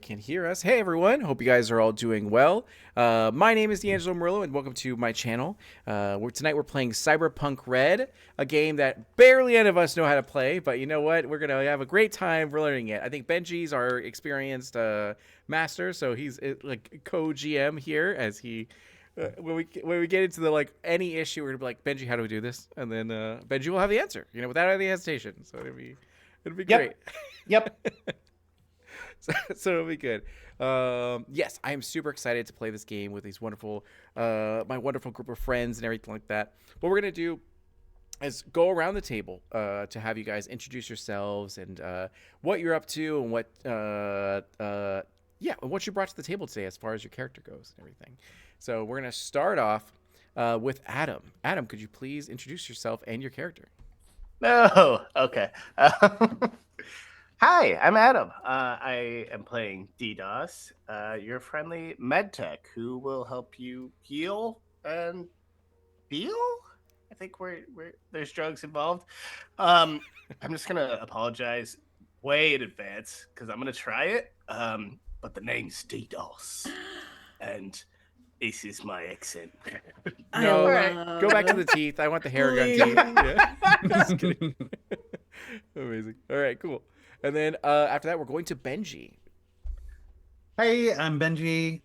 can hear us. Hey everyone, hope you guys are all doing well. My name is D'Angelo Murillo, and welcome to my channel. Tonight we're playing Cyberpunk Red, a game that barely any of us know how to play, but you know what? We're gonna have a great time learning it. I think Benji's our experienced master, so he's like co-GM here as he. When we get into the any issue, we're gonna be like, Benji, how do we do this? And then Benji will have the answer, without any hesitation. So it'll be great. Yep. So it'll be good. Yes, I am super excited to play this game with these my wonderful group of friends and everything like that. What we're gonna do is go around the table to have you guys introduce yourselves and what you're up to and what you brought to the table today as far as your character goes and everything. So we're gonna start off with Adam. Adam, could you please introduce yourself and your character? No. Okay. Hi, I'm Adam. I am playing Divas, your friendly medtech who will help you heal and feel. I think there's drugs involved. I'm just gonna apologize way in advance because I'm gonna try it. But the name's DDoS, and this is my accent. No, Right. go back to the teeth. I want the hair gun teeth. Yeah. Just kidding. Amazing. All right, cool. And then after that, we're going to Benji. Hey, I'm Benji.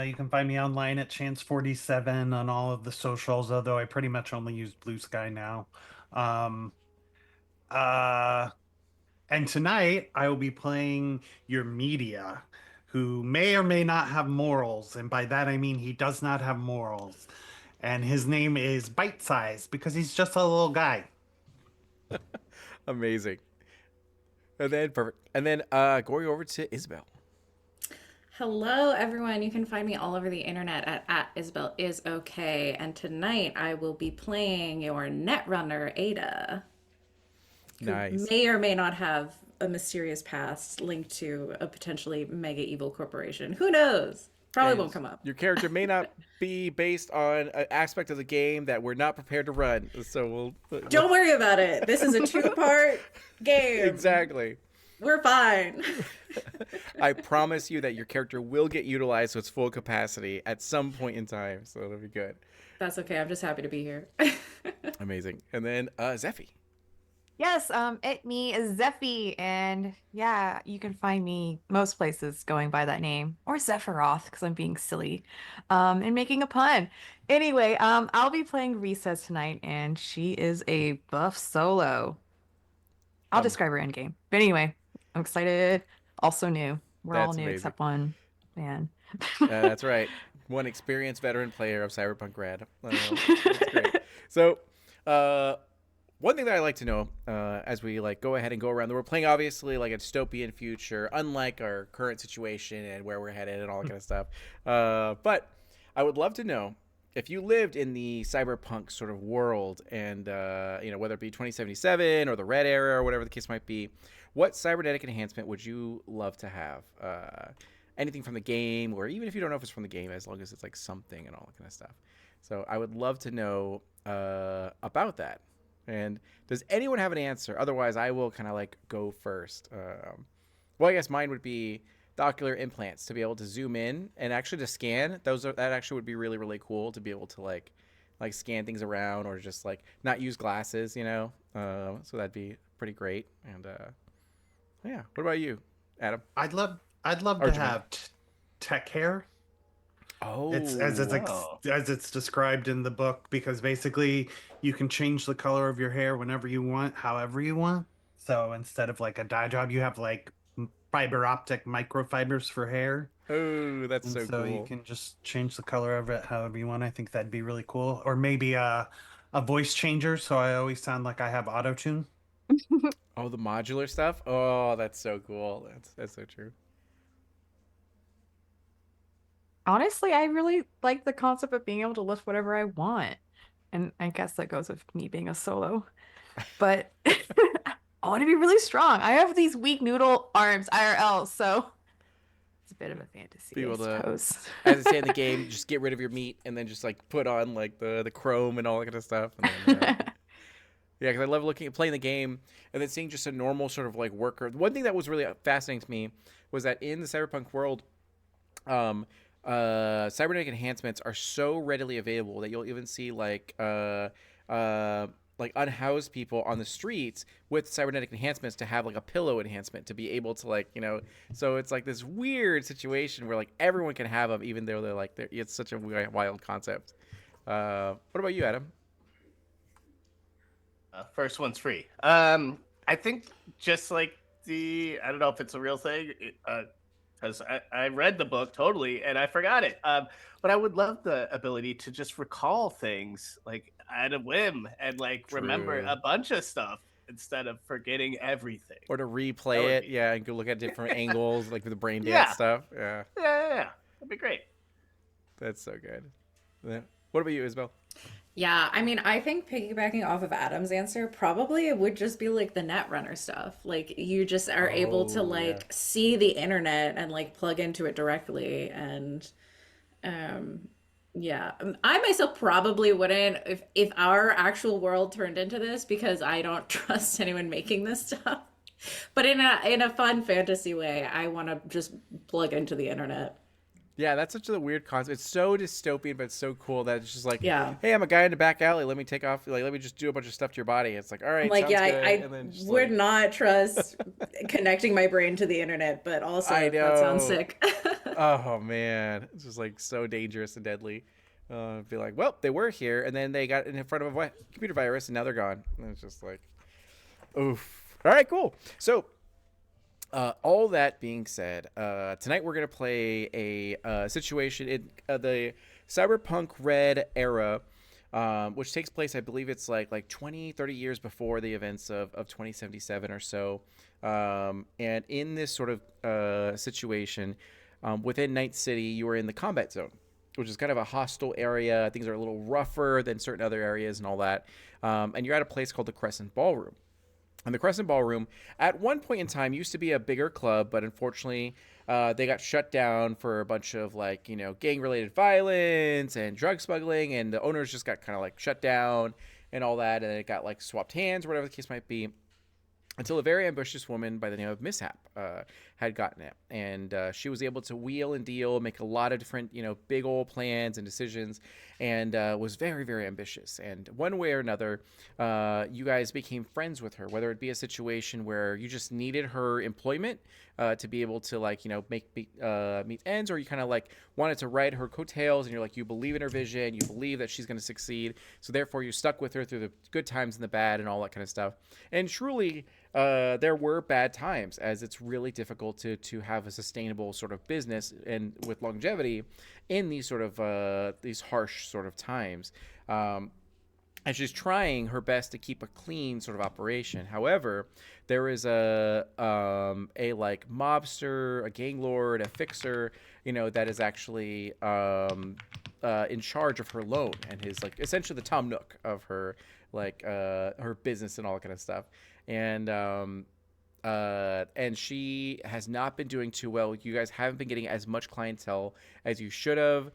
You can find me online at Chance47 on all of the socials, although I pretty much only use Blue Sky now. Um, and tonight I will be playing your media, who may or may not have morals, and by that I mean he does not have morals. And his name is Bite Size because he's just a little guy. Amazing. And then perfect. And then going over to Isabel. Hello, everyone. You can find me all over the internet at Isabel is okay. And tonight I will be playing your Netrunner Ada, who Nice. may or may not have a mysterious past linked to a potentially mega evil corporation. Who knows? Probably And won't come up. your character may not be based on an aspect of the game that we're not prepared to run. So Don't worry about it. This is a two-part game. Exactly. We're fine. I promise you that your character will get utilized to its full capacity at some point in time. So it'll be good. That's okay. I'm just happy to be here. Amazing. And then Zeffy. Yes, it me is Zeffy, and yeah, you can find me most places going by that name, or Zephyroth, because I'm being silly, and making a pun. Anyway, I'll be playing Recess tonight, and she is a buff solo. I'll Um, describe her end game. But anyway, I'm excited. Also new. We're all That's new amazing. except one man. That's right. One experienced veteran player of Cyberpunk Red. That's great. So, one thing that I like to know as we go ahead and go around, we're playing obviously like a dystopian future, unlike our current situation and where we're headed and all that kind of stuff. But I would love to know if you lived in the cyberpunk sort of world, and whether it be 2077 or the Red Era or whatever the case might be, what cybernetic enhancement would you love to have? Anything from the game, or even if you don't know if it's from the game, as long as it's like something and all that kind of stuff. So I would love to know about that. And does anyone have an answer? Otherwise, I will kind of go first. Well, I guess mine would be the ocular implants, to be able to zoom in and actually to scan. That actually would be really, really cool to be able to like scan things around, or just not use glasses, So that'd be pretty great. And yeah, what about you, Adam? I'd love Or to Jermaine. have tech hair. Oh, It's Wow. as it's described in the book, because basically you can change the color of your hair whenever you want, however you want. So instead of like a dye job, you have fiber optic microfibers for hair. oh, that's And so so you cool. can just change the color of it however you want. I think that'd be really cool. Or maybe a voice changer, so I always sound like I have auto tune. Oh, the modular stuff. Oh, that's so cool. That's so true. Honestly, I really like the concept of being able to lift whatever I want. And I guess that goes with me being a solo. But I want to be really strong. I have these weak noodle arms, IRL, so it's a bit of a fantasy, Be I able to, suppose. as they say in the game, just get rid of your meat and then just put on the chrome and all that kind of stuff. And then, Yeah, because I love playing the game, and then seeing just a normal sort of like worker. One thing that was really fascinating to me was that in the cyberpunk world, um, cybernetic enhancements are so readily available that you'll even see uh, like unhoused people on the streets with cybernetic enhancements to have like a pillow enhancement to be able to like So it's like this weird situation where like everyone can have them, even though it's such a wild concept. What about you, Adam? First one's free. I think just like I don't know if it's a real thing, because I read the book totally and I forgot it. But I would love the ability to just recall things like at a whim and like remember True. a bunch of stuff instead of forgetting everything. Or to That replay would it, be, yeah, and go look at different angles, like with the brain dance yeah, stuff. Yeah, yeah. That'd be great. that's so good. Yeah. What about you, Isabel? Yeah, I mean, I think piggybacking off of Adam's answer, probably it would just be like the Netrunner stuff. Like you just are able to Oh yeah, like see the internet and like plug into it directly and um yeah, I myself probably wouldn't if our actual world turned into this because I don't trust anyone making this stuff. But in a fun fantasy way, I want to just plug into the internet. yeah. That's such a weird concept. It's so dystopian, but it's so cool that it's just like, Yeah. hey, I'm a guy in the back alley. Let me take off. Like, let me just do a bunch of stuff to your body. It's like, all I'm right, like, sounds yeah, good. I And then just would like, not trust connecting my brain to the internet, but I also that sounds know. sick. Oh man, it's just like so dangerous and deadly. Be like, well, they were here, and then they got in front of a computer virus, and now they're gone. And it's just like, oof. All right, cool. So, all that being said, tonight we're gonna play a situation in the Cyberpunk Red era, which takes place, I believe it's like 20, 30 years before the events of 2077 or so. And in this sort of situation, within Night City, you are in the combat zone, which is kind of a hostile area. Things are a little rougher than certain other areas and all that. And you're at a place called the Crescent Ballroom. And the Crescent Ballroom, at one point in time, used to be a bigger club, but unfortunately, they got shut down for a bunch of gang-related violence and drug smuggling, and the owners just got kind of like shut down and all that, and it got like swapped hands or whatever the case might be. Until a very ambitious woman by the name of Mishap had gotten it. And she was able to wheel and deal, make a lot of different, big old plans and decisions, and was very, very ambitious. And one way or another, you guys became friends with her, whether it be a situation where you just needed her employment to be able to, meet ends, or you kind of wanted to ride her coattails, and you're like, you believe in her vision, you believe that she's going to succeed. So therefore, you stuck with her through the good times and the bad and all that kind of stuff. And truly, there were bad times, as it's really difficult to have a sustainable sort of business and with longevity in these sort of these harsh sort of times. And she's trying her best to keep a clean sort of operation. However, there is a mobster, a gang lord, a fixer, that is actually in charge of her loan, and his essentially the Tom Nook of her her business and all that kind of stuff. And she has not been doing too well. You guys haven't been getting as much clientele as you should have.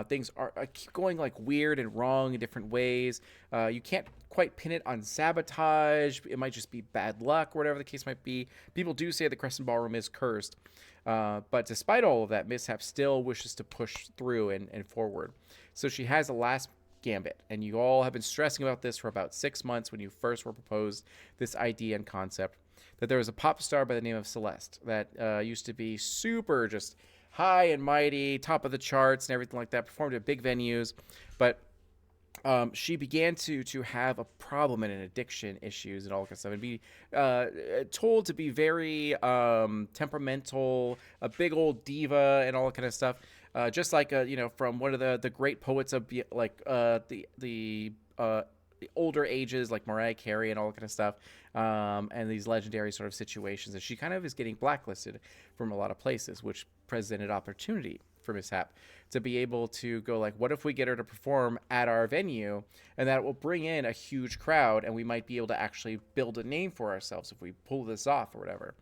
Things are keep going weird and wrong in different ways. You can't quite pin it on sabotage. It might just be bad luck or whatever the case might be. People do say the Crescent Ballroom is cursed. But despite all of that, Mishap still wishes to push through and forward. So she has a last gambit, and you all have been stressing about this for about 6 months when you first were proposed this idea and concept, that there was a pop star by the name of Celeste that used to be super just high and mighty, top of the charts and everything like that, performed at big venues, but she began to have a problem and an addiction issues and all that kind of stuff, and be told to be very temperamental, a big old diva and all that kind of stuff, just from one of the great poets of the older ages, like Mariah Carey and all that kind of stuff, and these legendary sort of situations. And she kind of is getting blacklisted from a lot of places, which presented opportunity for Mishap to be able to go what if we get her to perform at our venue, and that will bring in a huge crowd, and we might be able to actually build a name for ourselves if we pull this off or whatever.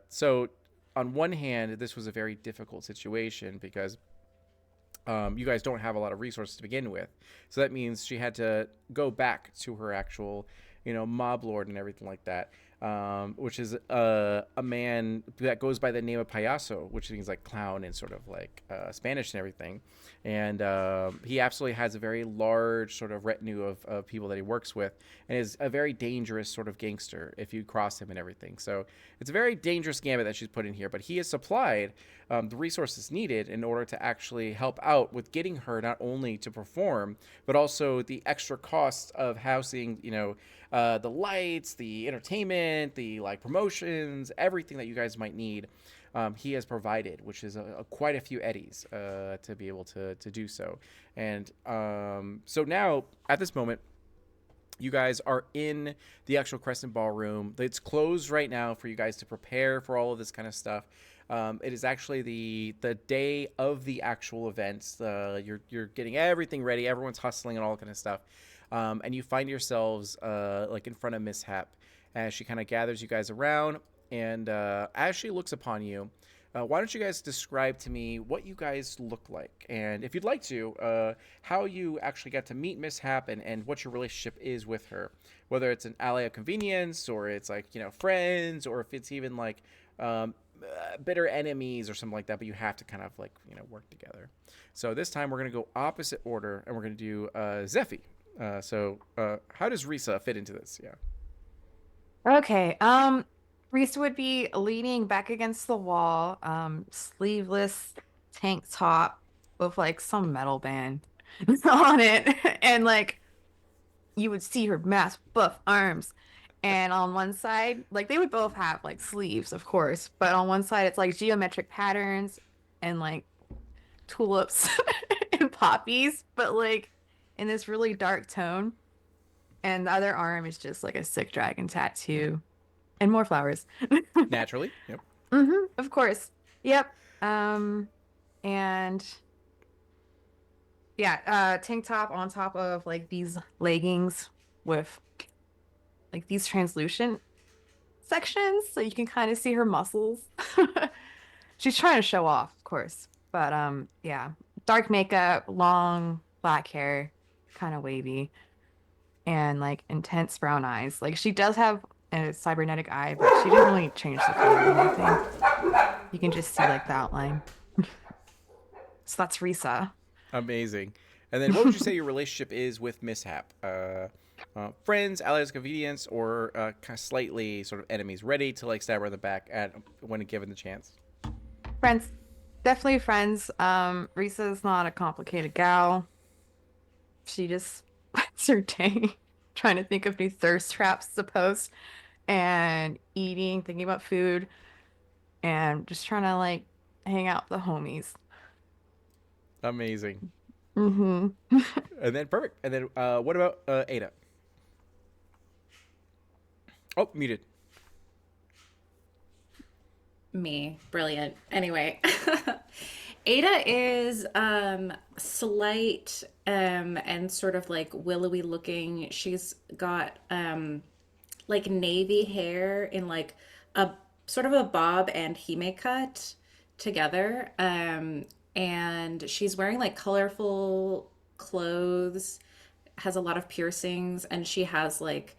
So on one hand, this was a very difficult situation because you guys don't have a lot of resources to begin with. So that means she had to go back to her actual, mob lord and everything like that, which is a man that goes by the name of Payaso, which means like clown in sort of like Spanish and everything. And he absolutely has a very large sort of retinue of people that he works with, and is a very dangerous sort of gangster if you cross him and everything. So it's a very dangerous gambit that she's put in here, but he has supplied the resources needed in order to actually help out with getting her not only to perform, but also the extra costs of housing, the lights, the entertainment, the like promotions, everything that you guys might need. He has provided, which is quite a few eddies to be able to do so. And so now, at this moment, you guys are in the actual Crescent Ballroom. It's closed right now for you guys to prepare for all of this kind of stuff. It is actually the day of the actual events. You're getting everything ready. Everyone's hustling and all that kind of stuff. And you find yourselves like in front of Mishap as she kind of gathers you guys around. And as she looks upon you, why don't you guys describe to me what you guys look like? And if you'd like to, how you actually got to meet Mishap and what your relationship is with her. Whether it's an ally of convenience or it's like, friends, or if it's even like bitter enemies or something like that, but you have to kind of like, work together. So this time we're going to go opposite order and we're going to do Zephy. So how does Risa fit into this? Yeah. Okay. Reese would be leaning back against the wall, sleeveless tank top with like some metal band on it, and like you would see her massive buff arms. And on one side, like they would both have like sleeves, of course, but on one side it's like geometric patterns and like tulips and poppies, but like in this really dark tone. And the other arm is just like a sick dragon tattoo and more flowers. Naturally. Yep. Of course. Yep. And yeah, tank top on top of like these leggings with like these translucent sections so you can kind of see her muscles. She's trying to show off, of course. But yeah, dark makeup, long black hair, kind of wavy, and like intense brown eyes. Like she does have a cybernetic eye, but she didn't really change the color or anything. You can just see like the outline. So that's Risa. Amazing. And then what would you say your relationship is with Mishap? Friends, allies, convenience, or kind of slightly sort of enemies, ready to like stab her in the back at when given the chance? Friends. Definitely friends. Risa's not a complicated gal. She just spends her day trying to think of new thirst traps to post and eating, thinking about food, and just trying to like hang out with the homies. Amazing. Mm-hmm. And then perfect. And then what about Ada? Oh, muted. Me. Brilliant. Anyway, Ada is slight and sort of like willowy looking. She's got like navy hair in like a sort of a bob and hime cut together. And she's wearing like colorful clothes, has a lot of piercings, and she has like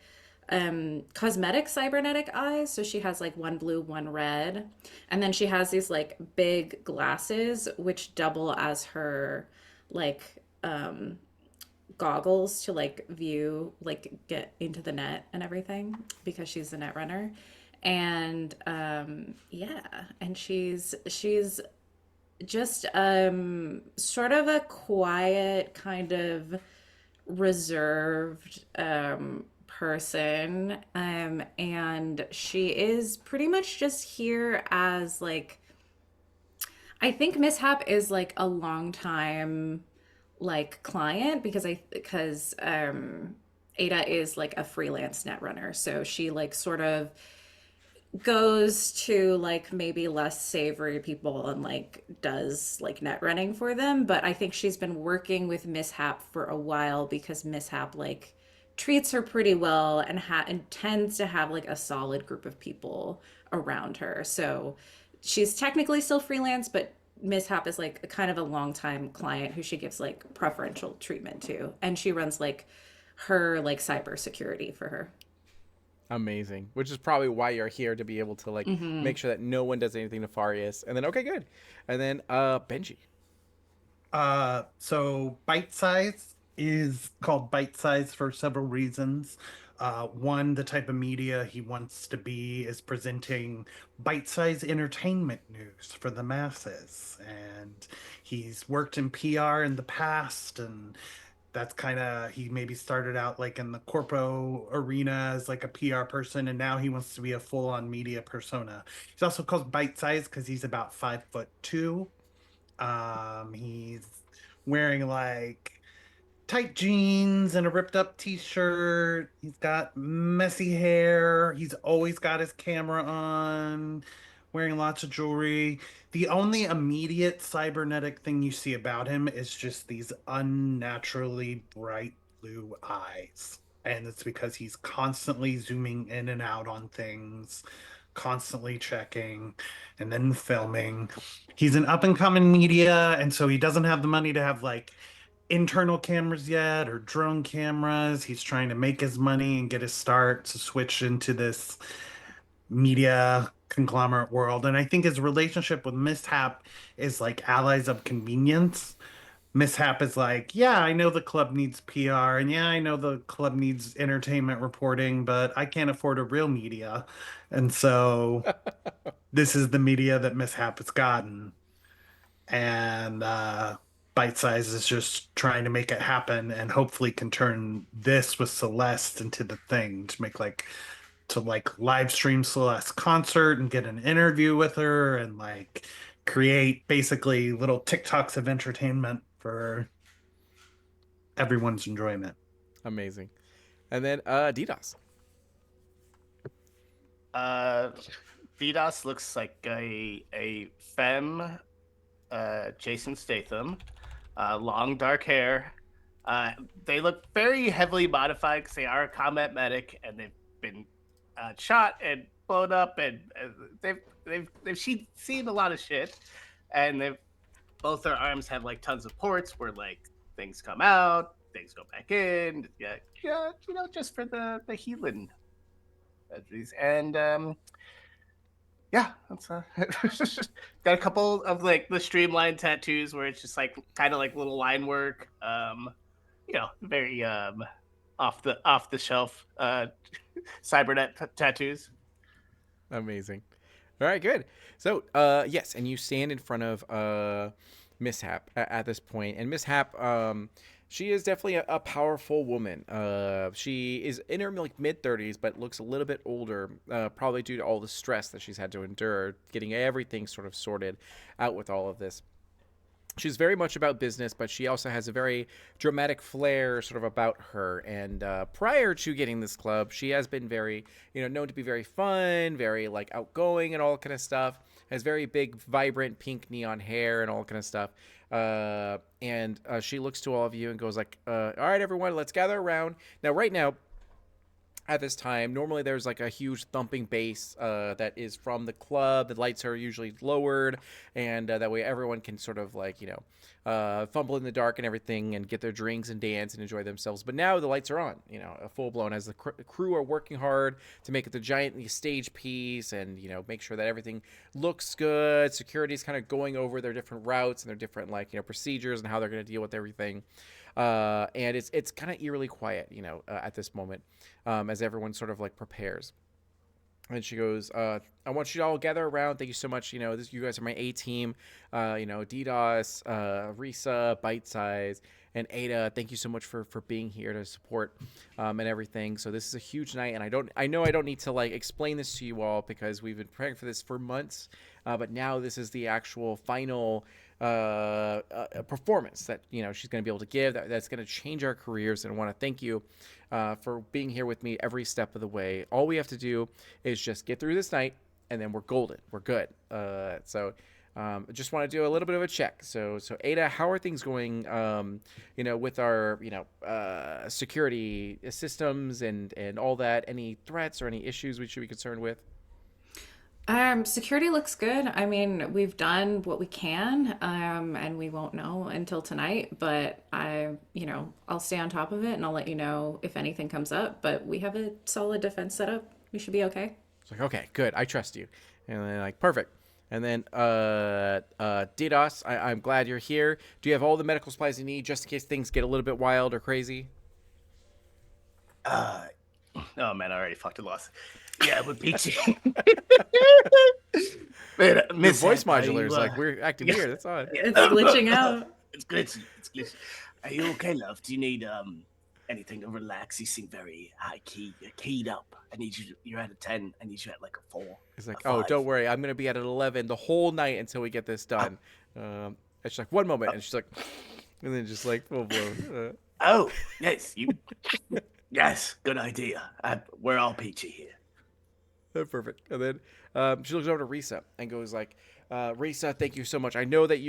cosmetic cybernetic eyes. So she has like one blue, one red. And then she has these like big glasses which double as her like goggles to like view, like get into the net and everything because she's a net runner. And yeah, and she's just sort of a quiet, kind of reserved person, and she is pretty much just here as like, I think Mishap is like a long time like client because Ada is like a freelance net runner, so she like sort of goes to like maybe less savory people and like does like net running for them. But I think she's been working with Mishap for a while because Mishap like treats her pretty well and tends to have like a solid group of people around her. So she's technically still freelance, but Mishap is like a kind of a long time client who she gives like preferential treatment to, and she runs like her like cyber security for her. Amazing. Which is probably why you're here, to be able to like Mm-hmm. make sure that no one does anything nefarious. And then okay, good. And then Benji. So bite size is called bite size for several reasons. One, the type of media he wants to be is presenting bite size entertainment news for the masses. And he's worked in PR in the past, and that's kind of, he maybe started out like in the corpo arena as like a PR person, and now he wants to be a full on media persona. He's also called bite size because he's about 5'2". He's wearing like tight jeans and a ripped up t-shirt. He's got messy hair. He's always got his camera on, wearing lots of jewelry. The only immediate cybernetic thing you see about him is just these unnaturally bright blue eyes. And it's because he's constantly zooming in and out on things, constantly checking and then filming. He's an up and coming media, and so he doesn't have the money to have like internal cameras yet or drone cameras. He's trying to make his money and get his start to switch into this media conglomerate world. And I think his relationship with Mishap is like allies of convenience. Mishap is like, yeah, I know the club needs PR, and yeah, I know the club needs entertainment reporting, but I can't afford a real media. And so this is the media that Mishap has gotten. And Bite Size is just trying to make it happen and hopefully can turn this with Celeste into the thing to make like to like live stream Celeste concert and get an interview with her and like create basically little TikToks of entertainment for everyone's enjoyment. Amazing. And then DDoS. Uh, Vidas looks like a femme, Jason Statham, long dark hair. They look very heavily modified because they are a combat medic and they've been shot and blown up, and they've seen a lot of shit, and they've both their arms have like tons of ports where like things come out, things go back in. Yeah, yeah, just for the healing. And yeah, that's got a couple of like the streamlined tattoos where it's just like kind of like little line work. Very off the shelf cybernet tattoos. Amazing. All right, good. So, yes, and you stand in front of Mishap at this point, and Mishap, she is definitely a powerful woman. She is in her like mid-30s, but looks a little bit older, probably due to all the stress that she's had to endure, getting everything sort of sorted out with all of this. She's very much about business, but she also has a very dramatic flair sort of about her. And prior to getting this club, she has been very, known to be very fun, very like outgoing and all kind of stuff. Has very big, vibrant pink neon hair and all kind of stuff. And she looks to all of you and goes like, "All right, everyone, let's gather around." Now, right now, at this time, normally there's like a huge thumping bass that is from the club. The lights are usually lowered, and that way everyone can sort of like, fumble in the dark and everything and get their drinks and dance and enjoy themselves. But now the lights are on, full blown, as the crew are working hard to make it the giant stage piece and, make sure that everything looks good. Security's kind of going over their different routes and their different like, procedures and how they're going to deal with everything. And it's kind of eerily quiet, at this moment, as everyone sort of like prepares. And she goes, "I want you to all gather around. Thank you so much. You guys are my A team. DDoS, Risa, Bite Size, and Ada. Thank you so much for being here to support and everything. So this is a huge night, and I know I don't need to like explain this to you all because we've been preparing for this for months. But now this is the actual final performance that she's going to be able to give. That's going to change our careers, and I want to thank you for being here with me every step of the way. All we have to do is just get through this night, and then we're golden. We're good. So just want to do a little bit of a check. So Ada, how are things going? With our security systems and all that. Any threats or any issues we should be concerned with? Security looks good. I mean, we've done what we can, and we won't know until tonight, but I'll stay on top of it and I'll let you know if anything comes up, but we have a solid defense set up. We should be okay. It's like, okay, good, I trust you. And then like, perfect. And then DDoS, I'm glad you're here. Do you have all the medical supplies you need just in case things get a little bit wild or crazy? Oh man, I already fucking lost. Yeah, with Peachy. Man, Your Miss voice Heck, are modulator you, is like, we're acting weird. That's odd. It's glitching out. It's glitchy. It's glitchy. Are you okay, love? Do you need anything to relax? You seem very high key. You're keyed up. I need you. You're at a 10. I need you at like a 4. It's like, a oh, 5. don't worry. I'm going to be at an 11 the whole night until we get this done. And she's like, one moment. And she's like, and then just like, full blown. Oh, yes, you. Yes, good idea. We're all peachy here. Perfect. And then she looks over to Risa and goes like, Risa, thank you so much. I know that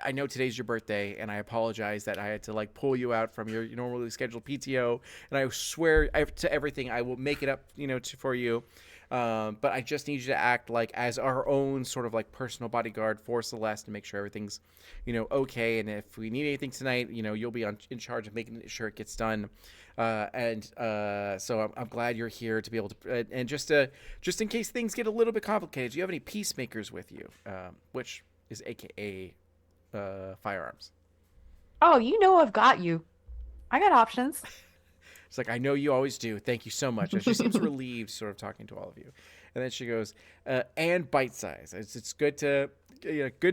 I know today's your birthday, and I apologize that I had to like pull you out from your normally scheduled PTO. And I swear to everything, I will make it up, for you. But I just need you to act like as our own sort of like personal bodyguard for Celeste to make sure everything's, okay. And if we need anything tonight, you'll be in charge of making sure it gets done. So I'm glad you're here to be able to, and just in case things get a little bit complicated, do you have any peacemakers with you? Which is AKA firearms. Oh, I've got you. I got options. It's like, I know you always do. Thank you so much. And she seems relieved sort of talking to all of you. And then she goes, and bite size. It's good to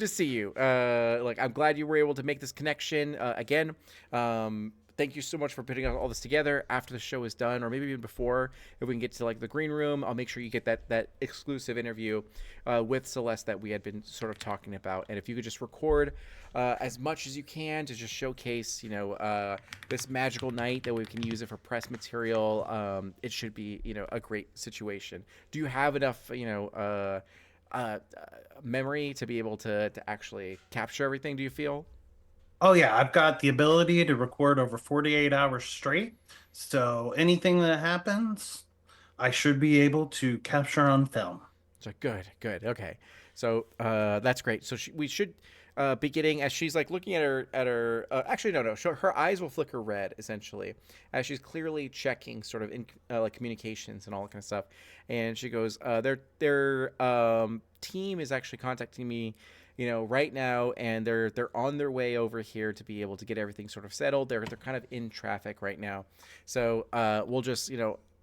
see you. Like, I'm glad you were able to make this connection again. Thank you so much for putting all this together after the show is done, or maybe even before. If we can get to like the green room, I'll make sure you get that exclusive interview with Celeste that we had been sort of talking about. And if you could just record as much as you can to just showcase, this magical night that we can use it for press material, it should be, a great situation. Do you have enough, memory to be able to actually capture everything? Do you feel? Oh yeah, I've got the ability to record over 48 hours straight. So anything that happens, I should be able to capture on film. So good. Okay. So that's great. So we should be getting, as she's like looking at her. Actually, no. Her eyes will flicker red essentially as she's clearly checking sort of in like communications and all that kind of stuff. And she goes, their team is actually contacting me, right now, and they're on their way over here to be able to get everything sort of settled. They're kind of in traffic right now, so we'll just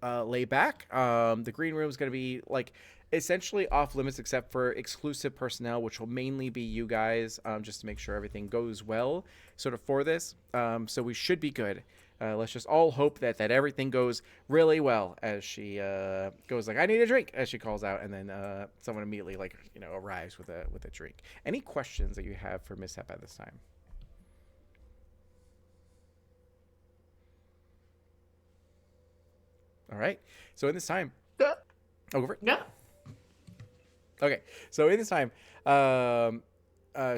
lay back. The green room is going to be like essentially off limits except for exclusive personnel, which will mainly be you guys, just to make sure everything goes well, sort of for this. So we should be good. Let's just all hope that everything goes really well as she goes like, I need a drink, as she calls out, and then someone immediately arrives with a drink. Any questions that you have for Mishap at this time? All right. So in this time, go for it. Yeah. Okay. So in this time,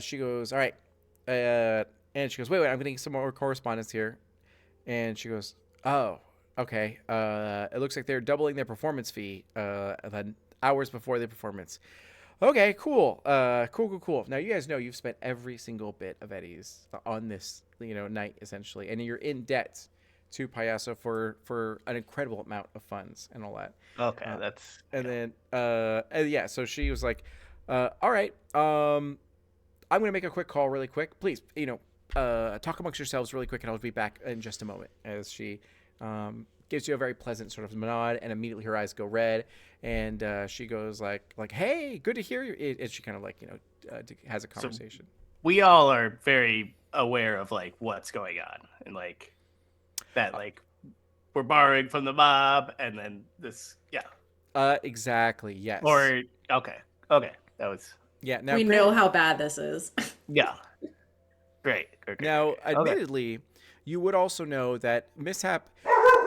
she goes, all right, and she goes, wait, I'm getting some more correspondence here. And she goes, oh, okay. It looks like they're doubling their performance fee the hours before the performance. Okay, cool. Cool. Now, you guys know you've spent every single bit of Eddie's on this, night, essentially. And you're in debt to Payaso for an incredible amount of funds and all that. Okay, that's... And then, yeah, so she was like, all right, I'm going to make a quick call really quick. Please, talk amongst yourselves really quick, and I'll be back in just a moment. As she gives you a very pleasant sort of nod, and immediately her eyes go red, and she goes like, hey, good to hear you. And she kind of has a conversation. So we all are very aware of like what's going on, and like that we're borrowing from the mob, and then this, yeah. Exactly. Yes. Or okay, that was... Yeah. Now we know how bad this is. Yeah. Great. Now, admittedly, you would also know that Mishap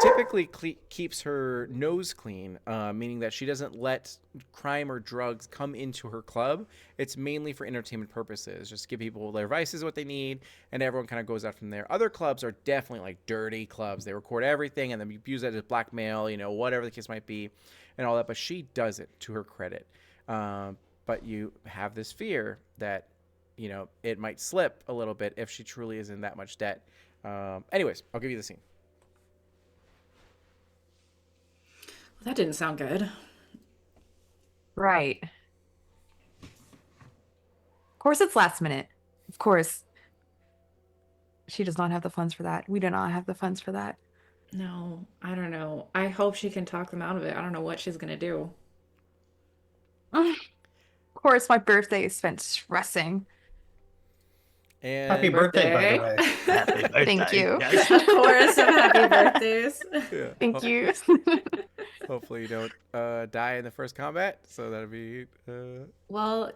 typically keeps her nose clean, meaning that she doesn't let crime or drugs come into her club. It's mainly for entertainment purposes, just give people their vices what they need, and everyone kind of goes out from there. Other clubs are definitely like dirty clubs. They record everything and then use that as blackmail, whatever the case might be, and all that. But she does it to her credit. But you have this fear that it might slip a little bit if she truly is in that much debt. Anyways, I'll give you the scene. That didn't sound good. Right. Of course, it's last minute. Of course. She does not have the funds for that. We do not have the funds for that. No, I don't know. I hope she can talk them out of it. I don't know what she's gonna do. Of course, my birthday is spent stressing. And Happy birthday, by the way. Happy birthday. Thank you. Yes. Chorus of happy birthdays. Yeah. Thank you. Hopefully you don't die in the first combat. So that'd be. Well,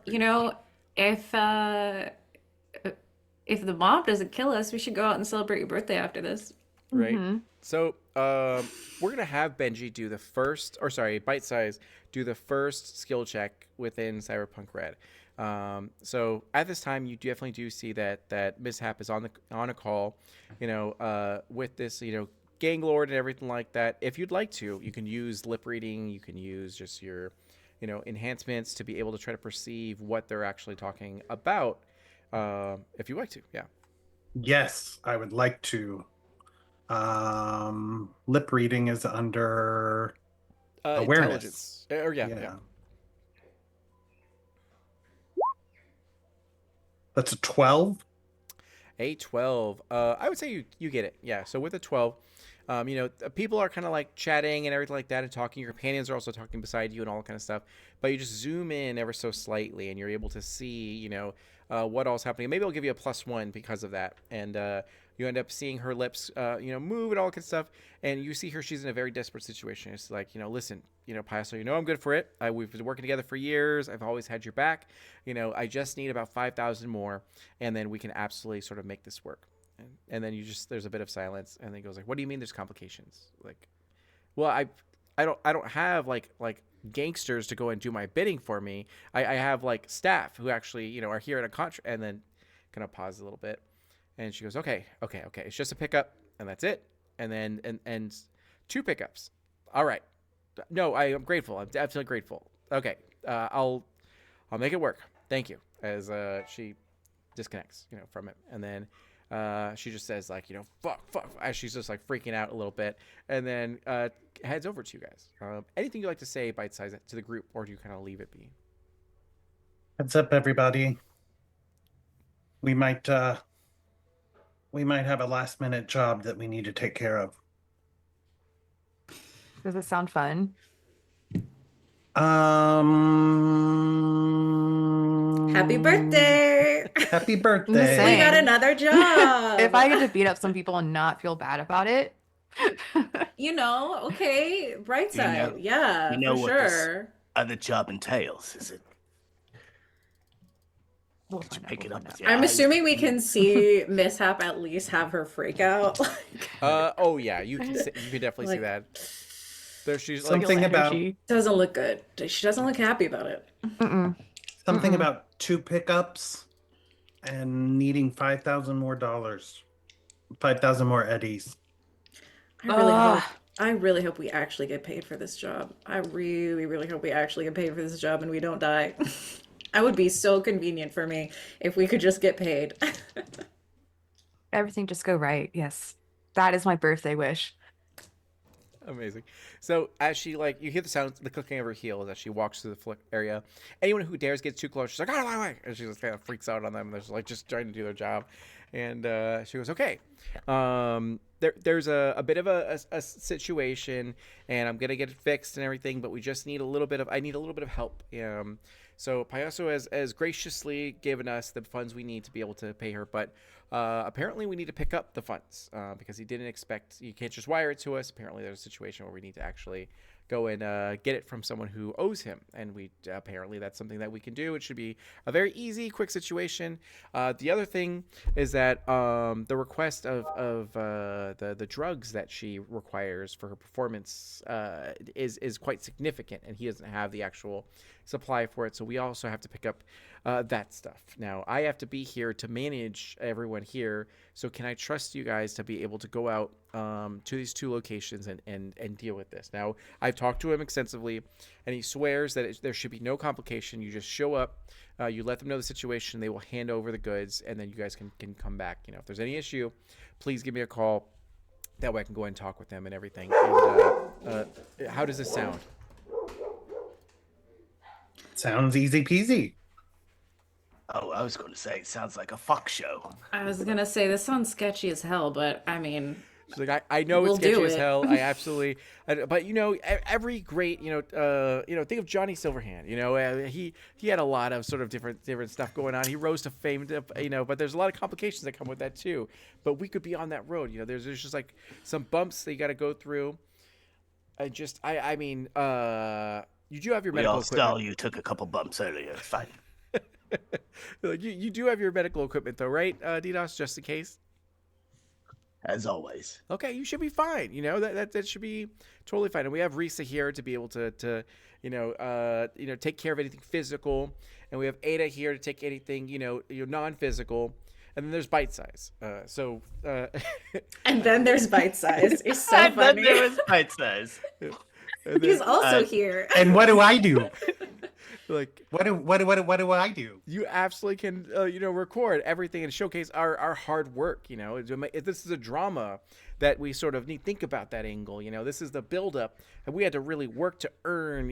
if the mob doesn't kill us, we should go out and celebrate your birthday after this. Right. Mhm. So we're gonna have Benji do the first, or sorry, Bite Size do the first skill check within Cyberpunk Red. So at this time, you definitely do see that Mishap is on a call, with this, gang lord and everything like that. If you'd like to, you can use lip reading. You can use just your, enhancements to be able to try to perceive what they're actually talking about. If you like to, yeah. Yes, I would like to. Lip reading is under awareness. Intelligence. Or yeah. That's a 12. A 12. I would say you get it. Yeah. So with a 12, people are kind of like chatting and everything like that and talking. Your companions are also talking beside you and all that kind of stuff. But you just zoom in ever so slightly and you're able to see, what all's happening. Maybe I'll give you a +1 because of that. And you end up seeing her lips, move and all that kind of stuff. And you see her, she's in a very desperate situation. It's like, listen, Payaso, I'm good for it. We've been working together for years. I've always had your back. I just need about 5,000 more. And then we can absolutely sort of make this work. And then there's a bit of silence. And then he goes like, what do you mean there's complications? Like, well, I don't have like gangsters to go and do my bidding for me. I have like staff who actually, are here at a contract. And then kind of pause a little bit. And she goes, okay. It's just a pickup and that's it. And then, and 2 pickups. All right. No, I am grateful. I'm definitely grateful. Okay. I'll make it work. Thank you. As she disconnects, from it. And then she just says like, fuck, as she's just like freaking out a little bit. And then heads over to you guys. Anything you'd like to say, Bite Size, to the group, or do you kind of leave it be? Heads up, everybody. We might have a last minute job that we need to take care of. Does it sound fun? Happy birthday! Happy The birthday. same. We got another job. If I get to beat up some people and not feel bad about it, Okay, bright side. Yeah, you know for what this- sure. Other job entails, is it? we'll Did you find out, pick we'll it up find with out. your I'm eyes? assuming we can see Mishap at least have her freak out. Oh yeah, you can definitely see Like- that. There she's Something like, Feel about- energy. Doesn't look good. She doesn't look happy about it. Mm-mm. Something Mm-mm. about 2 pickups and needing $5,000 more dollars. 5,000 more eddies. I really hope we actually get paid for this job. I really, really hope we actually get paid for this job and we don't die. That would be so convenient for me if we could just get paid. Everything just go right. Yes. That is my birthday wish. amazing. So as she you hear the sound, the clicking of her heels as she walks through the flick area. Anyone who dares get too close, she's like, "Out of my way!" And she just kind of freaks out on them. They're just trying to do their job. And she goes, "Okay, there's a bit of a situation, and I'm gonna get it fixed and everything, but we just need I need a little bit of help." So Payaso has graciously given us the funds we need to be able to pay her, but apparently we need to pick up the funds because he didn't expect. You can't just wire it to us. Apparently there's a situation where we need to actually go and get it from someone who owes him. And we apparently that's something that we can do. It should be a very easy, quick situation. The other thing is that the request of the drugs that she requires for her performance is quite significant, and he doesn't have the actual supply for it. So we also have to pick up that stuff. Now, I have to be here to manage everyone here. So can I trust you guys to be able to go out to these two locations and deal with this? Now, I've talked to him extensively, and he swears that there should be no complication. You just show up, you let them know the situation, they will hand over the goods, and then you guys can come back. You know, if there's any issue, please give me a call. That way I can go and talk with them and everything. And how does this sound? Sounds easy peasy. Oh, I was going to say, it sounds like a fuck show. I was gonna say this sounds sketchy as hell, but I mean, She's like, I know We'll it's sketchy do as it. hell. I absolutely, but you know, every great, think of Johnny Silverhand. You know, he had a lot of sort of different stuff going on. He rose to fame, but there's a lot of complications that come with that too. But we could be on that road. You know, there's just like some bumps that you got to go through. I mean, you do have your We medical all equipment. saw you took a couple bumps earlier. It's fine. Like, you do have your medical equipment though, right, DDoS, just in case? As always. Okay, you should be fine. You know that should be totally fine. And we have Risa here to be able to take care of anything physical, and we have Ada here to take anything non-physical. And then there's Bite Size. and then there's Bite Size. It's so And then funny. there was Bite Size. He's also here. And what do I do? like What do I do? you absolutely can record everything and showcase our hard work. You know, this is a drama that we sort of need to think about that angle. You know, this is the buildup, and we had to really work to earn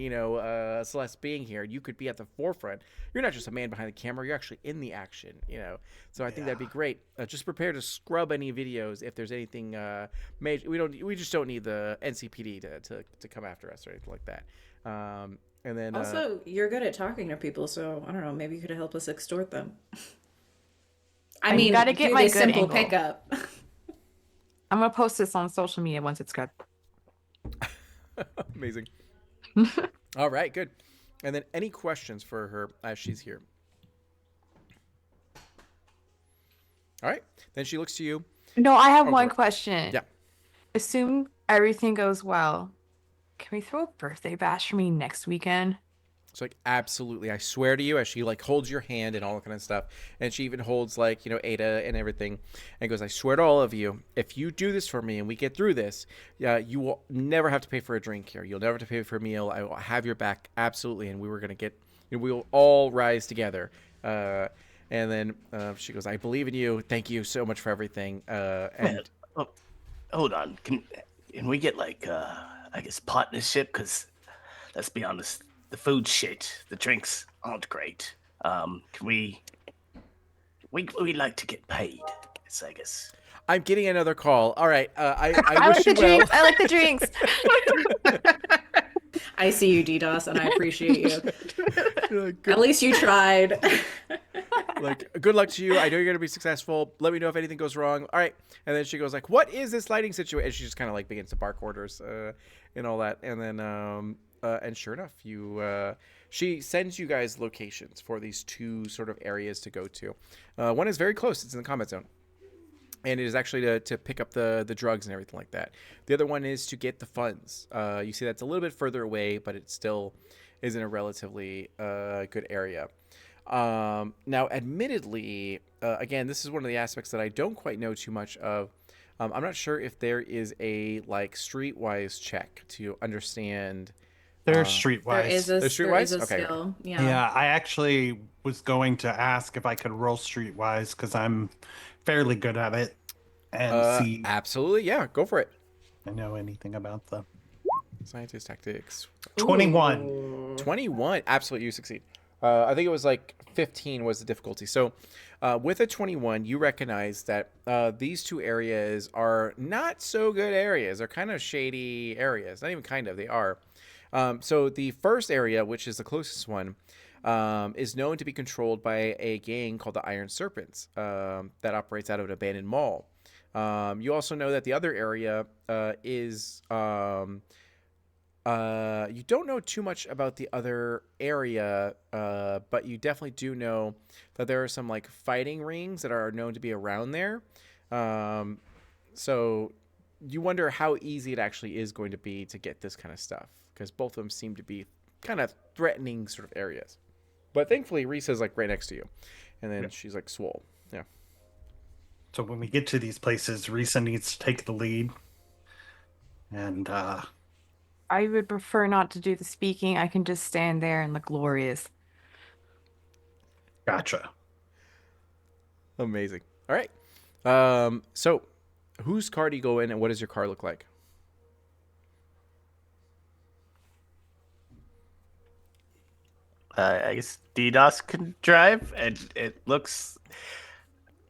Celeste being here. You could be at the forefront. You're not just a man behind the camera, you're actually in the action. You know, so I think that'd be great. Just prepare to scrub any videos if there's anything major. We just don't need the NCPD to come after us or anything like that. And then Also, you're good at talking to people, so I don't know. Maybe you could help us extort them. I And you mean, gotta get do my the good simple angle. pickup. I'm gonna post this on social media once it's good. amazing. All right, good. And then any questions for her as she's here? All right. Then she looks to you. No, I have Oh, one go- question. Yeah. Assume everything goes well. Can we throw a birthday bash for me next weekend? It's like, absolutely. I swear to you, as she like holds your hand and all that kind of stuff. And she even holds like, Ada and everything. And goes, I swear to all of you, if you do this for me and we get through this, you will never have to pay for a drink here. You'll never have to pay for a meal. I will have your back. Absolutely. And we were going to we will all rise together. And then she goes, I believe in you. Thank you so much for everything. And Oh, hold on. Can we get like I guess partnership? Because let's be honest, the food shit, the drinks aren't great. Can we like to get paid? It's, I guess. I'm getting another call. All right. I I wish like the you well. drinks. I like the drinks. I see you, DDoS, and I appreciate you. Like, good, At least you tried. like, good luck to you. I know you're gonna be successful. Let me know if anything goes wrong. All right. And then she goes like, "What is this lighting situation?" And she just kind of like begins to bark orders and all that. And then and sure enough, she sends you guys locations for these two sort of areas to go to. One is very close. It's in the combat zone. And it is actually to pick up the drugs and everything like that. The other one is to get the funds. You see that's a little bit further away, but it still is in a relatively good area. Now, admittedly, again, this is one of the aspects that I don't quite know too much of. I'm not sure if there is a like streetwise check to understand. They're There streetwise. is a, They're there streetwise? is a Okay. skill. Yeah. Yeah, I actually was going to ask if I could roll streetwise because I'm fairly good at it and see Absolutely, yeah, go for it. if I know anything about the Scientist tactics. 21. 21, absolutely, you succeed. I think it was like 15 was the difficulty. So with a 21, you recognize that these two areas are not so good areas. They're kind of shady areas. Not even kind of, they are. So the first area, which is the closest one, is known to be controlled by a gang called the Iron Serpents that operates out of an abandoned mall. You also know that the other area is You don't know too much about the other area, but you definitely do know that there are some like fighting rings that are known to be around there. So you wonder how easy it actually is going to be to get this kind of stuff, because both of them seem to be kind of threatening sort of areas. But thankfully, Risa's like right next to you, and then she's like swole. Yeah. So when we get to these places, Risa needs to take the lead. And I would prefer not to do the speaking. I can just stand there and look glorious. gotcha. Amazing. All right. So whose car do you go in, and what does your car look like? I guess DDoS can drive, and it looks.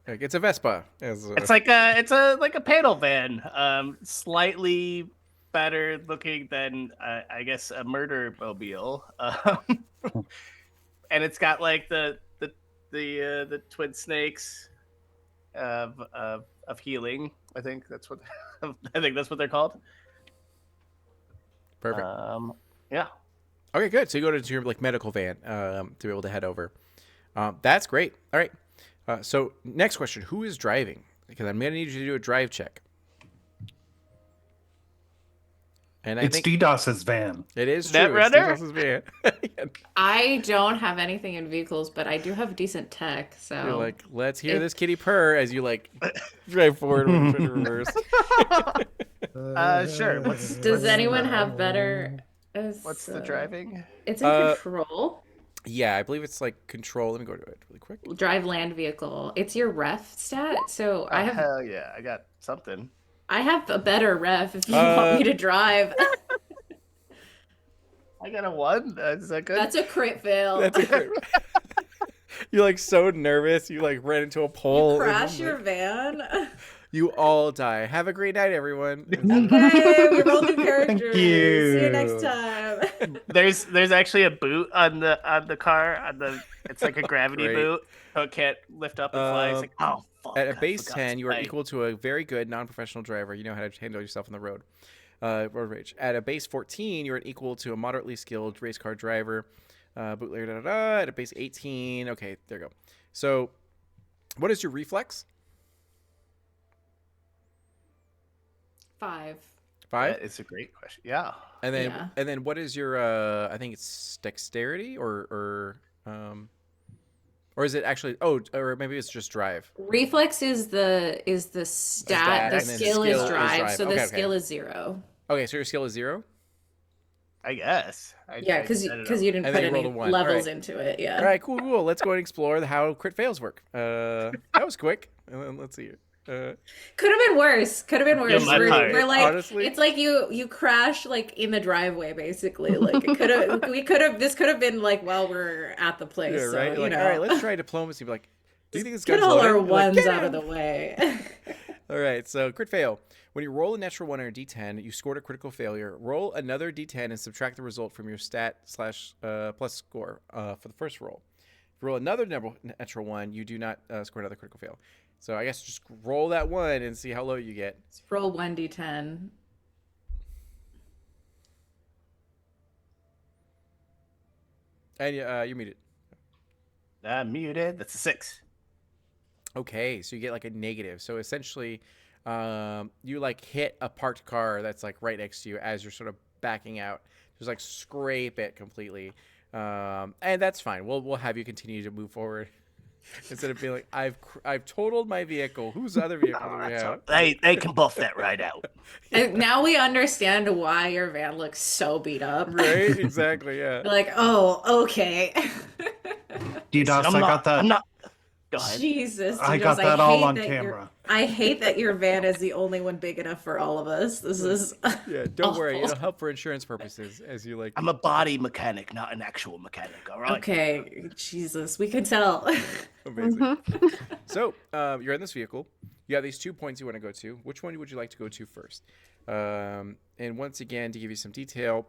Like, it's a Vespa. It's like a panel van. Slightly better looking than I guess a murder mobile. And it's got like the twin snakes of healing. I think that's what they're called. Perfect. Yeah. Okay, good. So you go to your like medical van to be able to head over. That's great. All right. So next question: who is driving? Because I'm gonna need you to do a drive check. And I It's think DDoS's van. it is true. Netrunner? It's DDoS's van. I don't have anything in vehicles, but I do have decent tech. So You're like, let's hear this kitty purr as you like drive forward and try to reverse. Sure. does anyone have better? What's the driving? It's in control. Yeah, I believe it's like control. Let me go to it really quick. Drive land vehicle. It's your ref stat. So I have Hell yeah, I got something. a better ref if you want me to drive. I got a 1. Is that good? That's a crit fail. That's a great. You're like so nervous. You like ran into a pole. Crash and, your like, van. You all die. Have a great night, everyone. Okay, we rolled new characters. you. See you next time. There's actually a boot on the car it's like a gravity Great. boot, so it can't lift up and fly. It's like, oh fuck. At a I base forgot 10, to you are play. equal to a very good non-professional driver. You know how to handle yourself on the road. Road rage. At a base 14, you're equal to a moderately skilled race car driver. Bootlegger. Da, da, da. At a base 18, okay, there you go. So, what is your reflex? 5. 5. It's a great question. Yeah. And then what is your I think it's dexterity or is it actually or maybe it's just drive. Reflex is the stat. The and then skill is skill is drive. drive. So Okay, the okay. skill is 0. Okay, so your skill is 0? I guess. Yeah, because you didn't And put then you any rolled a 1. levels Alright. into it. Yeah. All right, cool. Let's go and explore how crit fails work. That was quick. And then let's see. Could have been worse. my part. We're like, Honestly? it's like you crash like in the driveway, basically. Like this could have been like while we're at the place. Yeah, So, right. you Like, know, all right, let's try diplomacy. Be like, do you think this get gun's all loaded? our You're like, ones "Get out of him!" the way. All right, so crit fail. When you roll a natural 1 or a d10, you scored a critical failure. Roll another d10 and subtract the result from your stat / plus score for the first roll. If you roll another natural 1, you do not score another critical fail. So I guess just roll that 1 and see how low you get. Let's roll 1d10. And you're muted. Muted. That's a 6. Okay, so you get like a negative. So essentially, you like hit a parked car that's like right next to you as you're sort of backing out. Just like scrape it completely, and that's fine. We'll have you continue to move forward instead of being like I've totaled my vehicle. Whose other vehicle do we have? They can buff that right out. And now we understand why your van looks so beat up. Right? Exactly. Yeah. We're like, oh, okay. DDoS, I got that. I'm not. Go ahead. Jesus, I Dinos, got that all hate on that your- camera. I hate that your van is the only one big enough for all of us. This is Yeah. Don't worry. awful. It'll help for insurance purposes as you like. I'm a body mechanic, not an actual mechanic. All right. Okay, Jesus, we could tell. Amazing. So you're in this vehicle. You have these 2 points you want to go to. Which one would you like to go to first? And once again, to give you some detail,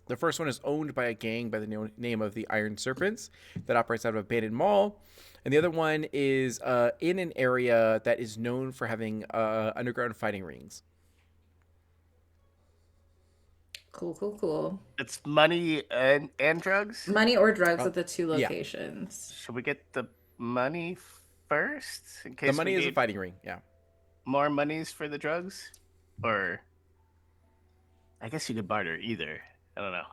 the first one is owned by a gang by the name of the Iron Serpents that operates out of an abandoned mall. And the other one is in an area that is known for having underground fighting rings. Cool, cool, cool. It's money and drugs. Money or drugs Uh, at the two yeah. locations. Should we get the money first in The case money we is a need fighting ring. Yeah. more monies for the drugs? Or I guess you could barter either. I don't know.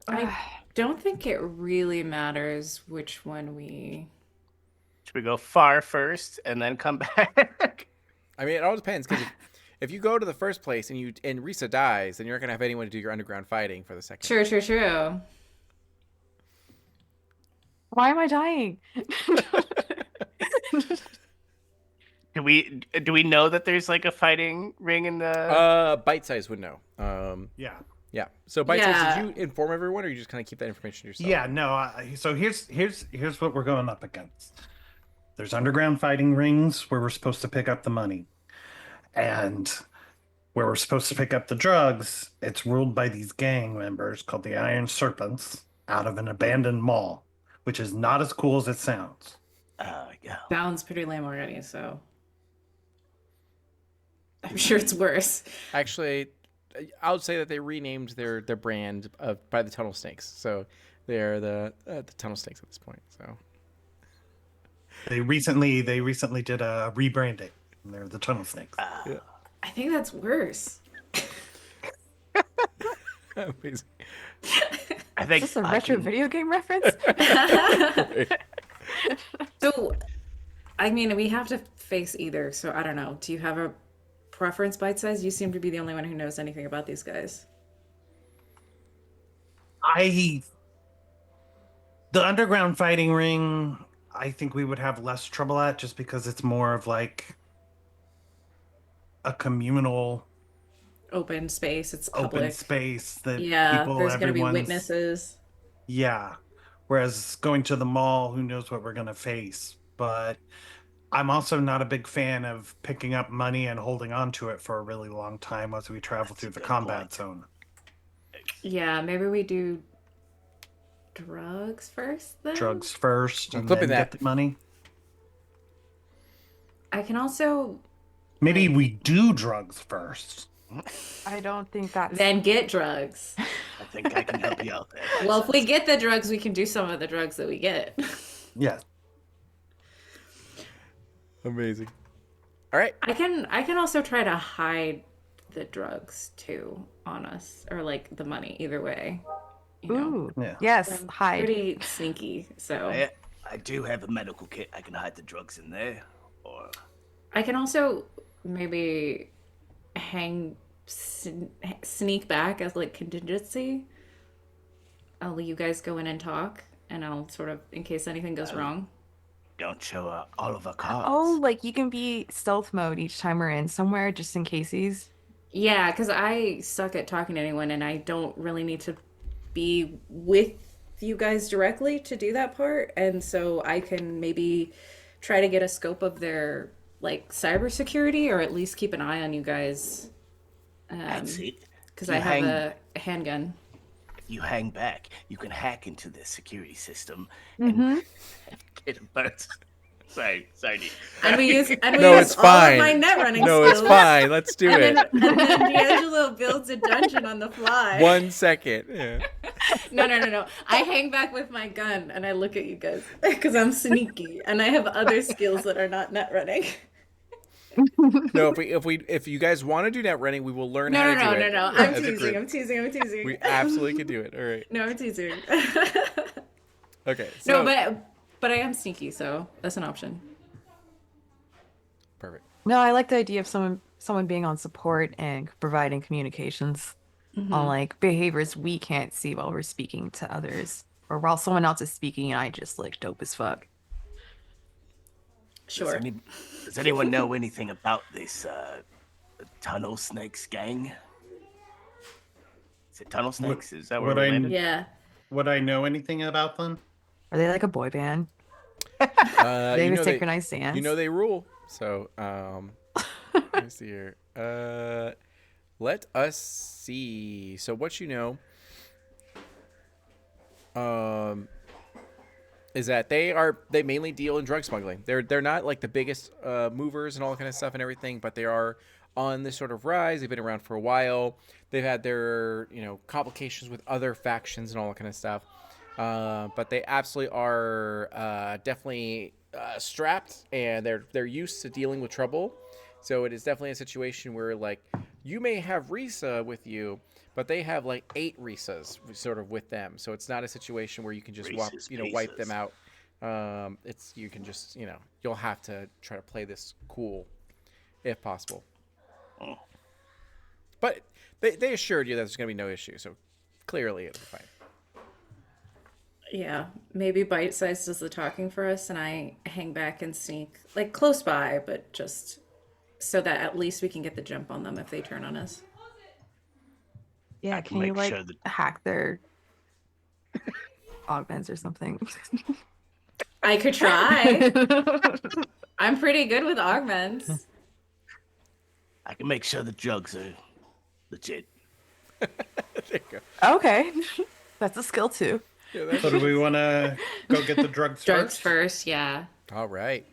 I don't think it really matters which one we. Should we go far first and then come back? I mean, it all depends because if you go to the first place and Risa dies, then you're not gonna have anyone to do your underground fighting for the second. True. Why am I dying? do we know that there's like a fighting ring in the Bite Size would know. Yeah. Yeah. So Bite Size, Yeah. did you inform everyone, or you just kind of keep that information to yourself? Yeah, no. So here's what we're going up against. There's underground fighting rings where we're supposed to pick up the money, and where we're supposed to pick up the drugs. It's ruled by these gang members called the Iron Serpents out of an abandoned mall, which is not as cool as it sounds. yeah. Sounds pretty lame already, so. I'm sure it's worse. Actually, I would say that they renamed their brand by the Tunnel Snakes. So they're the Tunnel Snakes at this point. So They recently did a rebranding. They're the Tunnel Snakes. yeah. I think that's worse. Amazing. I think Is this a I retro can- video game reference? So, I mean, we have to face either. So I don't know. Do you have a preference, Bite Size? You seem to be the only one who knows anything about these guys. The underground fighting ring, I think we would have less trouble at just because it's more of like a communal Open space. It's public. open space that Yeah, people, there's going to be everyone's- witnesses. Yeah. Whereas going to the mall, who knows what we're going to face. But I'm also not a big fan of picking up money and holding on to it for a really long time as we travel That's through a the good combat point. zone. Yeah, maybe we do drugs first then? Drugs first I'm and flipping then that. get the money. I can also Maybe we do drugs first. I don't think that's. then get drugs. I think I can help you out there. Well, if we get the drugs, we can do some of the drugs that we get. Yeah. Amazing. All right. I can also try to hide the drugs too on us, or like the money, either way. You know, Ooh. Yeah. Yes, I'm hide. pretty sneaky, so I do have a medical kit. I can hide the drugs in there. Or I can also maybe sneak back as like contingency. I'll let you guys go in and talk, and I'll sort of, in case anything goes wrong. don't show all of our cards. Oh, like you can be stealth mode each time we're in somewhere just in cases. Yeah, because I suck at talking to anyone, and I don't really need to be with you guys directly to do that part. And so I can maybe try to get a scope of their like cybersecurity, or at least keep an eye on you guys. That's it. Because You I have hang- a handgun. If you hang back, you can hack into the security system Mm-hmm. and get a burst. Sorry. And we use No, it's all of fine. my net running No, skills. it's fine. Let's do And it. then D'Angelo builds a dungeon on the fly. 1 second. Yeah. No. I hang back with my gun and I look at you guys because I'm sneaky and I have other skills that are not net running. No, if you guys want to do net running, we will learn how No. to do it. I'm as a teasing. group. I'm teasing. We absolutely could do it. All right. No, I'm teasing. Okay. So, No, but I am sneaky, so that's an option. perfect. No, I like the idea of someone being on support and providing communications on like behaviors we can't see while we're speaking to others, or while someone else is speaking and I just like dope as fuck. Sure. Does anyone know anything about this Tunnel Snakes gang? Is it Tunnel Snakes? Is that where what we're I- landed? Yeah. Would I know anything about them? Are they like a boy band? You They have a know synchronized dance. You know they rule. So, let me see here. Let us see. So what you know, is that they mainly deal in drug smuggling. They're not like the biggest movers and all that kind of stuff and everything, but they are on this sort of rise. They've been around for a while. They've had their complications with other factions and all that kind of stuff. But they absolutely are definitely strapped, and they're used to dealing with trouble. So it is definitely a situation where like you may have Risa with you, but they have like 8 Risas sort of with them. So it's not a situation where you can just Reese's wipe them Pieces. out. It's you can just you'll have to try to play this cool if possible. Oh. But they assured you that there's gonna be no issue. So clearly it'll be fine. Yeah, maybe Bite Size does the talking for us, and I hang back and sneak like close by, but just so that at least we can get the jump on them if they turn on us. Yeah, I can can you make like sure that hack their augments or something? I could try. I'm pretty good with augments. the drugs are legit. There you go. Okay, that's a skill too. Yeah, that's So do we want to go get the drugs Drugs first? first, yeah. all right.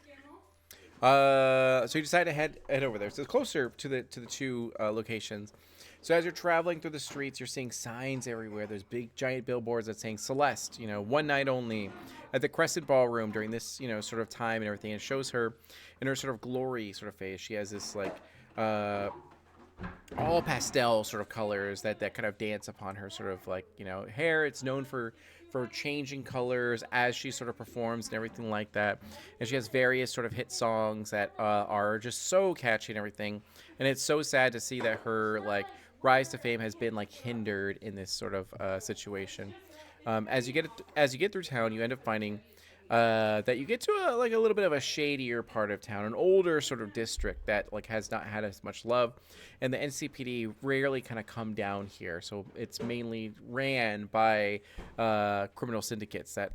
So you decide to head over there. So it's closer to the 2 locations. So as you're traveling through the streets, you're seeing signs everywhere. There's big giant billboards that saying Celeste, one night only at the Crescent Ballroom during this, sort of time and everything. It shows her in her sort of glory sort of face. She has this like all pastel sort of colors that kind of dance upon her sort of like hair. It's known for changing colors as she sort of performs and everything like that. And she has various sort of hit songs that are just so catchy and everything. And it's so sad to see that her like rise to fame has been like hindered in this sort of situation. As you get through town, you end up finding that you get to a little bit of a shadier part of town, an older sort of district that like has not had as much love, and the NCPD rarely kind of come down here. So it's mainly ran by criminal syndicates that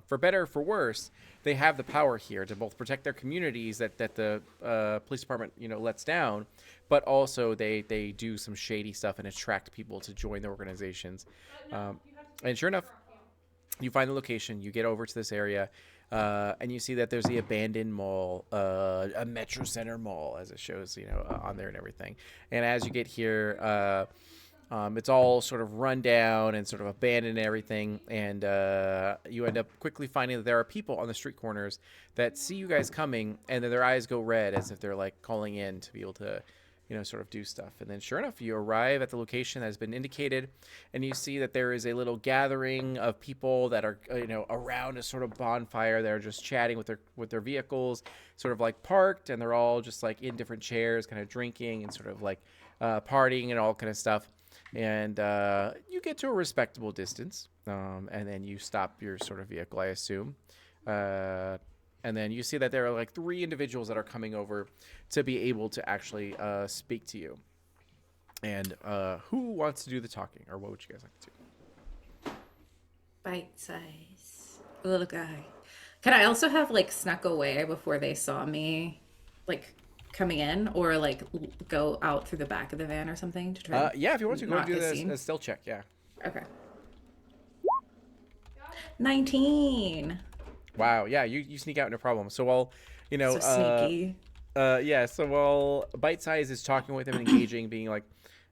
for better or for worse, they have the power here to both protect their communities that the police department lets down, but also they do some shady stuff and attract people to join the organizations. And sure enough, you find the location, you get over to this area, and you see that there's the abandoned mall, a Metro Center mall, as it shows, on there and everything. And as you get here, it's all sort of run down and sort of abandoned and everything. And you end up quickly finding that there are people on the street corners that see you guys coming, and then their eyes go red as if they're like calling in to be able to sort of do stuff. And then sure enough, you arrive at the location that has been indicated, and you see that there is a little gathering of people that are around a sort of bonfire. They're just chatting with their vehicles sort of like parked, and they're all just like in different chairs kind of drinking and sort of like partying and all kind of stuff. And you get to a respectable distance, and then you stop your sort of vehicle, I assume. And then you see that there are like 3 individuals that are coming over to be able to actually speak to you. And who wants to do the talking, or what would you guys like to do? Bite Size. Little guy. Can I also have like snuck away before they saw me, like coming in, or like go out through the back of the van or something to try? Yeah, if you want to go and Not do the this scene. a stealth check, yeah. Okay. 19. Wow, yeah, you sneak out no problem. So while So sneaky. so while Bite Size is talking with him and engaging, being like,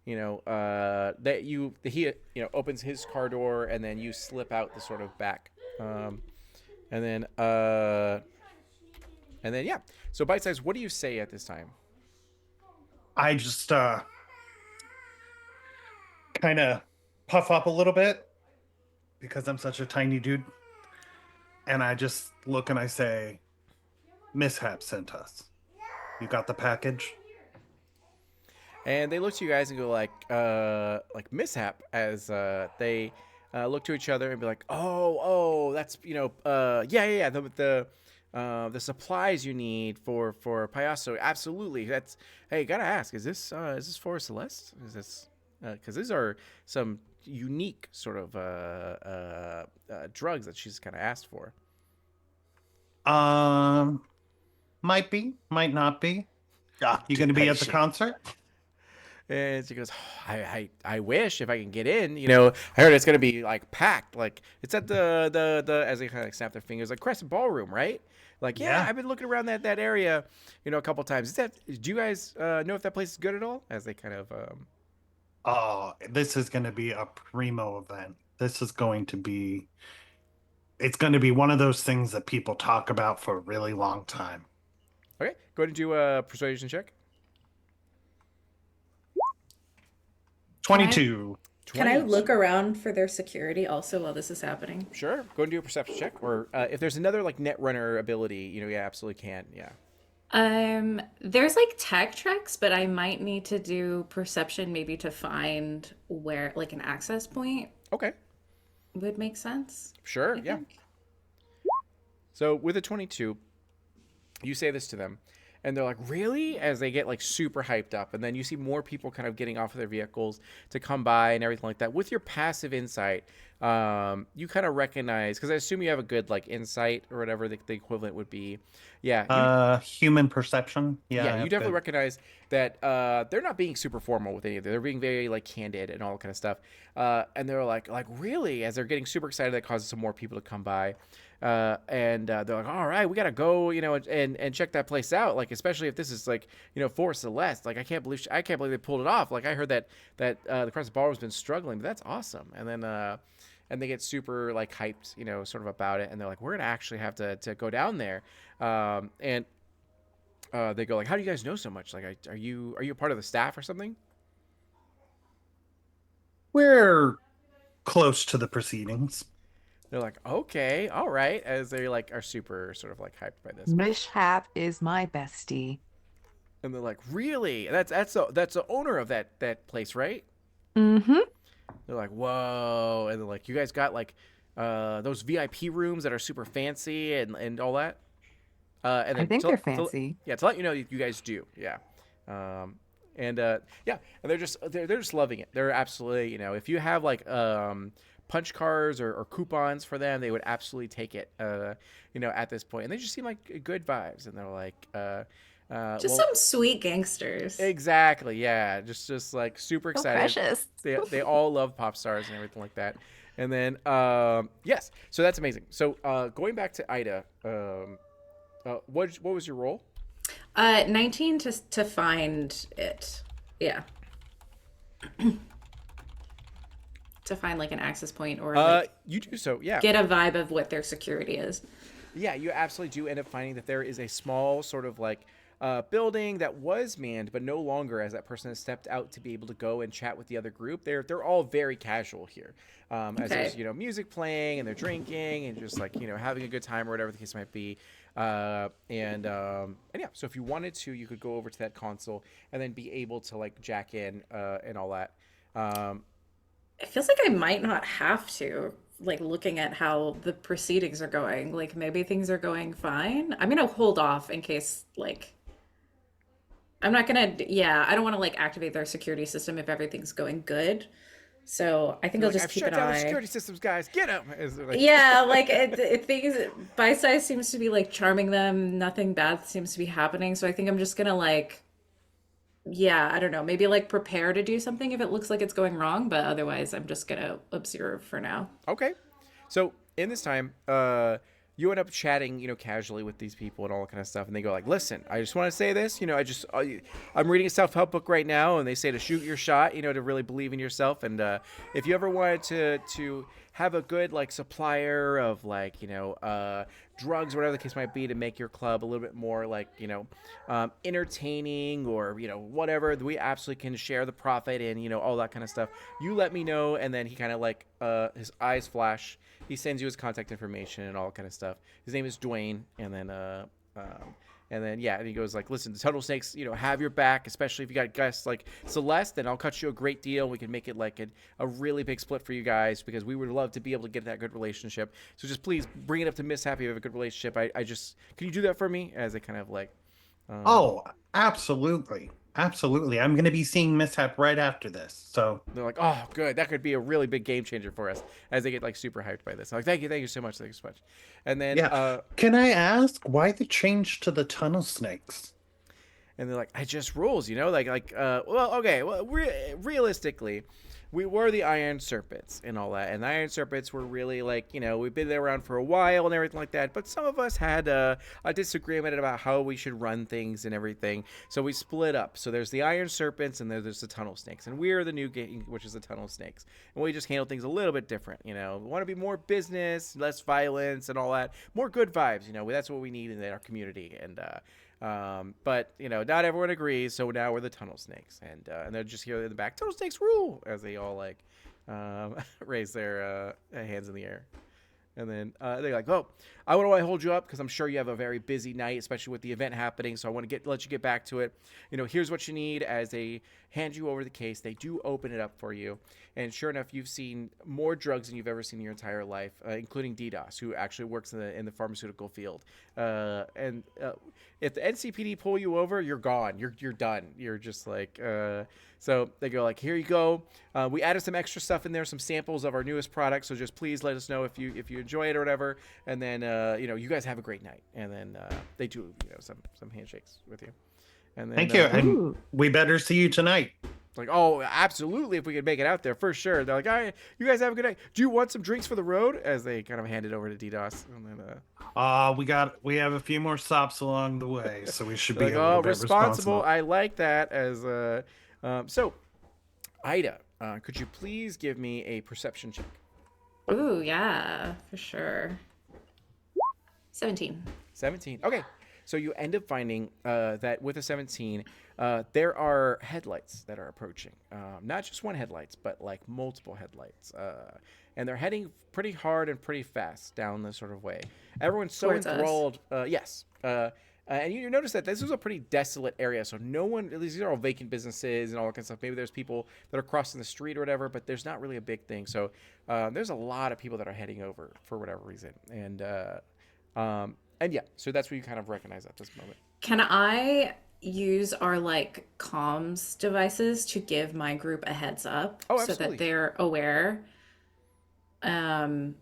that he opens his car door, and then you slip out the sort of back, and then yeah. So Bite Size, what do you say at this time? I just kind of puff up a little bit because I'm such a tiny dude. And I just look and I say, Mishap sent us. You got the package? And they look to you guys and go like Mishap, as they look to each other and be like, oh, that's yeah, the supplies you need for Payaso, absolutely. That's, hey, gotta ask, is this for Celeste? Is this because these are some unique sort of drugs that she's kind of asked for. Might be, might not be. You gonna be at the concert? And she goes, oh, I wish if I can get in. I heard it's gonna be like packed. Like it's at the as they kind of like snap their fingers, like Crescent Ballroom, right? Like yeah, Yeah. I've been looking around that area, a couple times. Do you guys know if that place is good at all? As they kind of Oh, this is going to be a primo event. This is going to be, it's going to be one of those things that people talk about for a really long time. okay, go ahead and do a persuasion check. 22. Can I 20. look around for their security also while this is happening? Sure. Go and do a perception check, or if there's another like net runner ability, yeah, absolutely can. Yeah. There's like tech checks, but I might need to do perception maybe to find where like an access point Okay. would make sense. Sure. I Yeah. think. So with a 22, you say this to them, and they're like, really? As they get like super hyped up. And then you see more people kind of getting off of their vehicles to come by and everything like that. With your passive insight, you kind of recognize, because I assume you have a good like insight or whatever the equivalent would be. Yeah. Human perception. Yeah, I Yeah, you have definitely good. recognize that they're not being super formal with any of it. They're being very like candid and all that kind of stuff. And they're like really, as they're getting super excited, that causes some more people to come by. And they're like, all right, we gotta go, and check that place out. Like, especially if this is like, for Celeste. Like, I can't believe they pulled it off. Like, I heard that the Crescent Ballroom's been struggling, but that's awesome. And then and they get super like hyped, sort of about it. And they're like, we're gonna actually have to go down there. And they go like, how do you guys know so much? Like, are you a part of the staff or something? We're close to the proceedings. They're like, okay, all right, as they like are super sort of like hyped by this. Mishap is my bestie. And they're like, really? That's the owner of that place, right? Mm-hmm. They're like, whoa, and they're like, you guys got like those VIP rooms that are super fancy and all that. And I then think they're fancy. to let you know, you guys do, yeah. Yeah, and they're just loving it. They're absolutely, if you have like punch cards or coupons for them, they would absolutely take it. At this point, and they just seem like good vibes, and they're like, Just some sweet gangsters. exactly, yeah, just like super So excited. precious. They all love pop stars and everything like that. And then yes, so that's amazing. So going back to Ida, what was your role? 19 to find it. Yeah. To find like an access point or like You do so, yeah. get a vibe of what their security is. Yeah, you absolutely do end up finding that there is a small sort of like building that was manned, but no longer, as that person has stepped out to be able to go and chat with the other group. They're all very casual here, as Okay. there's music playing and they're drinking and just like having a good time or whatever the case might be. And yeah, so if you wanted to, you could go over to that console and then be able to like jack in and all that. It feels like I might not have to, like looking at how the proceedings are going. Like maybe things are going fine. I'm gonna hold off in case like I'm not gonna, yeah, I don't want to like activate their security system if everything's going good. So I think I'll Like, just I've keep shut an down the eye. security systems, guys. Get them. Yeah, like things, Bite Size seems to be like charming them. Nothing bad seems to be happening. So I think I'm just gonna like, yeah, I don't know, maybe like prepare to do something if it looks like it's going wrong, but otherwise I'm just gonna observe for now. Okay. So in this time, you end up chatting, casually with these people and all that kind of stuff, and they go like, "Listen, I just want to say this, I'm reading a self-help book right now, and they say to shoot your shot, to really believe in yourself, and if you ever wanted to have a good like supplier of like, drugs, whatever the case might be, to make your club a little bit more like, entertaining or whatever, we absolutely can share the profit and all that kind of stuff. You let me know." And then he kind of like his eyes flash. He sends you his contact information and all kind of stuff. His name is Dwayne, and then yeah, and he goes like, "Listen, the Tunnel Snakes, have your back, especially if you got guests like Celeste. Then I'll cut you a great deal. We can make it like a really big split for you guys because we would love to be able to get that good relationship. So just please bring it up to Mishap if you have a good relationship. I just, can you do that for me?" As they kind of like, Oh, absolutely. Absolutely. I'm going to be seeing Mishap right after this. So, they're like, "Oh, good. That could be a really big game changer for us." As they get like super hyped by this. I'm like, thank you so much, thank you so much. And then yeah. Can I ask why the change to the Tunnel Snakes? And they're like, I just rules, well, okay, well, realistically, we were the Iron Serpents and all that, and the Iron Serpents were really we've been there around for a while and everything like that, but some of us had a disagreement about how we should run things and everything, so we split up. So there's the Iron Serpents and there's the Tunnel Snakes, and we're the new gang, which is the Tunnel Snakes, and we just handle things a little bit different. We want to be more business, less violence and all that, more good vibes. That's what we need in our community. And but not everyone agrees, so now we're the Tunnel Snakes, and they're just here in the back. Tunnel Snakes rule, as they all raise their hands in the air. And then they're like, "Oh, I want to hold you up because I'm sure you have a very busy night, especially with the event happening. So I want to let you get back to it. Here's what you need." As they hand you over the case, they do open it up for you, and sure enough, you've seen more drugs than you've ever seen in your entire life, including DDoS, who actually works in the pharmaceutical field. And if the NCPD pull you over, you're gone. You're done. You're just like. So they go like, "Here you go. We added some extra stuff in there, some samples of our newest product. So just please let us know if you enjoy it or whatever. And then you guys have a great night." And then they do some handshakes with you. And then, Thank you, and we better see you tonight. Like, "Oh, absolutely! If we could make it out there, for sure." They're like, "All right, you guys have a good night. Do you want some drinks for the road?" As they kind of hand it over to DDoS. And then we have a few more stops along the way, so we should be like, a little bit responsible. I like that. As so, Ida, could you please give me a perception check? Ooh, yeah, for sure. 17. 17. Okay. So you end up finding that with a 17, there are headlights that are approaching. Not just one headlights, but like multiple headlights. And they're heading pretty hard and pretty fast down this sort of way. Everyone's so Towards us. enthralled. Yes. And you notice that this is a pretty desolate area. So no one, at least these are all vacant businesses and all that kind of stuff. Maybe there's people that are crossing the street or whatever, but there's not really a big thing. So there's a lot of people that are heading over for whatever reason. And yeah, so that's what you kind of recognize at this moment. Can I use our comms devices to give my group a heads up so absolutely. that they're aware? I kind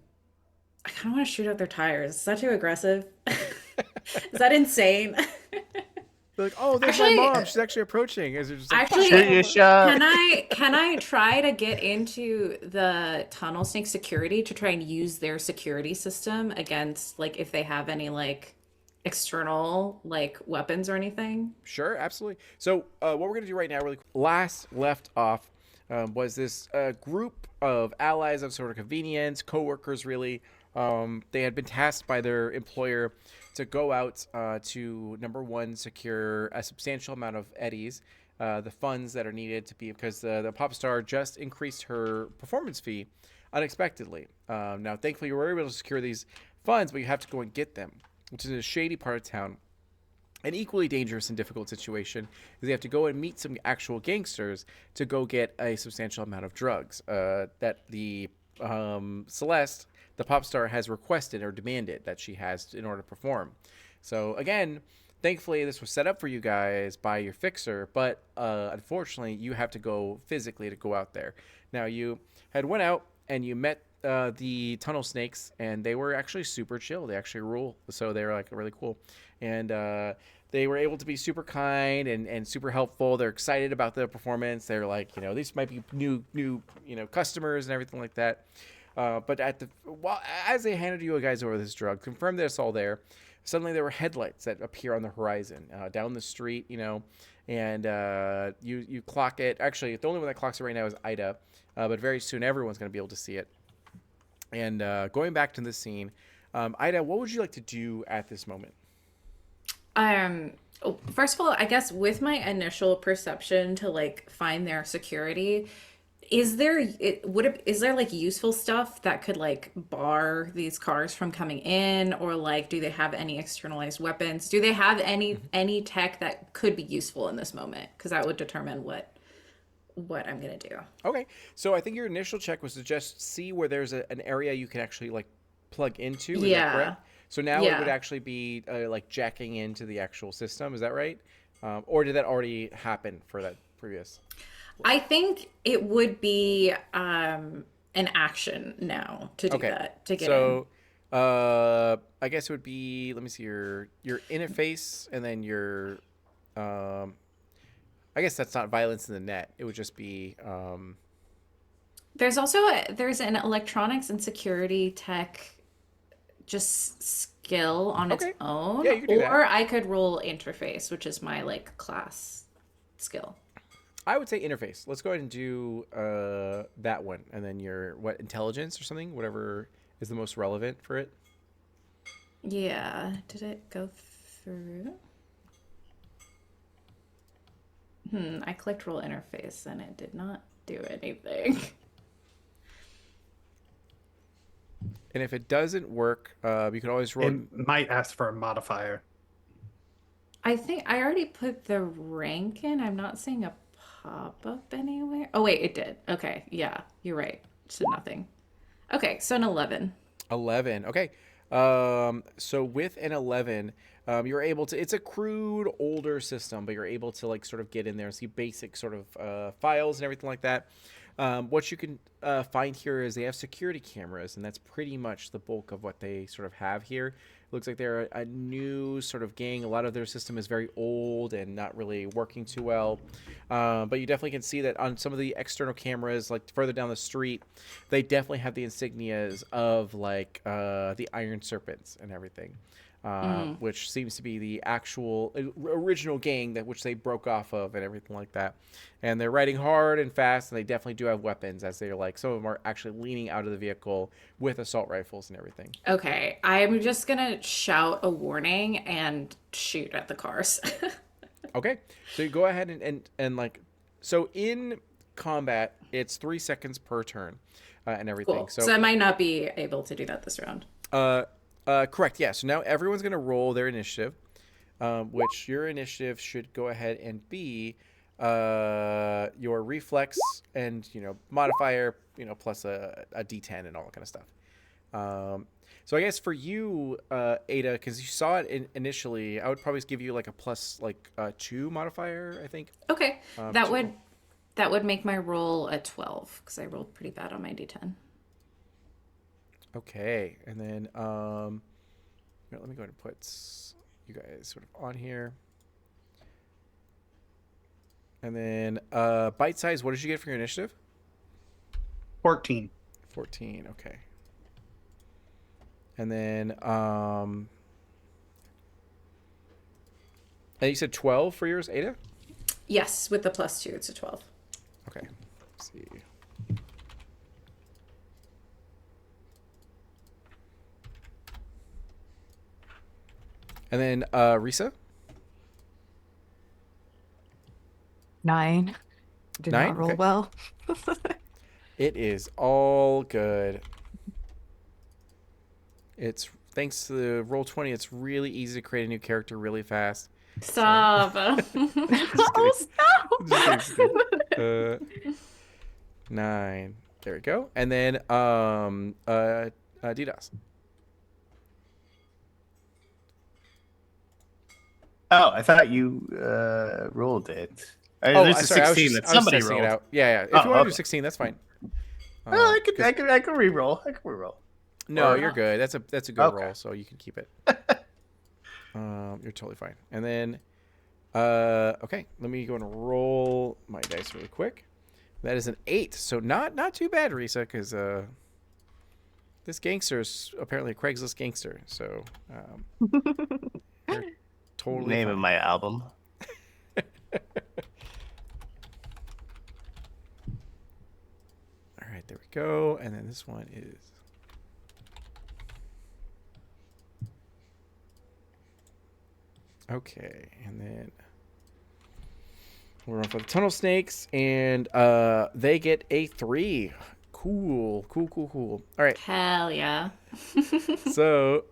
of want to shoot out their tires. Is that too aggressive? Is that insane? They're like, "Oh, there's Actually- my mom. She's actually approaching." As they're just like, Actually, Shoot your shot. can I try to get into the tunnel snake security to try and use their security system against if they have any external weapons or anything? Sure, absolutely. So what we're going to do right now, really quick, last left off was this group of allies of sort of convenience, coworkers really. They had been tasked by their employer to go out to, number one, secure a substantial amount of eddies, the funds that are needed to be, because the pop star just increased her performance fee unexpectedly. Now, thankfully, you were able to secure these funds, but you have to go and get them, which is a shady part of town. An equally dangerous and difficult situation is you have to go and meet some actual gangsters to go get a substantial amount of drugs that the Celeste, the pop star, has requested or demanded that she has in order to perform. So again, thankfully this was set up for you guys by your fixer, but unfortunately you have to go physically to go out there. Now, you had went out and you met the tunnel snakes, and they were actually super chill. They actually rule, so they were really cool. And they were able to be super kind and super helpful. They're excited about the performance. They're like, these might be new customers and everything like that. But as they handed you guys over this drug, confirmed that it's all there, suddenly there were headlights that appear on the horizon down the street, and you clock it. Actually, the only one that clocks it right now is Ida, but very soon everyone's going to be able to see it. And going back to the scene, Ida, what would you like to do at this moment? First of all, I guess with my initial perception to find their security, is there useful stuff that could bar these cars from coming in, or do they have any externalized weapons? Do they have any tech that could be useful in this moment? Because that would determine what I'm gonna do. Okay, so I think your initial check was to just see where there's an area you can actually plug into. Is that correct? So now it would actually be jacking into the actual system. Is that right? Or did that already happen for that previous? I think it would be an action now to do that, to get in. So I guess it would be, let me see, your interface and then your I guess that's not violence in the net. It would just be There's an electronics and security tech just skill on its okay. own, Yeah, you can do that. or I could roll interface, which is my like class skill. I would say interface. Let's go ahead and do that one, and then your what intelligence or something, whatever is the most relevant for it. Yeah, did it go through? I clicked roll interface and it did not do anything. And if it doesn't work, you can always roll. It might ask for a modifier. I think I already put the rank in. I'm not seeing a pop-up anywhere. Oh wait, it did. Okay, yeah, you're right. So nothing. Okay, so an 11. 11. Okay. So with an 11, you're able to, it's a crude older system, but you're able to like sort of get in there and see basic sort of files and everything like that. What you can find here is they have security cameras, and that's pretty much the bulk of what they sort of have here. It looks like they're a new sort of gang. A lot of their system is very old and not really working too well. But you definitely can see that on some of the external cameras, like further down the street, they definitely have the insignias of like the Iron Serpents and everything. Which seems to be the actual original gang that which they broke off of and everything like that. And they're riding hard and fast, and they definitely do have weapons, as they're like some of them are actually leaning out of the vehicle with assault rifles and everything. Okay, I'm just gonna shout a warning and shoot at the cars. Okay, so you go ahead and like, so in combat, it's 3 seconds per turn, and everything. Cool. So I might not be able to do that this round. Correct. Yeah. So now everyone's going to roll their initiative, which your initiative should go ahead and be your reflex and modifier, plus a D10 and all that kind of stuff. So I guess for you, Ada, because you saw it initially, I would probably give you like a plus 2 modifier, I think. Okay, that would make my roll a 12 because I rolled pretty bad on my D10. Okay, and then let me go ahead and put you guys sort of on here. And then bite size, what did you get for your initiative? 14. 14, okay. And then and you said 12 for yours, Ada? Yes, with the plus 2, it's a 12. Okay. Let's see. And then Risa? 9. Did 9? not roll Okay. well. It is all good. It's thanks to the Roll20, it's really easy to create a new character really fast. Stop. Oh, stop! Just kidding. 9. There we go. And then DDoS. Oh, I thought you rolled it. There's a sorry, 16 that somebody testing rolled. it out. Yeah. If you want to do 16, that's fine. Oh, I could re-roll. No, Or you're not. good. That's a good Okay. roll, so you can keep it. You're totally fine. And then, okay, let me go and roll my dice really quick. That is an 8, so not too bad, Risa, because this gangster is apparently a Craigslist gangster. So you're totally Name fine. of my album. All right, there we go. And then this one is. Okay, and then we're on for the tunnel snakes, and they get a 3. Cool. All right, Hell yeah. so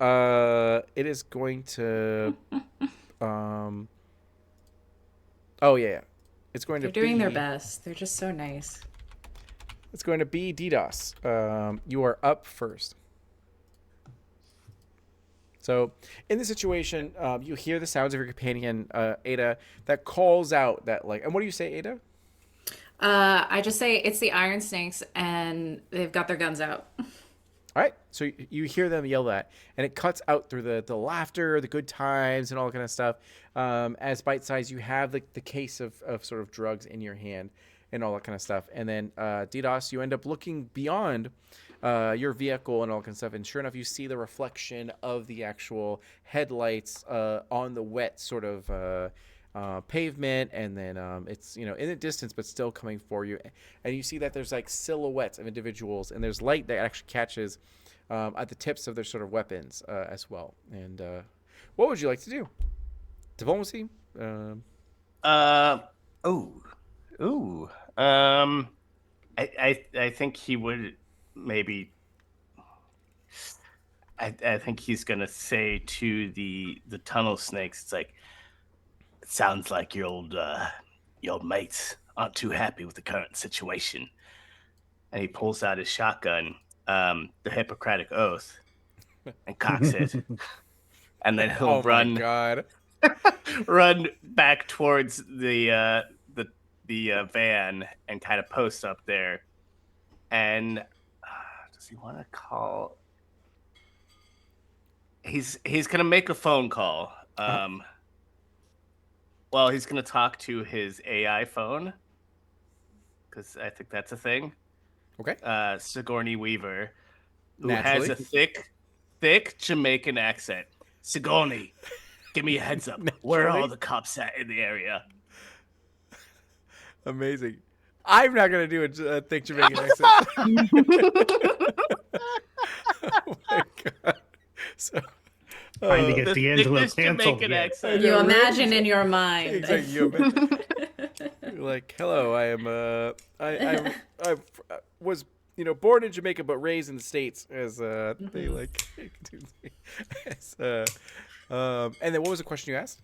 it is going to. Oh yeah, it's going They're to doing be, their best. They're just so nice. It's going to be DDoS. You are up first. So in this situation, you hear the sounds of your companion, Ada, that calls out that like, and what do you say, Ada? I just say it's the Iron Snakes and they've got their guns out. All right, so you hear them yell that, and it cuts out through the laughter, the good times, and all that kind of stuff. As Bite Size, you have the case of sort of drugs in your hand and all that kind of stuff. And then DDoS, you end up looking beyond your vehicle and all that kind of stuff. And sure enough, you see the reflection of the actual headlights on the wet sort of pavement, and then it's in the distance but still coming for you, and you see that there's like silhouettes of individuals, and there's light that actually catches at the tips of their sort of weapons as well. And what would you like to do? Diplomacy? Oh, ooh. I think he would maybe. I think he's gonna say to the tunnel snakes, it's like, it sounds like your old mates aren't too happy with the current situation. And he pulls out his shotgun, the Hippocratic Oath, and cocks it. And then he'll Oh my run god. run back towards the van and kind of post up there. And does he want to call? He's gonna make a phone call. Well, he's gonna talk to his AI phone because I think that's a thing. Okay. Sigourney Weaver, who Naturally. has a thick Jamaican accent. Sigourney, give me a heads up. Where are Naturally. all the cops at in the area? Amazing. I'm not gonna do a thick Jamaican accent. Oh my god. So Trying to get The D'Angelo thickest canceled Jamaican here. accent. You imagine in your mind. Exactly. You imagine. You're like, hello, I am I was born in Jamaica but raised in the States, as they like do. As, and then what was the question you asked?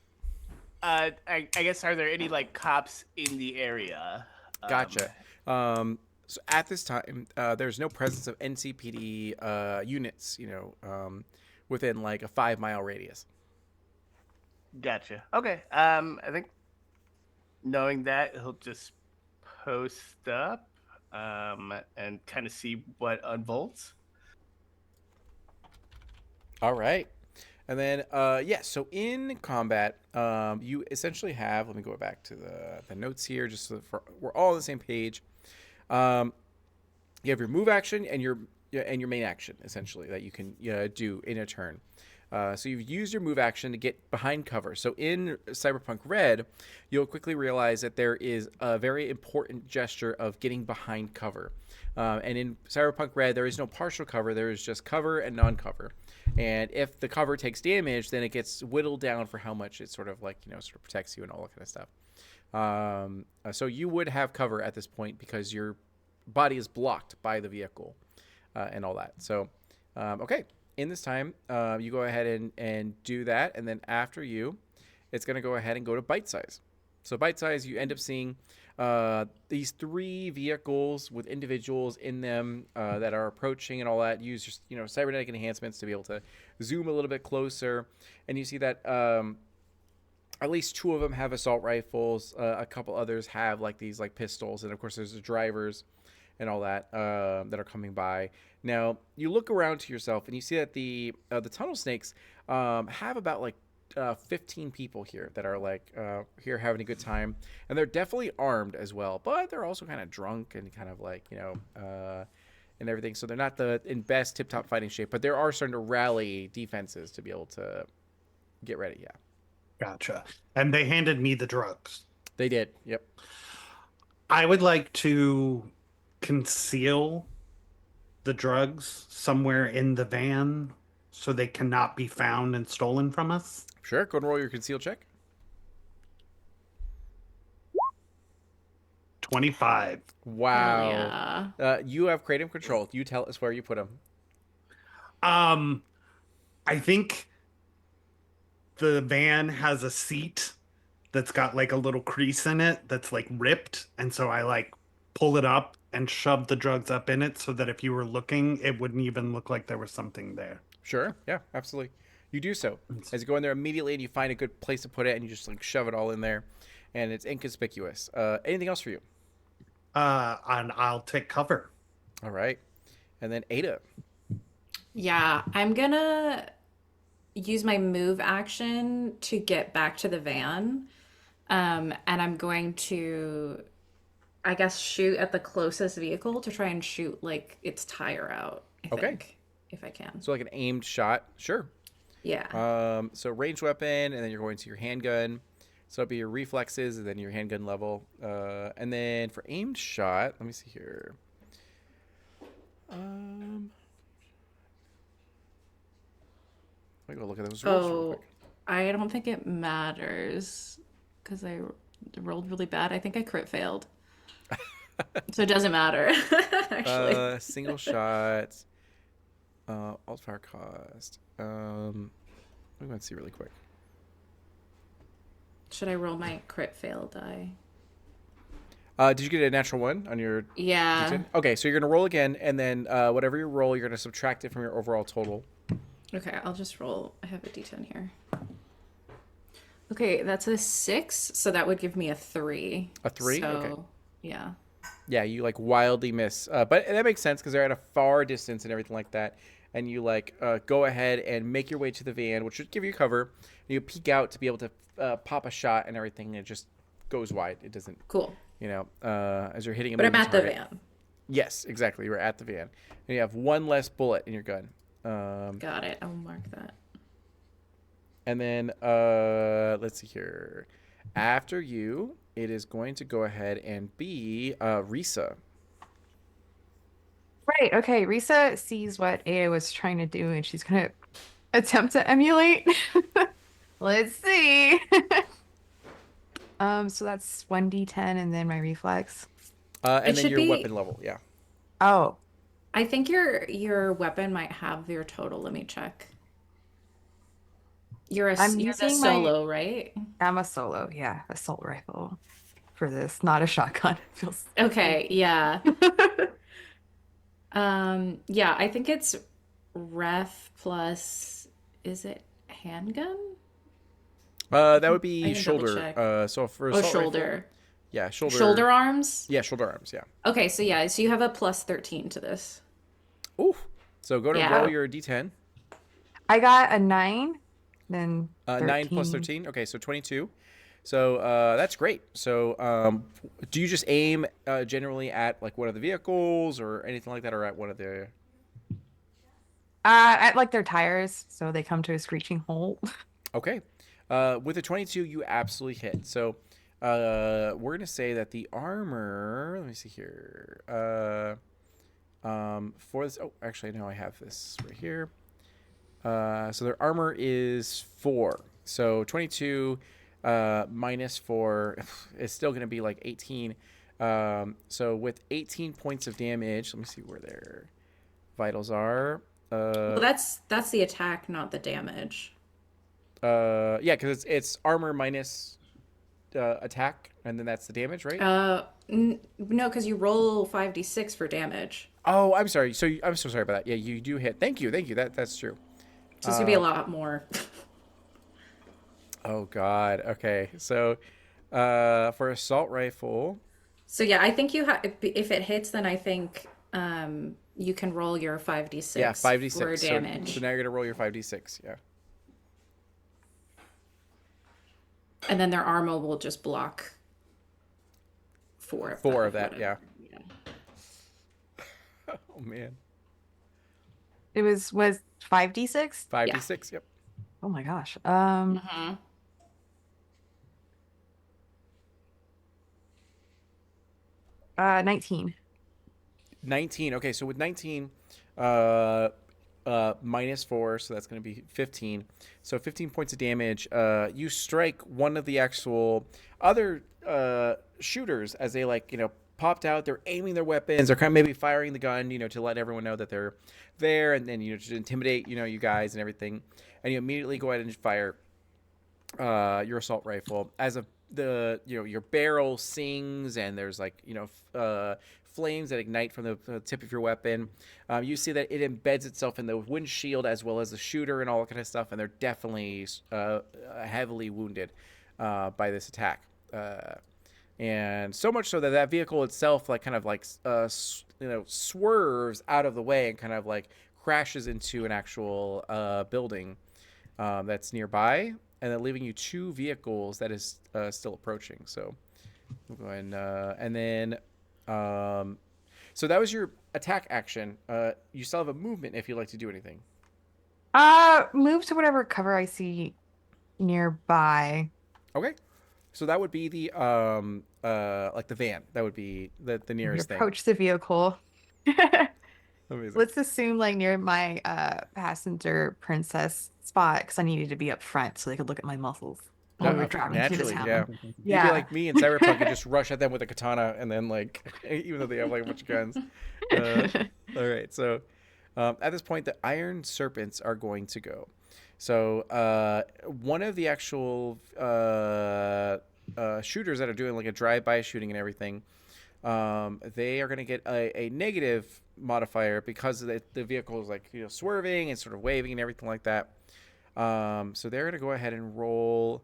I guess, are there any like cops in the area? Gotcha. So at this time, there's no presence of NCPD units, within like a 5-mile radius. Gotcha. Okay. I think knowing that, he'll just post up and kind of see what unfolds. All right. And then, so in combat, you essentially have, let me go back to the notes here, just so we're all on the same page. You have your move action and your main action, essentially, that you can do in a turn. So you've used your move action to get behind cover. So in Cyberpunk Red, you'll quickly realize that there is a very important gesture of getting behind cover. And in Cyberpunk Red, there is no partial cover. There is just cover and non-cover. And if the cover takes damage, then it gets whittled down for how much it sort of protects you and all that kind of stuff. So you would have cover at this point because your body is blocked by the vehicle and all that. So, okay. In this time, you go ahead and do that. And then after you, it's going to go ahead and go to Bite Size. So Bite Size, you end up seeing these 3 vehicles with individuals in them that are approaching and all that. Use just cybernetic enhancements to be able to zoom a little bit closer, and you see that at least 2 of them have assault rifles. A couple others have these pistols, and of course there's the drivers and all that that are coming by. Now you look around to yourself and you see that the tunnel snakes have about 15 people here that are here having a good time, and they're definitely armed as well, but they're also kind of drunk and kind of and everything, so they're not in best tip-top fighting shape, but they are starting to rally defenses to be able to get ready. Yeah, Gotcha. And they handed me the drugs. they did. Yep. I would like to conceal the drugs somewhere in the van so they cannot be found and stolen from us. Sure, go and roll your conceal check. 25. Wow. Yeah. You have creative control. You tell us where you put them. I think the van has a seat that's got a little crease in it that's ripped, and so I pull it up and shove the drugs up in it so that if you were looking, it wouldn't even look like there was something there. Sure. Yeah, absolutely. You do so. As you go in there immediately and you find a good place to put it, and you just shove it all in there, and it's inconspicuous. Anything else for you? And I'll take cover. All right. And then Ada. Yeah, I'm gonna use my move action to get back to the van. And I'm going to, I guess, shoot at the closest vehicle to try and shoot like its tire out, I Okay. think, if I can. So like an aimed shot. Sure. Yeah. So ranged weapon, and then you're going to your handgun. So it'll be your reflexes, and then your handgun level. And then for aimed shot, let me see here. Let me go look at those rules real quick. Oh, I don't think it matters because I rolled really bad. I think I crit failed. So it doesn't matter, actually. Single shot. Alt fire cost. Let me see really quick. Should I roll my crit fail die? Did you get a natural one on your Yeah. D10? Okay, so you're gonna roll again, and then whatever you roll, you're gonna subtract it from your overall total. Okay, I'll just roll. I have a d10 here. Okay, that's a 6, so that would give me a 3. A 3? So, Okay. yeah. Yeah, you like wildly miss, but that makes sense because they're at a far distance and everything like that. And you like go ahead and make your way to the van, which should give you cover. And you peek out to be able to pop a shot and everything. And it just goes wide. It doesn't, Cool. as you're hitting a But I'm moving at the target. van. Yes, exactly. You're at the van, and you have one less bullet in your gun. Got it. I'll mark that. And then let's see here. After you, it is going to go ahead and be Risa. Right. Okay. Risa sees what Aya was trying to do, and she's gonna attempt to emulate. Let's see. So that's 1d10 and then my reflex. And It then should your be. weapon level. Yeah. Oh, I think your weapon might have your total. Let me check. You're I'm the using solo, right? I'm a solo. Yeah, assault rifle for this, not a shotgun. It feels Okay, yeah. Yeah, I think it's ref plus, is it handgun? That would I be can double shoulder. check. So for Oh, assault rifle, shoulder. yeah, shoulder. Shoulder arms? Yeah, shoulder arms. Yeah. Okay, so yeah, so you have a plus 13 to this. Ooh. So go to roll Yeah. your d10. I got a 9, then 9 plus 13. 13. Okay, so 22. So that's great. So do you just aim generally at like one of the vehicles or anything like that, or at one of the? At like their tires, so they come to a screeching halt. Okay. With a 22, you absolutely hit. So we're gonna say that the armor. Let me see here. For this. Oh, actually, no, I have this right here. So their armor is 4. So 22 minus 4 is still gonna be like 18. So with 18 points of damage, let me see where their vitals are. Well, that's the attack, not the damage. Yeah, because it's armor minus attack, and then that's the damage, right? No, because you roll 5d6 for damage. Oh, I'm sorry. I'm so sorry about that. Yeah, you do hit. Thank you. That's true. So it's gonna be a lot more. Oh God. Okay. So, for assault rifle. So yeah, I think you have. If it hits, then I think you can roll your 5d6. Yeah, 5d6 for So damage, now you're gonna roll your 5d6. Yeah. and then their armor will just block 4 of 4 of that. whatever. Yeah. Oh man. It was 5d6. 5d6. Yep. Oh my gosh. Mhm. 19. 19. Okay, so with 19, minus 4, so that's going to be 15. So 15 points of damage. You strike one of the actual other shooters as they popped out. They're aiming their weapons. They're kind of maybe firing the gun, to let everyone know that they're there, and then to intimidate you guys and everything. And you immediately go ahead and fire your assault rifle as your barrel sings, and there's flames that ignite from the tip of your weapon. You see that it embeds itself in the windshield as well as the shooter and all that kind of stuff, and they're definitely heavily wounded by this attack. And so much so that vehicle itself swerves out of the way and kind of crashes into an actual building that's nearby, and then leaving you 2 vehicles that is still approaching. So we'll go ahead and then so that was your attack action. You still have a movement if you'd like to do anything. Move to whatever cover I see nearby. Okay. So that would be the like the van. That would be the nearest thing. Approach the vehicle. Amazing. Let's assume like near my passenger princess spot because I needed to be up front so they could look at my muscles while we were driving through the Naturally, town. yeah. You'd be like me in Cyberpunk and just rush at them with a katana, and then like even though they have like a bunch of guns. All right. So at this point, the iron serpents are going to go. So one of the actual shooters that are doing like a drive-by shooting and everything, they are going to get a negative modifier because the vehicle is like swerving and sort of waving and everything like that. So they're going to go ahead and roll.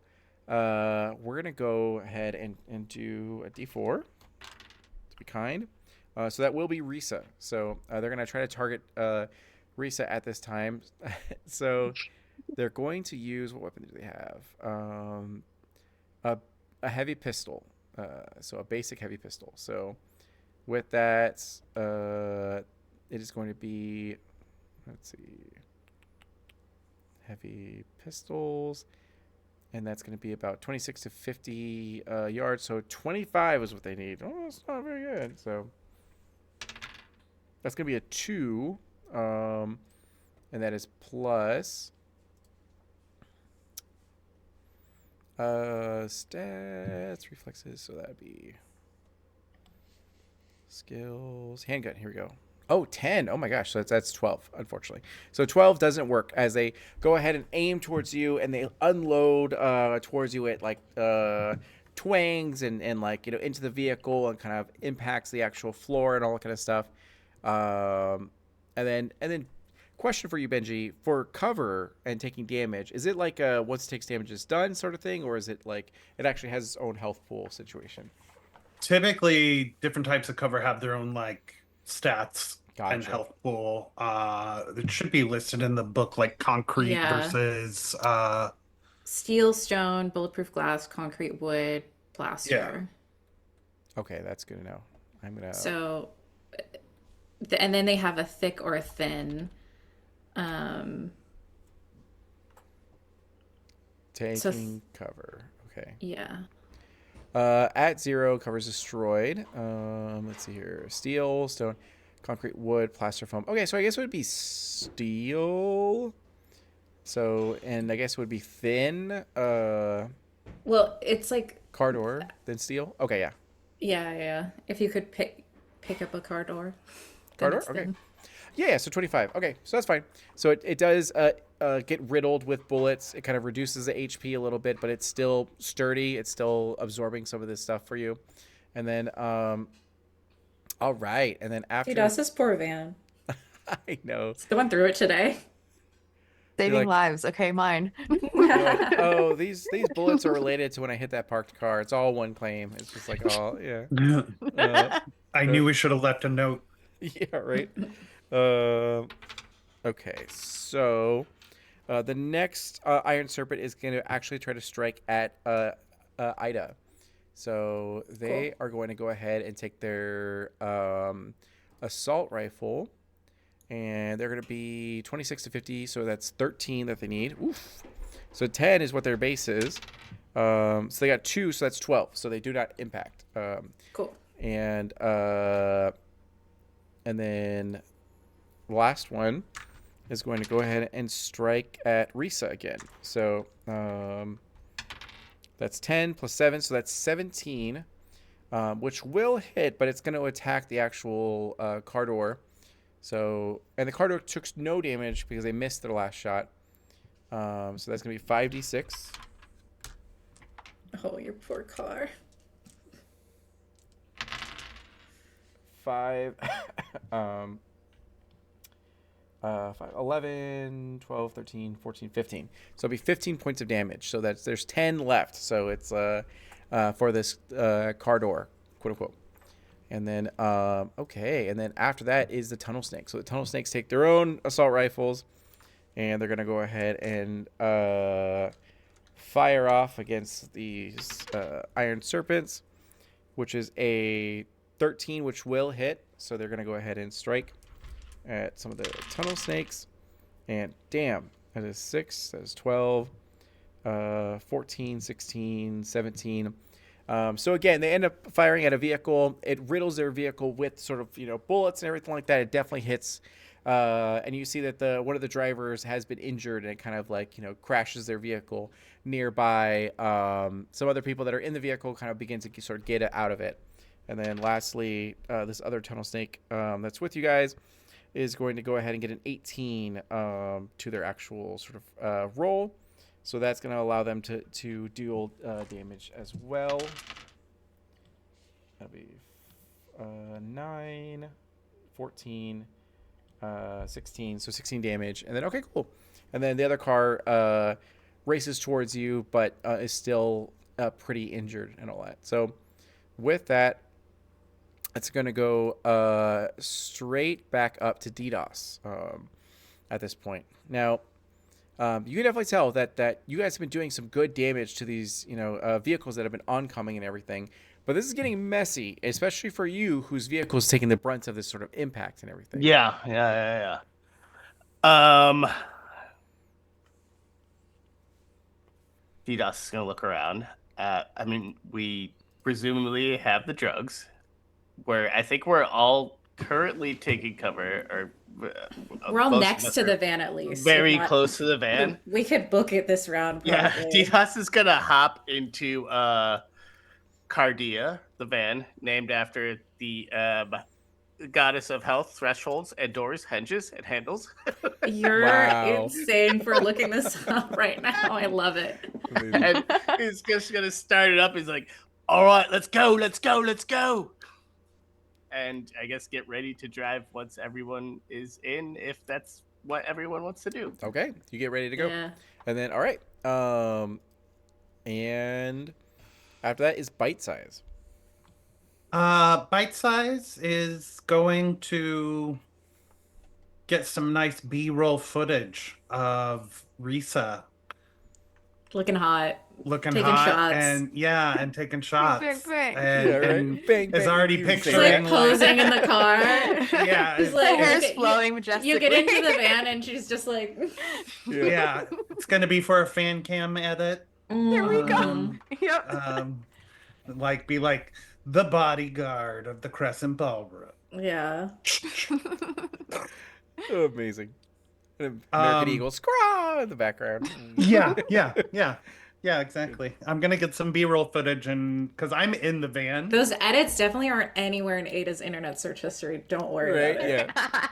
We're going to go ahead and do a D4 to be kind. So that will be Risa. So they're going to try to target Risa at this time. So they're going to use, what weapon do they have? A heavy pistol. So a basic heavy pistol. So with that, it is going to be, let's see, heavy pistols. And that's going to be about 26 to 50 yards. So 25 is what they need. Oh, that's not very good. So that's going to be a 2. And that is plus stats, reflexes. So that'd be skills, handgun. Here we go. Oh, 10. Oh my gosh. So that's 12, unfortunately. So 12 doesn't work as they go ahead and aim towards you and they unload towards you at like twangs and like, into the vehicle and kind of impacts the actual floor and all that kind of stuff. And then question for you, Benji, for cover and taking damage, is it like a once it takes damage it's done sort of thing, or is it like it actually has its own health pool situation? Typically, different types of cover have their own like stats and Gotcha. health pool. It should be listed in the book, like concrete Yeah. versus Steel, stone, bulletproof glass, concrete, wood, plaster. Okay, that's good to know. I'm gonna So, and then they have a thick or a thin. taking cover. Okay. Yeah. At 0, cover is destroyed. Let's see here. Steel, stone, concrete, wood, plaster, foam. Okay, so I guess it would be steel. So, and I guess it would be thin. Well, it's like Car door, then steel. Okay, yeah. yeah. If you could pick up a car door. Car then door? it's Okay. thin. Yeah, so 25. Okay, so that's fine. So it does get riddled with bullets. It kind of reduces the HP a little bit, but it's still sturdy. It's still absorbing some of this stuff for you. And then, all right. And then after... Dude, that's this poor van. I know. Someone threw it today. Saving like- lives. Okay, mine. You're like, oh, these bullets are related to when I hit that parked car. It's all one claim. It's just like, oh, yeah. I knew we should have left a note. Yeah, right. Okay, so the next Iron Serpent is going to actually try to strike at Ida. So they are going to go ahead and take their assault rifle, and they're going to be 26 to 50, so that's 13 that they need. Oof. So 10 is what their base is. So they got 2, so that's 12. So they do not impact. Cool. And then the last one is going to go ahead and strike at Risa again. So that's 10 plus 7, so that's 17, which will hit, but it's going to attack the actual car door. So, and the car door took no damage because they missed their last shot. So that's going to be 5d6. Oh, your poor car. 5, 11, 12, 13, 14, 15. So it'll be 15 points of damage. So there's 10 left. So it's for this car door, quote unquote. And then okay, and then after that is the tunnel snakes. So the tunnel snakes take their own assault rifles, and they're gonna go ahead and fire off against these iron serpents, which is a 13, which will hit. So they're gonna go ahead and strike at some of the tunnel snakes, and damn, that is 6, that is 12, 14, 16, 17. So again, they end up firing at a vehicle. It riddles their vehicle with sort of bullets and everything like that. It definitely hits, and you see that one of the drivers has been injured, and it kind of like crashes their vehicle nearby. Some other people that are in the vehicle kind of begin to sort of get out of it, and then lastly, this other tunnel snake that's with you guys is going to go ahead and get an 18 to their actual sort of roll. So that's going to allow them to deal damage as well. That'll be 9, 14, 16. So 16 damage. And then, okay, cool. And then the other car races towards you, but is still pretty injured and all that. So with that, it's going to go straight back up to DDoS at this point. Now, you can definitely tell that you guys have been doing some good damage to these, vehicles that have been oncoming and everything. But this is getting messy, especially for you, whose vehicle is taking the brunt of this sort of impact and everything. Yeah. DDoS is gonna look around. I mean, we presumably have the drugs. I think we're all currently taking cover, or We're all most of next us to are the van at least. very if not- close to the van. We could book it this round. Yeah, Probably. DDoS is gonna hop into Cardia, the van, named after the goddess of health, thresholds, and doors, hinges, and handles. You're Wow. insane for looking this up right now. I love it. And he's just gonna start it up. He's like, "All right, let's go." And I guess get ready to drive once everyone is in, if that's what everyone wants to do. Okay, you get ready to go. Yeah. And then, all right. And after that is bite size. Bite Size is going to get some nice B-roll footage of Risa Looking hot. looking Taking hot shots. and taking shots. Bang, bang. And, Yeah, right? and Bang, is bang, already you say He's picturing like posing in the car. Yeah, He's it's- like, The hair's you get- flowing you majestically. get into the van and she's just like, yeah, it's gonna be for a fan cam edit. There we go. Um, Yep. be like the bodyguard of the Crescent Ballroom. yeah. Oh, amazing. An American Eagle scraw in the background. Yeah, exactly. I'm gonna get some B-roll footage, and because I'm in the van. Those edits definitely aren't anywhere in Ada's internet search history. Don't worry about it. Yeah.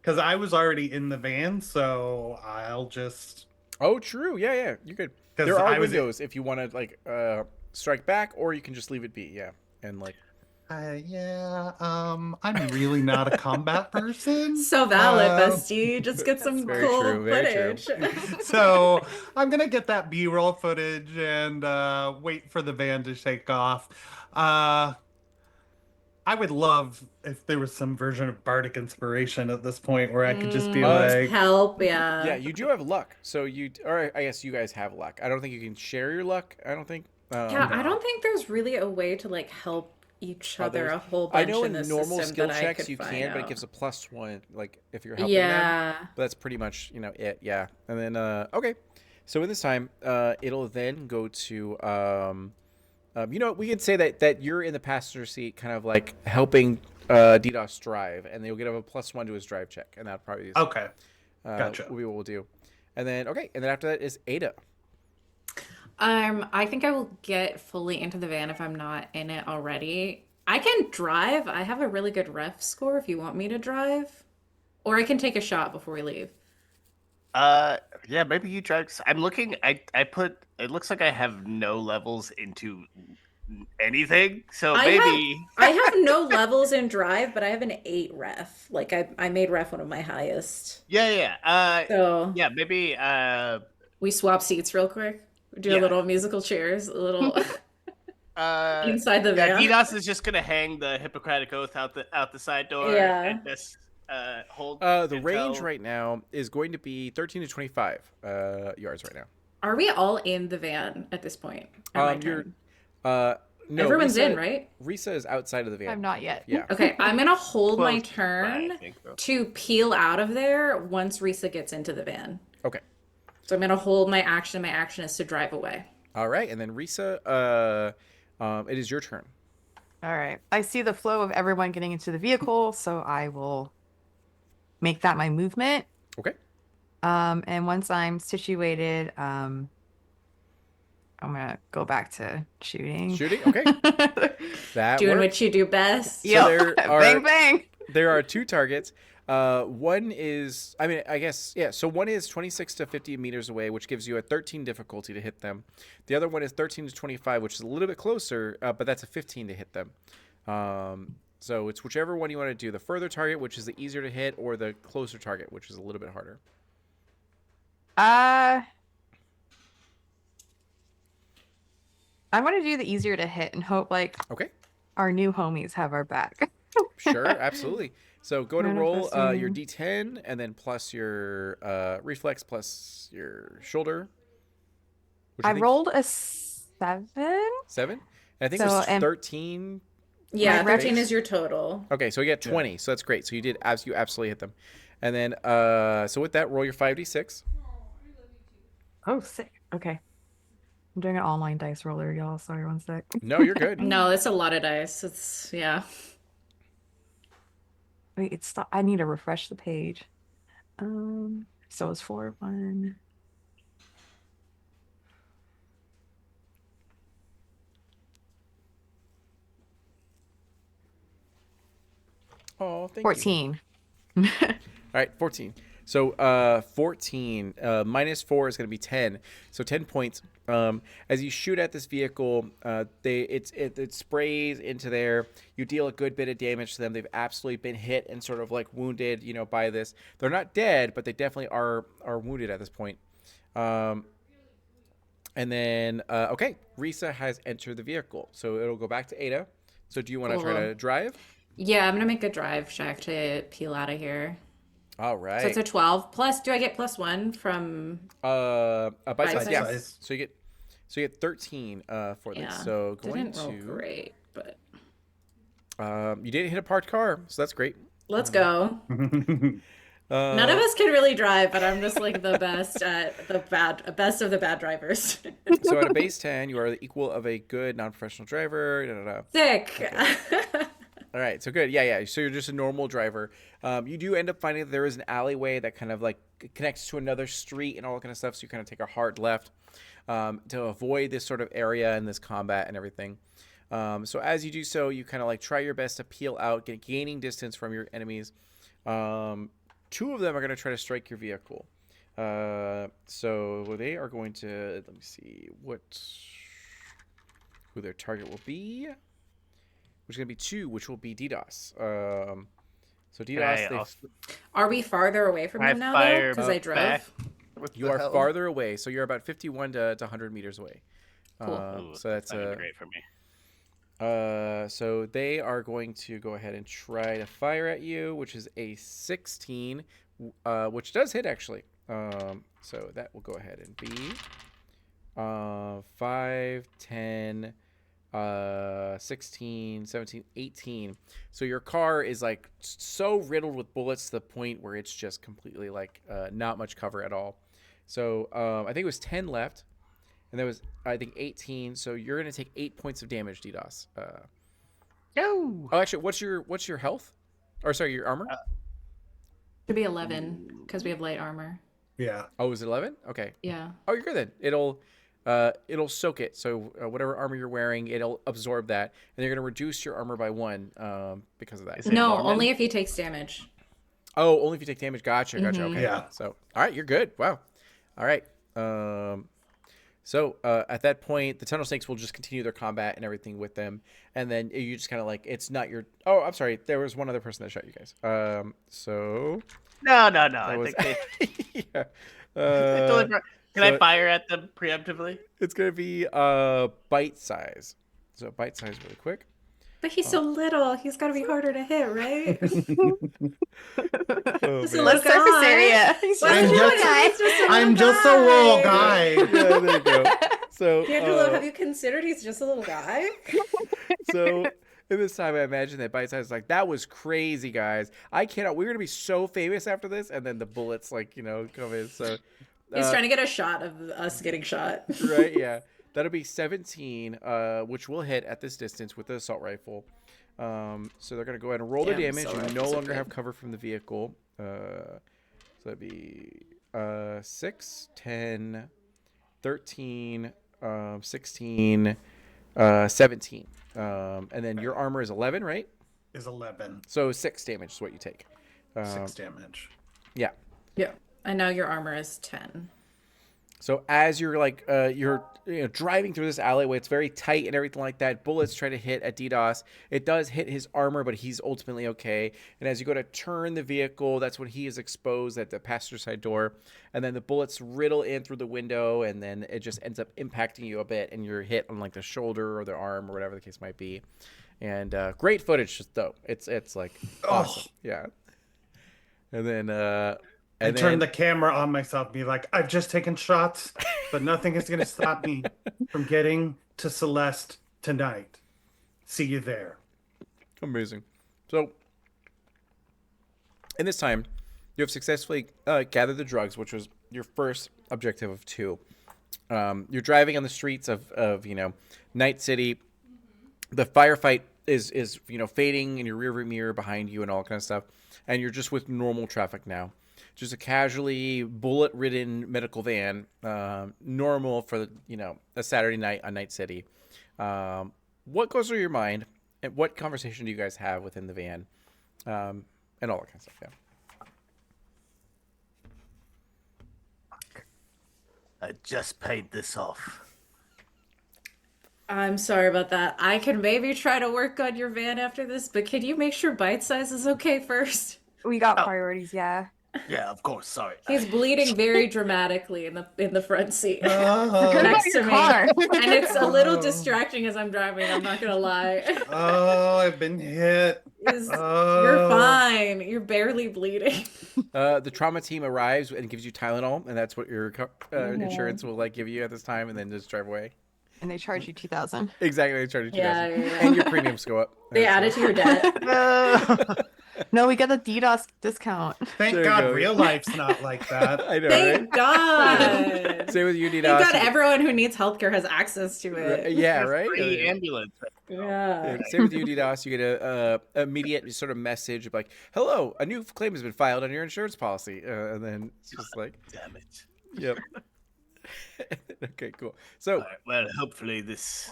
Because I was already in the van, so I'll just. Oh, true. Yeah. You could. 'Cause There are I was- windows if you want to like strike back, or you can just leave it be. Yeah, and like. I'm really not a combat person. So valid, Um, bestie. Just get some Very cool true, very true. footage. So I'm gonna get that B-roll footage and wait for the van to take off. I would love if there was some version of Bardic Inspiration at this point where I could just be like, Help, yeah. Yeah, you do have luck. So or I guess you guys have luck. I don't think you can share your luck. I don't think. Yeah, I don't think there's really a way to like help each other Others. a whole I bunch know in in this normal system skill that I checks could you find can, but it out. gives a +1, like if you're helping them. Yeah. But that's pretty much it. Yeah, and then okay, so in this time, it'll then go to we can say that you're in the passenger seat, kind of like helping DDoS drive, and you'll get a +1 to his drive check, and that probably is okay, gotcha. Will be what we'll do. And then and then after that is Ada. I think I will get fully into the van if I'm not in it already. I can drive. I have a really good ref score if you want me to drive. Or I can take a shot before we leave. Yeah, maybe you drive. 'Cause I'm looking. I put. It looks like I have no levels into anything. So maybe. I have no levels in drive, but I have an 8 ref. Like I made ref one of my highest. Yeah. So Yeah, maybe. we swap seats real quick. Do a Yeah. little musical chairs, a little Inside the Yeah, van. DDoS is just gonna hang the Hippocratic Oath out the side door Yeah. and just hold. The range until- right now is going to be 13 to 25 yards right now. Are we all in the van at this point? At my You're turn? no, Everyone's Risa, in, right? Risa is outside of the van. I'm not yet. Yeah. Okay, I'm gonna hold my Close by, turn I think, though. to peel out of there once Risa gets into the van. Okay. So I'm gonna hold my action. My action is to drive away. All right, and then Risa, it is your turn. All right. I see the flow of everyone getting into the vehicle, so I will make that my movement. Okay. And once I'm situated, I'm gonna go back to shooting. Shooting. Okay. That Doing works. what you do best. Yep. there are- Bang bang. There are two targets. One is, I mean, I guess, yeah. So one is 26 to 50 meters away, which gives you a 13 difficulty to hit them. The other one is 13 to 25, which is a little bit closer, but that's a 15 to hit them. So it's whichever one you want to do. The further target, which is the easier to hit, or the closer target, which is a little bit harder. I'm gonna do the easier to hit and hope like Okay. our new homies have our back. Sure, absolutely. So go to roll your Manifesting. D10 and then plus your reflex plus your shoulder. Which I think rolled a 7. 7. And I think So, it was and- 13. Yeah, My 13 base? is your total. Okay, so you get 20. So that's great. So you absolutely hit them. And then so with that, roll your 5d6. Oh, sick. Okay. I'm doing an online dice roller, y'all. Sorry, one sec. No, you're good. No, it's a lot of dice. It's yeah. Wait, I need to refresh the page. So it's 4, 1. Oh, thank you. 14. All right, 14. So 14 minus 4 is going to be 10. So 10 points. As you shoot at this vehicle, it sprays into there. You deal a good bit of damage to them. They've absolutely been hit and sort of like wounded, by this. They're not dead, but they definitely are wounded at this point. And then okay, Risa has entered the vehicle, so it'll go back to Ada. So do you want to try to drive? Yeah, I'm gonna make a drive check to peel out of here. All right. So it's a 12. Plus, do I get +1 from? A bite size, size. yeah. Size. So you get 13 for Yeah, this. So going didn't roll to great, but you didn't hit a parked car, so that's great. let's go. None of us can really drive, but I'm just like the best at best of the bad drivers. So at a base 10, you are the equal of a good non-professional driver. Da, da, da. Sick. All right, so good. Yeah. So you're just a normal driver. You do end up finding that there is an alleyway that kind of like connects to another street and all that kind of stuff. So you kind of take a hard left to avoid this sort of area and this combat and everything. So as you do so, you kind of like try your best to peel out, gaining distance from your enemies. 2 of them are going to try to strike your vehicle. So they are going to, let me see who their target will be. Which is going to be 2, which will be DDoS. So DDoS, Are we farther away from him now, though? Because I drove. you are farther away. So you're about 51 to 100 meters away. Cool. So that's not gonna be great for me. So they are going to go ahead and try to fire at you, which is a 16, which does hit actually. So that will go ahead and be 5, 10, 16, 17, 18. So your car is like so riddled with bullets to the point where it's just completely like not much cover at all. So I think it was 10 left. And there was, I think, 18. So you're going to take 8 points of damage, DDoS. No. Oh, actually, what's your health? Or sorry, your armor? Should be 11 because we have light armor. Yeah. Oh, is it 11? Okay. Yeah. Oh, you're good then. It'll soak it. So whatever armor you're wearing, it'll absorb that, and you're going to reduce your armor by 1 because of that. Is it No, Norman? only if he takes damage. Oh, only if you take damage. Gotcha. Okay. Yeah. So, all right, you're good. Wow. All right. So at that point, the tunnel snakes will just continue their combat and everything with them, and then you just kind of like it's not your. Oh, I'm sorry. There was one other person that shot you guys. So No. that was I think they. yeah. Can so I fire at them preemptively? it's gonna be bite size. So bite size really quick. But he's so little. He's got to be harder to hit, right? Oh Just a man. little Less surface guy. area. He's What's I'm just a wrong? little just- guy. He's just a little I'm just a little guy. guy. Yeah, there you go. So D'Angelo, have you considered he's just a little guy? So in this time, I imagine that bite size is like, that was crazy, guys. I cannot. We're gonna be so famous after this, and then the bullets, like, come in. So He's trying to get a shot of us getting shot. right, yeah, that'll be 17, which will hit at this distance with the assault rifle. So they're gonna go ahead and roll the Damn, damage. assault You rifles no are longer good. have cover from the vehicle. So that'd be 6, 10, 13, 16, 17. And then your armor is 11, right? Is 11. So 6 damage is what you take. 6 damage. Yeah. Yeah. And now your armor is 10. So as you're like you're driving through this alleyway, it's very tight and everything like that. Bullets try to hit at DDoS. It does hit his armor, but he's ultimately okay. And as you go to turn the vehicle, that's when he is exposed at the passenger side door. And then the bullets riddle in through the window, and then it just ends up impacting you a bit, and you're hit on like the shoulder or the arm or whatever the case might be. And great footage, though. It's like awesome. Yeah. And then I turn the camera on myself and be like, I've just taken shots, but nothing is going to stop me from getting to Celeste tonight. See you there. Amazing. So, in this time, you have successfully gathered the drugs, which was your first objective of 2. You're driving on the streets of Night City. The firefight is fading in your rearview mirror behind you and all kind of stuff, and you're just with normal traffic now. Just a casually bullet-ridden medical van, normal for a Saturday night on Night City. What goes through your mind, and what conversation do you guys have within the van, and all that kind of stuff? Yeah. I just paid this off. I'm sorry about that. I can maybe try to work on your van after this, but can you make sure bite size is okay first? We got Oh. priorities, yeah. Yeah, of course. Sorry. He's bleeding very dramatically in the front seat Good Oh, about next to your me, car. and it's a little distracting as I'm driving. I'm not gonna lie. I've been hit. You're fine. You're barely bleeding. The trauma team arrives and gives you Tylenol, and that's what your insurance will give you at this time, and then just drive away. And they charge you 2,000. Exactly, they charge you Yeah, $2,000. yeah. And your premiums go up. They add it to your debt. No, we got the DDoS discount. Thank There you God go. real life's not like that. I know, right? Thank God. Same with you, Thank God DDoS. everyone who needs healthcare has access to it. Yeah, right? Free ambulance. Yeah. Same with you, DDoS. You get a immediate sort of message of like, "Hello, a new claim has been filed on your insurance policy," and then it's just like, Damn it. "Yep." Okay, cool. So All right, well, hopefully this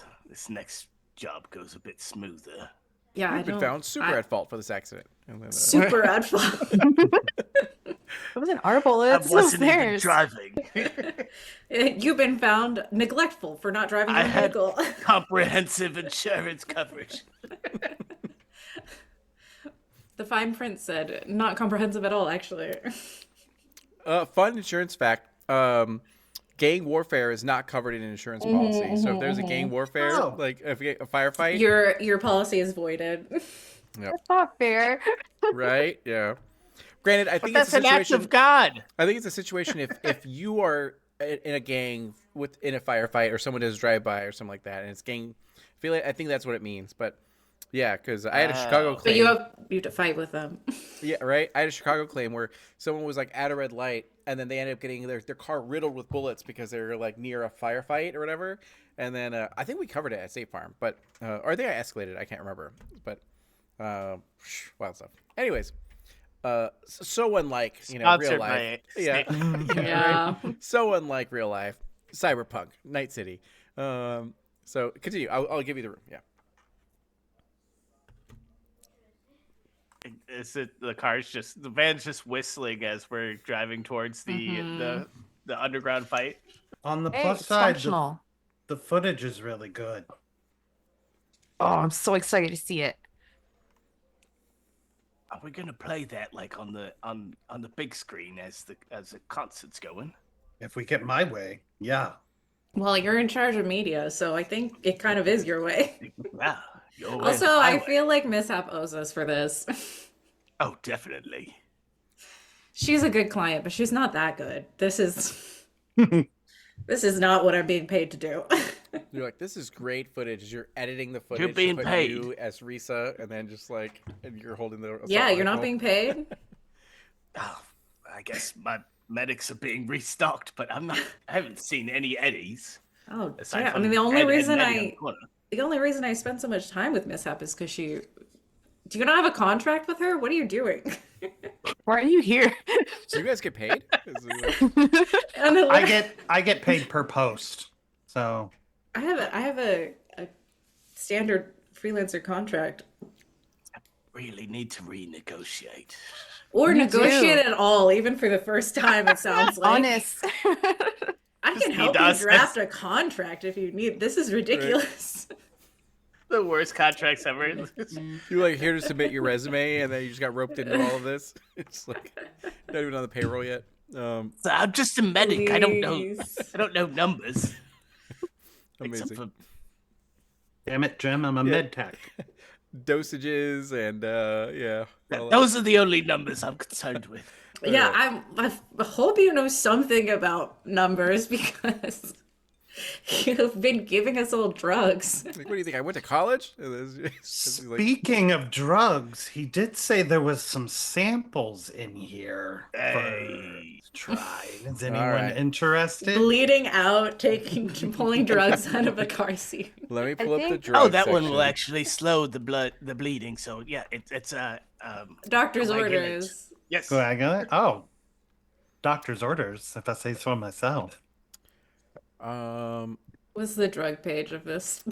next job goes a bit smoother. Yeah, I you've been don't. found super at fault for this accident. And then, Super at fault. It wasn't our bullets. I It was wasn't even theirs. driving. You've been found neglectful for not driving I your had vehicle. comprehensive insurance coverage. The fine print said not comprehensive at all, actually. fun insurance fact: gang warfare is not covered in an insurance policy. So if there's a gang warfare, Oh. like if you get a firefight, Your policy is voided. That's not fair. right? Yeah. Granted, I think But it's that's a an act situation. of God. I think it's a situation if you are in a gang in a firefight or someone does drive by or something like that, and it's gang. I think that's what it means. But yeah, because I had a Chicago Oh. claim. But you have to fight with them. Yeah, right. I had a Chicago claim where someone was like at a red light, and then they ended up getting their car riddled with bullets because they were like near a firefight or whatever. And then I think we covered it at State Farm, but or I think I escalated. I can't remember, but wild stuff. Anyways, so unlike real Sponsored life, by yeah, State- Yeah. so unlike real life, Cyberpunk, Night City. So continue. I'll give you the room. Yeah. Is it the van's just whistling as we're driving towards the underground fight? On the Hey, plus it's side, functional. the footage is really good. Oh, I'm so excited to see it. Are we gonna play that like on the big screen as the concert's going? If we get my way, yeah. Well, you're in charge of media, so I think it kind of is your way. Wow, your way is Also, the I highway. feel like Mishap owes us for this. Oh, definitely. She's a good client, but she's not that good. This is not what I'm being paid to do. You're like, this is great footage. You're editing the footage You're being to put paid. you as Risa, and then just like, and you're holding the assault Yeah, you're not rifle. being paid. Oh, I guess my medics are being restocked, but I haven't seen any eddies. Oh, Aside yeah. I from mean, the only Ed, Ed, reason and Eddie on the I corner. the only reason I spend so much time with Mishap is because she. Do you not have a contract with her? What are you doing? Why are you here? So you guys get paid? Is it like- And then I get paid per post. So I have a standard freelancer contract. Really need to renegotiate. Or You negotiate do. at all, even for the first time, it sounds like. Honest. I Just can need help you us. draft a contract if you need. This is ridiculous. The worst contracts ever. You're like here to submit your resume, and then you just got roped into all of this. It's like not even on the payroll yet. So I'm just a medic. I don't know. Please. I don't know numbers. Except Amazing for damn it, Jim, I'm a med tech. dosages and yeah. all that. those are the only numbers I'm concerned with. Yeah, I hope you know something about numbers because you've been giving us all drugs. Like, what do you think? I went to college. And it's like, Speaking of drugs, he did say there was some samples in here Hey. for try. Is anyone right. interested? Bleeding out, pulling drugs out of a car seat. let me I pull up the think- drug Oh, that one will section. actually slow the bleeding. So yeah, it's a Doctor's coagulant. orders. Yes. Coagulant? Oh, doctor's orders, if I say so myself. What's the drug page of this?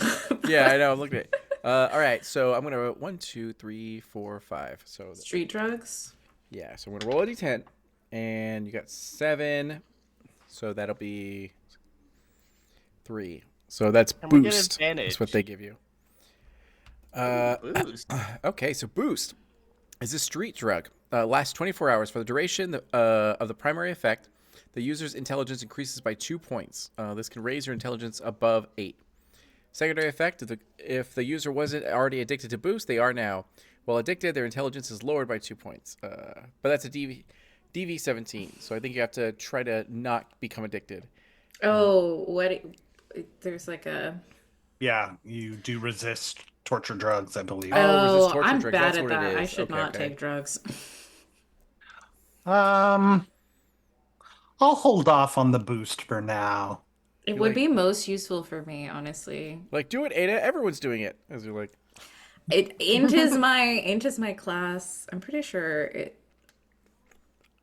Yeah, I know. I'm looking at it. All right, so I'm gonna 1, 2, 3, 4, 5. So Street drugs. yeah, so I'm gonna roll a d10, and you got 7, so that'll be 3. So that's And we get boost. advantage. That's what they give you. Boost. Okay, so boost is a street drug. Lasts 24 hours. For the duration of the primary effect, the user's intelligence increases by 2 points. This can raise your intelligence above 8. Secondary effect, if the user wasn't already addicted to boost, they are now. While addicted, their intelligence is lowered by 2 points. But that's a DV17, so I think you have to try to not become addicted. Oh, what? There's like a. Yeah, you do resist torture drugs, I believe. Oh, resist torture I'm drugs, bad that's at what it that. I is. should Okay, not okay. take drugs. I'll hold off on the boost for now. It You're would like- be most useful for me, honestly. Like, do it, Ada. Everyone's doing it. As you're like, Inta's my class. I'm pretty sure it.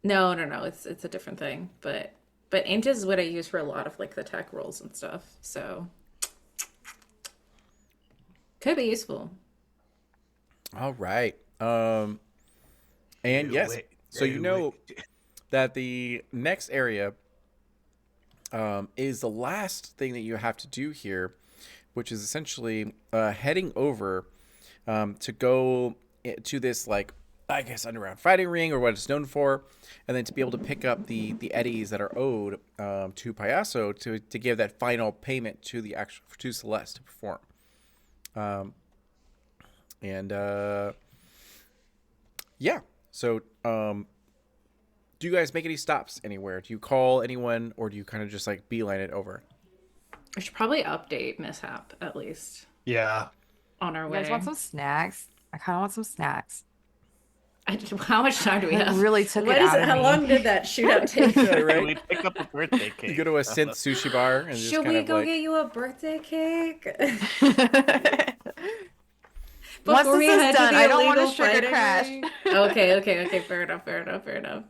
No. It's a different thing. But Int is what I use for a lot of like the tech roles and stuff. So could be useful. all right. And yes, Wait, so you know wait. that the next area is the last thing that you have to do here, which is essentially heading over to go to this, like, I guess, underground fighting ring, or what it's known for, and then to be able to pick up the eddies that are owed to Payaso to give that final payment to the actual to Celeste to perform. Yeah. So, do you guys make any stops anywhere? Do you call anyone, or do you kind of just like beeline it over? I should probably update Mishap at least Yeah. on our You way. guys want some snacks? I kind of want some snacks. How much time do we It have? really took What it is out it? of How me. long did that shootout take? Yeah, Can right. we pick up a birthday cake? You go to a synth sushi bar and just Should kind we of go like, get you a birthday cake? Once Before we this head is to done, the I don't want illegal to sugar fighting crash. ring? Okay. Fair enough.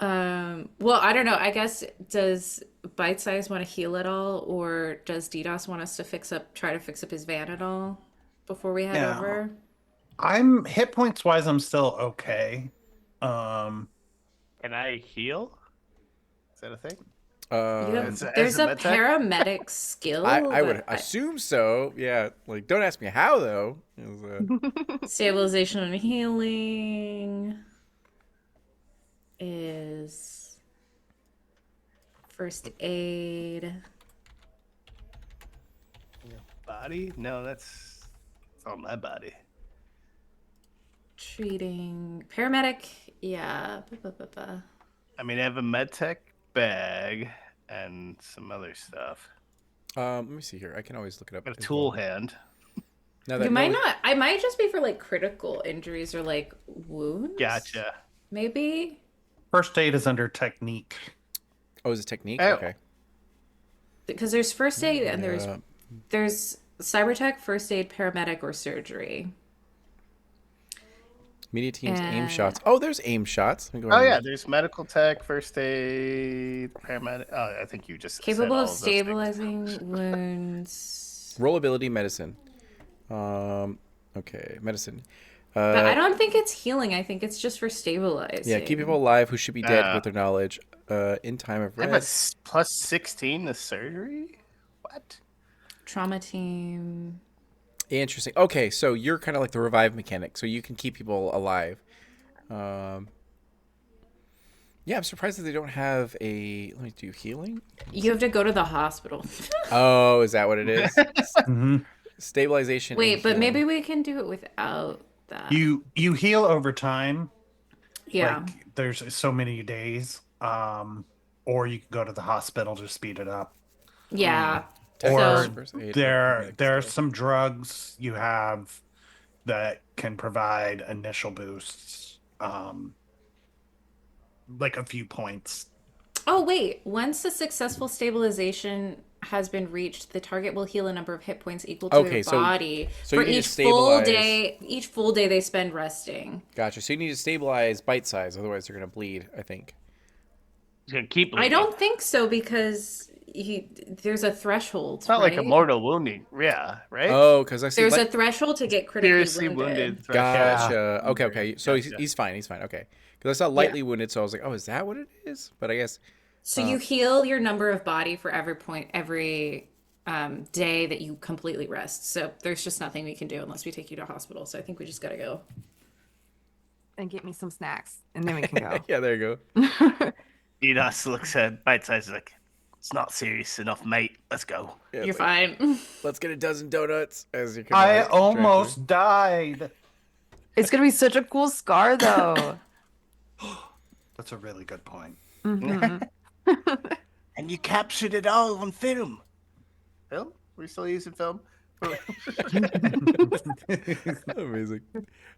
Well, I don't know. I guess does Bite Size want to heal at all, or does DDoS want us to try to fix up his van at all before we head Yeah. over? I'm hit points wise, I'm still okay. Can I heal? Is that a thing? um, There's as a a med tech? paramedic skill. I would but assume so. Yeah. Like, don't ask me how though. Stabilization and healing is First aid. Body? No, that's on my body. Treating. Paramedic. Yeah. I mean, I have a medtech bag and some other stuff. Let me see here. I can always look it up. Got a as tool well. hand. Now You that might no- not. I might just be for like critical injuries or like wounds. Gotcha. Maybe. First aid is under technique. Oh, is it technique? Oh. Okay. Because there's first aid and Yeah. there's cybertech, first aid, paramedic, or surgery. Media teams aim shots. Oh, there's aim shots. Let me go Oh ahead yeah, and- there's medical tech, first aid, paramedic. Oh, I think you just said Capable all of those things. stabilizing wounds. Roll ability medicine. Okay, medicine. But I don't think it's healing. I think it's just for stabilizing. Yeah, keep people alive who should be dead Ah. with their knowledge. In time of I have a rest. plus 16 to surgery. What? Trauma team. Interesting. Okay, so you're kind of like the revive mechanic, so you can keep people alive. Yeah, I'm surprised that they don't have a. Let me do healing. You have to go to the hospital. Oh, is that what it is? Mhm. Stabilization. Wait, and but healing. maybe we can do it without that. You heal over time. Yeah. Like there's so many days. Or you can go to the hospital to speed it up. Yeah. Or So- First aid, there paramedic are skill. some drugs you have that can provide initial boosts. Like a few points. Oh, wait. Once a successful stabilization has been reached, the target will heal a number of hit points equal to Okay, their so- body so for you need to each full stabilize- day. Each full day they spend resting. Gotcha. So you need to stabilize bite size, otherwise they're gonna bleed. I think. He's gonna keep I bleeding. don't think so because there's a threshold. It's not like a right? mortal wounding. Yeah, right? Oh, because I see. There's a light- threshold to get critically Seriously wounded. wounded. threshold. Gotcha. Okay, okay. So Gotcha. he's fine. He's fine. Okay. Because I saw lightly wounded, so I was like, oh, is that what it is? But I guess. So you heal your number of body for every day that you completely rest. So there's just nothing we can do unless we take you to hospital. So I think we just gotta go. And get me some snacks, and then we can go. Yeah, there you go. Didas looks at bite size like, it's not serious enough, mate. Let's go. Yeah, You're it's like, fine. let's get a dozen donuts as you come I out, almost died. It's gonna be such a cool scar, though. That's a really good point. Mhm. And you captured it all on film. Film? We're still using film? Amazing.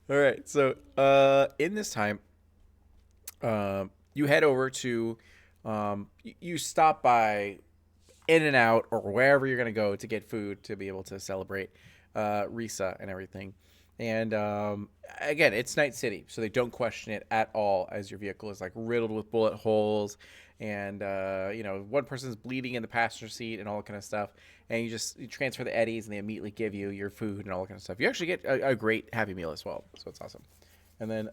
All right. So, in this time, you head over to, you stop by In and Out or wherever you're gonna go to get food to be able to celebrate Risa and everything. And again, it's Night City, so they don't question it at all. As your vehicle is like riddled with bullet holes, and one person's bleeding in the passenger seat and all that kind of stuff. And you transfer the eddies, and they immediately give you your food and all that kind of stuff. You actually get a great Happy Meal as well, so it's awesome. And then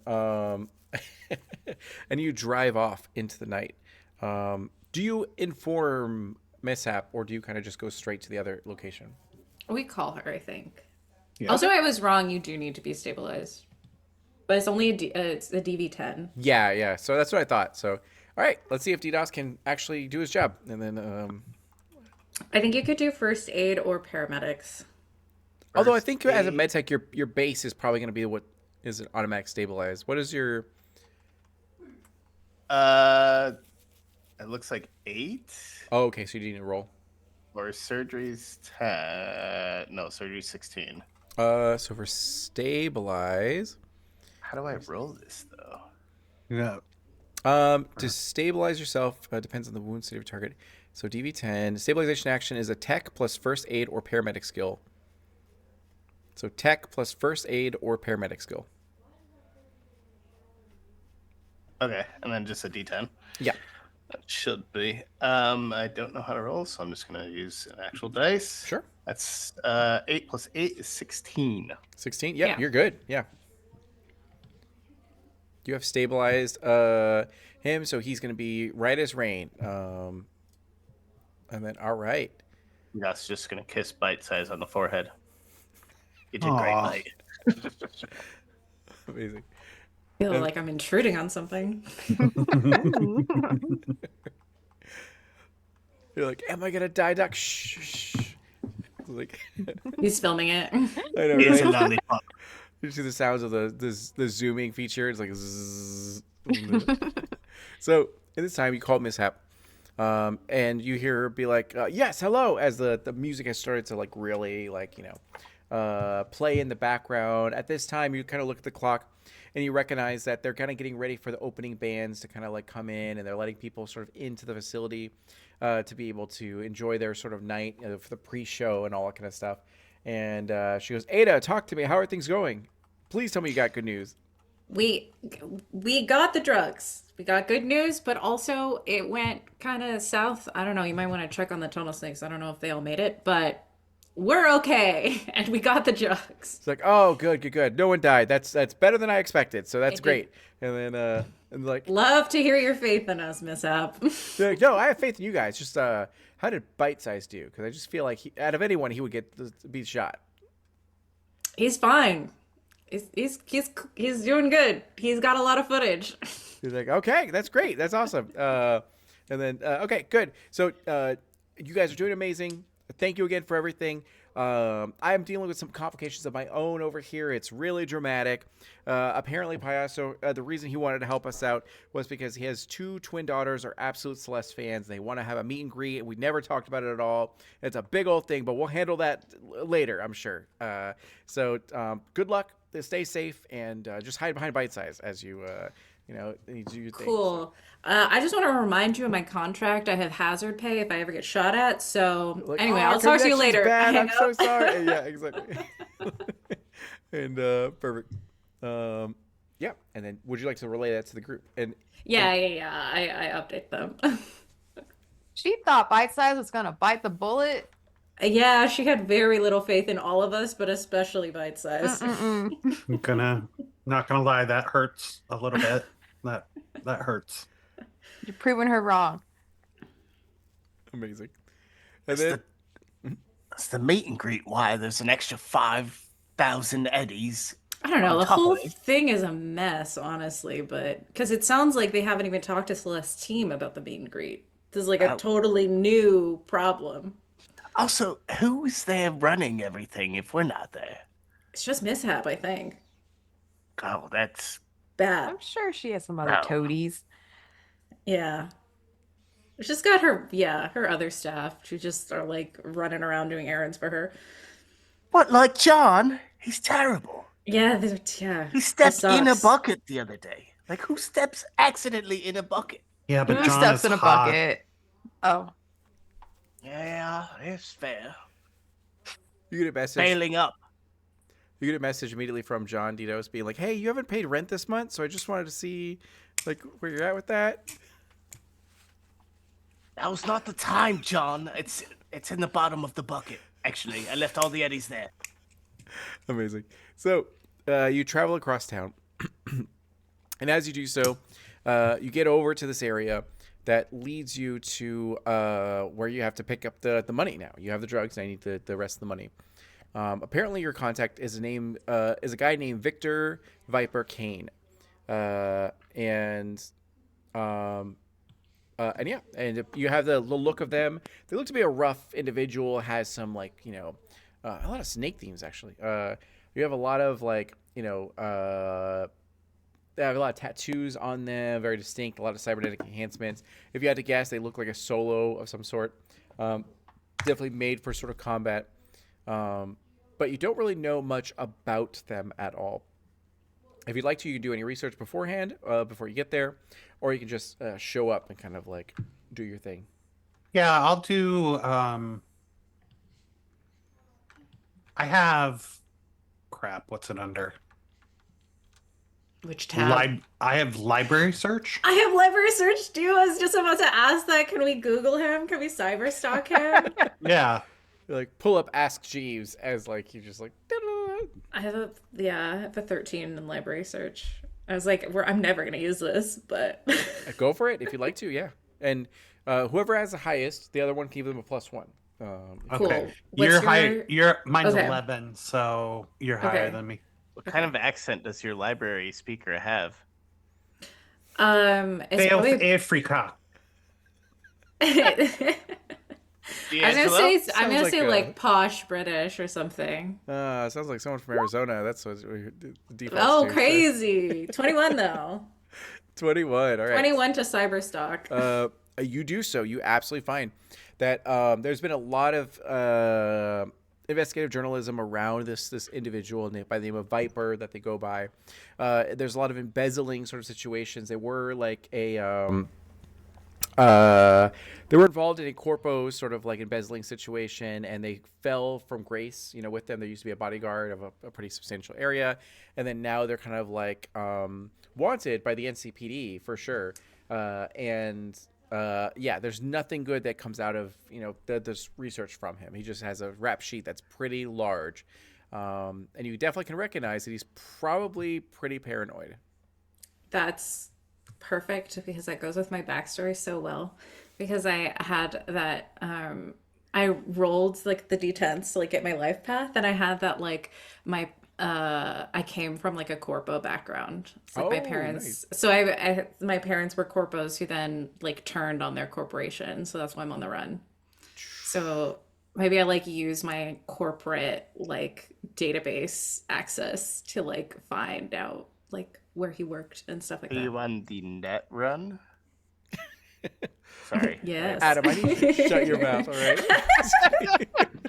and you drive off into the night. Do you inform Mishap, or do you kind of just go straight to the other location? We call her, I think. Yeah. Also, I was wrong. You do need to be stabilized, but it's only it's a DV10. Yeah. So that's what I thought. So, all right, let's see if DDoS can actually do his job. And then, I think you could do first aid or paramedics. although I think as a aid. medtech, your base is probably going to be what is an automatic stabilize. What is your? It looks like 8. Oh, okay. So you need to roll. Or surgery's 10. No, surgery's 16. So for stabilize, How do I roll this though? Yeah. to stabilize yourself depends on the wound state of your target. So DV10 stabilization action is a tech plus first aid or paramedic skill. So tech plus first aid or paramedic skill. Okay, and then just a D10. Yeah. That should be. I don't know how to roll, so I'm just gonna use an actual dice. Sure. That's 8 plus 8 is 16. 16. Yep, Yeah. you're good. Yeah. You have stabilized him, so he's going to be right as rain. And then, all right. That's just gonna kiss bite size on the forehead. You did great, Aw. mate. Amazing. I feel like I'm intruding on something. You're like, am I gonna die, Doc? Shh. Shh. Like, He's filming it. I know, Here's a right? lollipop. You see the sounds of the zooming feature. It's like zzz. So in this time, you call Mishap, and you hear her be like, "Yes, hello," as the music has started to like really like play in the background. At this time, you kind of look at the clock, and you recognize that they're kind of getting ready for the opening bands to kind of like come in, and they're letting people sort of into the facility to be able to enjoy their sort of night for the pre-show and all that kind of stuff. And she goes, "Ada, talk to me. How are things going? Please tell me you got good news." We we got the drugs. We got good news, but also it went kind of south. I don't know. You might want to check on the tunnel snakes. I don't know if they all made it, but we're okay, and we got the drugs. It's like, "Oh, good, good, good. No one died. That's better than I expected. So that's It did. great." And then and like, Love to hear your faith in us, Mishap. they're like, "No, I have faith in you guys. Just how did Bite Size do? Because I just feel like out of anyone, he would be shot." He's fine. He's doing good. He's got a lot of footage. He's like, "Okay, that's great. That's awesome." And then okay, good. So you guys are doing amazing. Thank you again for everything. I am dealing with some complications of my own over here. It's really dramatic. Apparently, Payaso, the reason he wanted to help us out was because he has two twin daughters are absolute Celeste fans. They want to have a meet and greet, and we never talked about it at all. It's a big old thing, but we'll handle that later, I'm sure. So good luck. Stay safe, and just hide behind Bite Size as you do your thing. Cool. I just want to remind you of my contract. I have hazard pay if I ever get shot at. So Like, anyway, "Oh, I'll talk to you connection's later. Bad. I'm Hang so up. sorry. Yeah, exactly. And perfect. Yeah. And then, would you like to relay that to the group? And Yeah. I update them. She thought Bite Size was gonna bite the bullet. Yeah, she had very little faith in all of us, but especially Bite Size. I'm not gonna lie, that hurts a little bit. That hurts. You're proving her wrong. amazing. And That's then, That's the meet and greet. Why? There's an extra 5,000 eddies. I don't know. On The top of whole it. thing is a mess, honestly, but because it sounds like they haven't even talked to Celeste's team about the meet and greet. This is like a Oh. totally new problem. Also, who's there running everything if we're not there? It's just mishap, I think. Oh, that's Bad. I'm sure she has some other No. toadies. Yeah. She's got her other staff who just are like running around doing errands for her. what, like John? He's terrible. Yeah, He stepped in a sucks. bucket the other day. Like, who steps accidentally in a bucket? Yeah, but Who John steps is in a hot. bucket? Oh, Yeah, it's fair. you get a message. Failing up. You get a message immediately from John Ditos being like, "Hey, you haven't paid rent this month, so I just wanted to see, like, where you're at with that." That was not the time, John. It's in the bottom of the bucket. Actually, I left all the eddies there. Amazing. So you travel across town, and as you do so, you get over to this area that leads you to where you have to pick up the money. Now you have the drugs, and I need the rest of the money. Apparently, your contact is a guy named Victor Viper Kane, and yeah, and you have the look of them. They look to be a rough individual. Has some like a lot of snake themes actually. You have a lot of like they have a lot of tattoos on them, very distinct. A lot of cybernetic enhancements. If you had to guess, they look like a solo of some sort. Definitely made for sort of combat. But you don't really know much about them at all. If you'd like to, you can do any research beforehand, before you get there, or you can just show up and kind of like do your thing. Yeah, I'll do. I have. Crap. What's it under? Which tab? I have library search. I have library search too. I was just about to ask that. Can we Google him? Can we cyber stalk him? Yeah. You're like pull up Ask Jeeves as like you just like. I have a 13 in library search. I was like, I'm never gonna use this, but Go for it if you'd like to, yeah. And whoever has the highest, the other one can give them a +1. Cool. Okay. What's You're high. Mine's Okay. 11, so you're higher Okay. than me. What kind of accent does your library speaker have? It's Fail probably Africa. D'Angelo? I'm gonna like say a- like posh British or something. Sounds like someone from Arizona. That's what the defaults Oh, to. Sure. crazy. 21 though. 21. All right. 21 to Cyberstock. You do so. You absolutely find that there's been a lot of investigative journalism around this individual by the name of Viper that they go by. There's a lot of embezzling sort of situations. They were like they were involved in a corpo sort of like embezzling situation, and they fell from grace. With them, there used to be a bodyguard of a pretty substantial area, and then now they're kind of like wanted by the NCPD for sure. Yeah, there's nothing good that comes out of this research from him. He just has a rap sheet that's pretty large, and you definitely can recognize that he's probably pretty paranoid. That's perfect because that goes with my backstory so well. Because I had that, I rolled like the d10s to like get my life path, and I had that like I came from like a corpo background. It's like my parents. Nice. So my parents were corpos who then like turned on their corporation. So that's why I'm on the run. So maybe I like use my corporate like database access to like find out like where he worked and stuff like Are you that. on the net run? Sorry. Yes. Adam, I need you to shut your mouth, all right?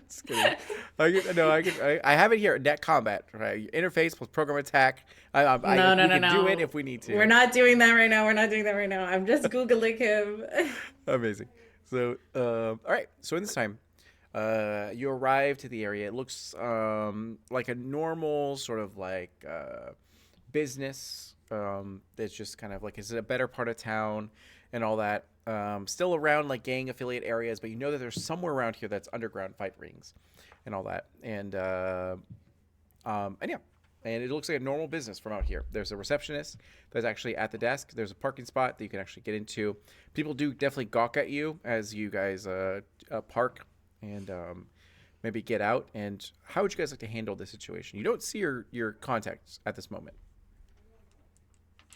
Just kidding. I have it here. Net combat, right? Interface plus program attack. We can do it if we need to. We're not doing that right now. I'm just Googling him. Amazing. So, all right. So in this time, you arrive to the area. It looks like a normal sort of like business. That's just kind of like it's a better part of town and all that. Still around like gang affiliate areas, but you know that there's somewhere around here that's underground fight rings and all that. And yeah, and it looks like a normal business from out here. There's a receptionist that's actually at the desk. There's a parking spot that you can actually get into. People do definitely gawk at you as you guys park and maybe get out. And how would you guys like to handle this situation? You don't see your contacts at this moment.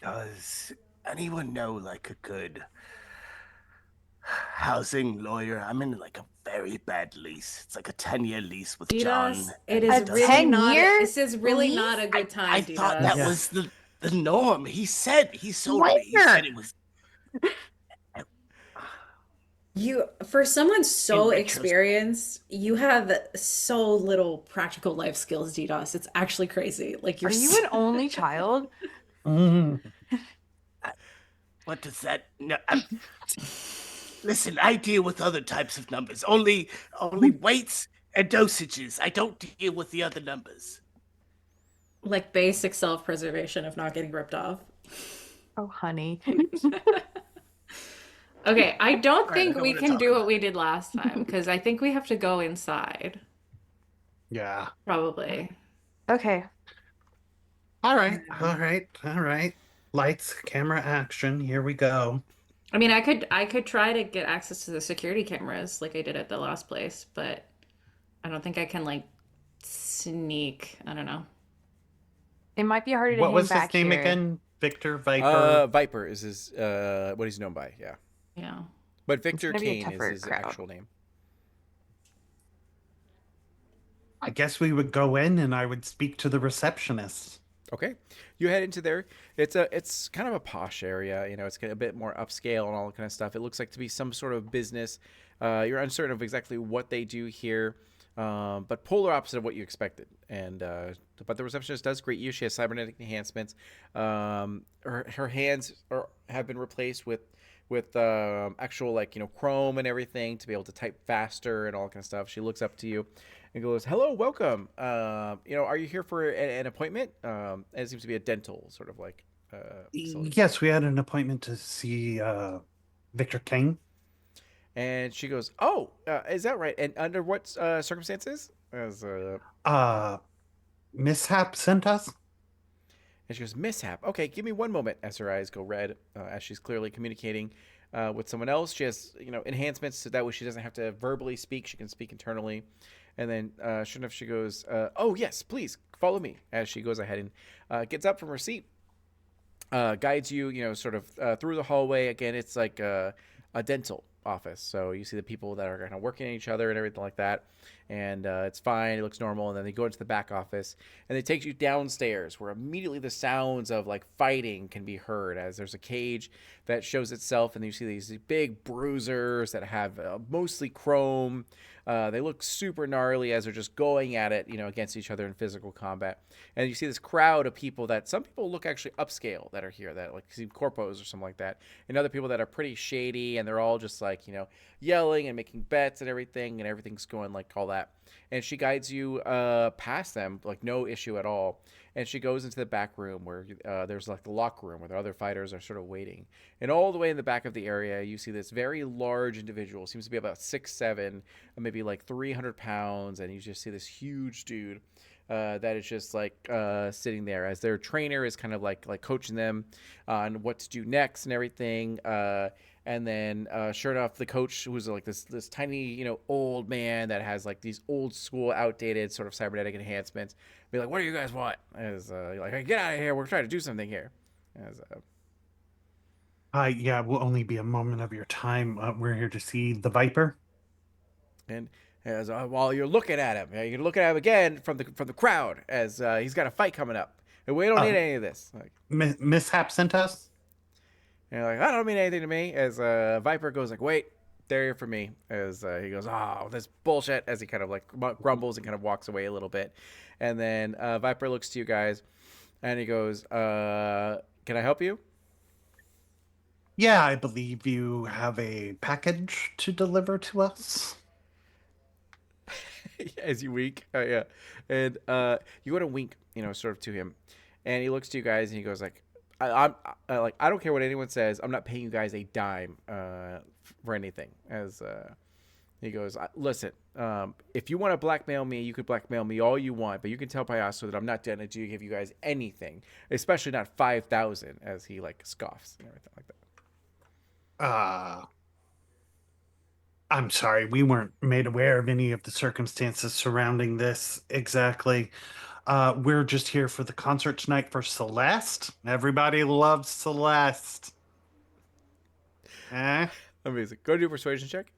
Does anyone know like a good housing lawyer? I'm in like a very bad lease. It's like a 10-year lease with John. DDoS, it and is he doesn't- really 10 not. years This is really lease? not a good time. I thought that Yeah. was the norm. He told me. He said it was. You, for someone so In experienced, you have so little practical life skills, DDoS. It's actually crazy. Like Are you an only child? Mm. What does that? No, listen, I deal with other types of numbers. Only weights and dosages. I don't deal with the other numbers. like basic self-preservation of not getting ripped off. Oh, honey. Okay, I don't All right, I think don't we wanna can talk do what about we did last time because I think we have to go inside. Yeah. Probably. Okay. All right. Lights, camera, action. Here we go. I mean, I could try to get access to the security cameras like I did at the last place, but I don't think I can like sneak. I don't know. It might be harder to What hang was his back name here. again? Victor Viper. Viper is his what he's known by. Yeah. Yeah. But Victor gonna be a Kane is tougher his crowd. actual name. I guess we would go in and I would speak to the receptionist. Okay, you head into there. It's kind of a posh area. It's a bit more upscale and all that kind of stuff. It looks like to be some sort of business. You're uncertain of exactly what they do here, but polar opposite of what you expected. And but the receptionist does greet you. She has cybernetic enhancements. Her hands have been replaced with actual like chrome and everything to be able to type faster and all that kind of stuff. She looks up to you and goes, "Hello, welcome. Are you here for an appointment?" And it seems to be a dental sort of like facility. Yes, we had an appointment to see Victor King. And she goes, "Oh, is that right? And under what circumstances?" Mishap sent us. And she goes, "Mishap. Okay, give me one moment." As her eyes go red, as she's clearly communicating with someone else. She has enhancements so that way she doesn't have to verbally speak. She can speak internally. And then sure enough, she goes, "Oh yes, please follow me." As she goes ahead and gets up from her seat, guides you, sort of through the hallway. Again, it's like a dental office. So you see the people that are kind of working at each other and everything like that, and it's fine. It looks normal. And then they go into the back office, and they take you downstairs, where immediately the sounds of like fighting can be heard as there's a cage that shows itself, and you see these big bruisers that have mostly chrome. They look super gnarly as they're just going at it, against each other in physical combat. And you see this crowd of people that some people look actually upscale that are here, that like see corpos or something like that, and other people that are pretty shady, and they're all just like yelling and making bets and everything's going like all that. And she guides you past them like no issue at all. And she goes into the back room where there's like the locker room where the other fighters are sort of waiting. And all the way in the back of the area, you see this very large individual. Seems to be about 6'7", maybe like 300 pounds. And you just see this huge dude that is just like sitting there as their trainer is kind of like coaching them on what to do next and everything. And then, sure enough, the coach, who's like this tiny, old man that has like these old school, outdated sort of cybernetic enhancements, be like, "What do you guys want?" As like, "Hey, get out of here! We're trying to do something here." As Yeah, will only be a moment of your time. We're here to see the Viper. and as while you're looking at him, you're looking at him again from the crowd as he's got a fight coming up, and we don't need any of this. Like, Mishap sent us. and you're like, "I don't mean anything to me." As Viper goes like, "Wait, they're here for me." As he goes, "Oh, this bullshit," as he kind of like grumbles and kind of walks away a little bit. And then Viper looks to you guys and he goes, "Can I help you?" Yeah, I believe you have a package to deliver to us. As you wink. Yeah. And you go to wink, sort of to him. And he looks to you guys and he goes like, I don't care what anyone says. I'm not paying you guys a dime for anything. As he goes, "Listen, if you want to blackmail me, you could blackmail me all you want, but you can tell Payaso that I'm not going to give you guys anything, especially not 5,000." As he like scoffs and everything like that. I'm sorry, we weren't made aware of any of the circumstances surrounding this exactly. We're just here for the concert tonight for Celeste. Everybody loves Celeste. Eh? Amazing. Go do a persuasion check.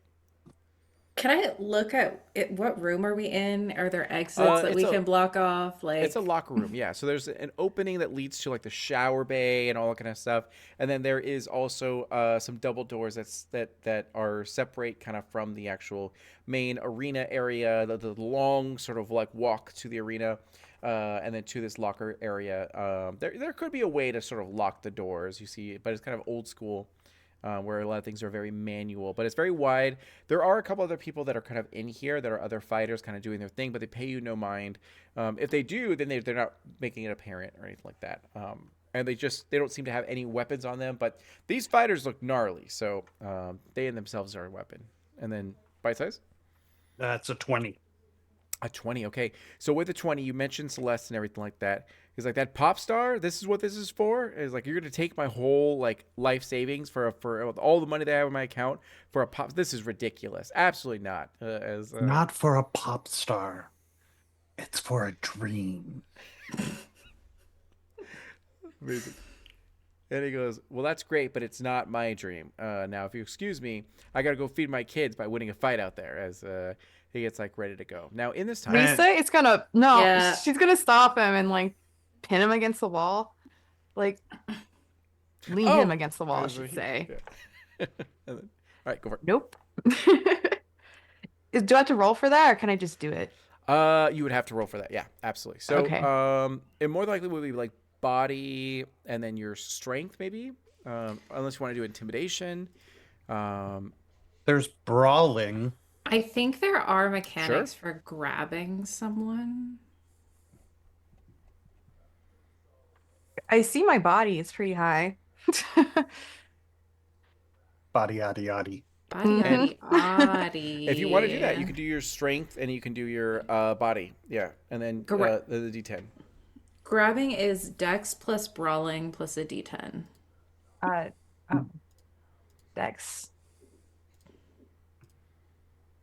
Can I look at it? What room are we in? Are there exits that we can block off? Like, it's a locker room, yeah. So there's an opening that leads to like the shower bay and all that kind of stuff, and then there is also some double doors that are separate kind of from the actual main arena area, the long sort of like walk to the arena, and then to this locker area. There could be a way to sort of lock the doors, you see, but it's kind of old school. Where a lot of things are very manual, but it's very wide. There are a couple other people that are kind of in here that are other fighters kind of doing their thing, but they pay you no mind. If they do, then they're not making it apparent or anything like that. And they don't seem to have any weapons on them, but these fighters look gnarly, so they in themselves are a weapon. And then bite size? That's a 20. A 20, okay. So with the 20, you mentioned Celeste and everything like that. He's like, "That pop star, this is what this is for?" Is like, "You're going to take my whole like life savings for all the money that I have in my account for a pop? This is ridiculous. Absolutely not." Not for a pop star. It's for a dream. Amazing. And he goes, "Well, that's great, but it's not my dream. Now, if you excuse me, I got to go feed my kids by winning a fight out there." As he gets like ready to go. Now, in this time, Lisa is gonna no, Yeah. she's gonna stop him and like pin him against the wall, like lean him against the wall, I should say. Yeah. And then, all right, go for it. Nope. Do I have to roll for that, or can I just do it? You would have to roll for that. Yeah, absolutely. So, Okay. it more likely would be like body and then your strength, maybe, unless you want to do intimidation. There's brawling. I think there are mechanics for grabbing someone. I see my body; it's pretty high. Body, yaddy, yaddy. Body. If you want to do that, you can do your strength and you can do your body. Yeah, and then the D10. Grabbing is Dex plus brawling plus a D10. Dex.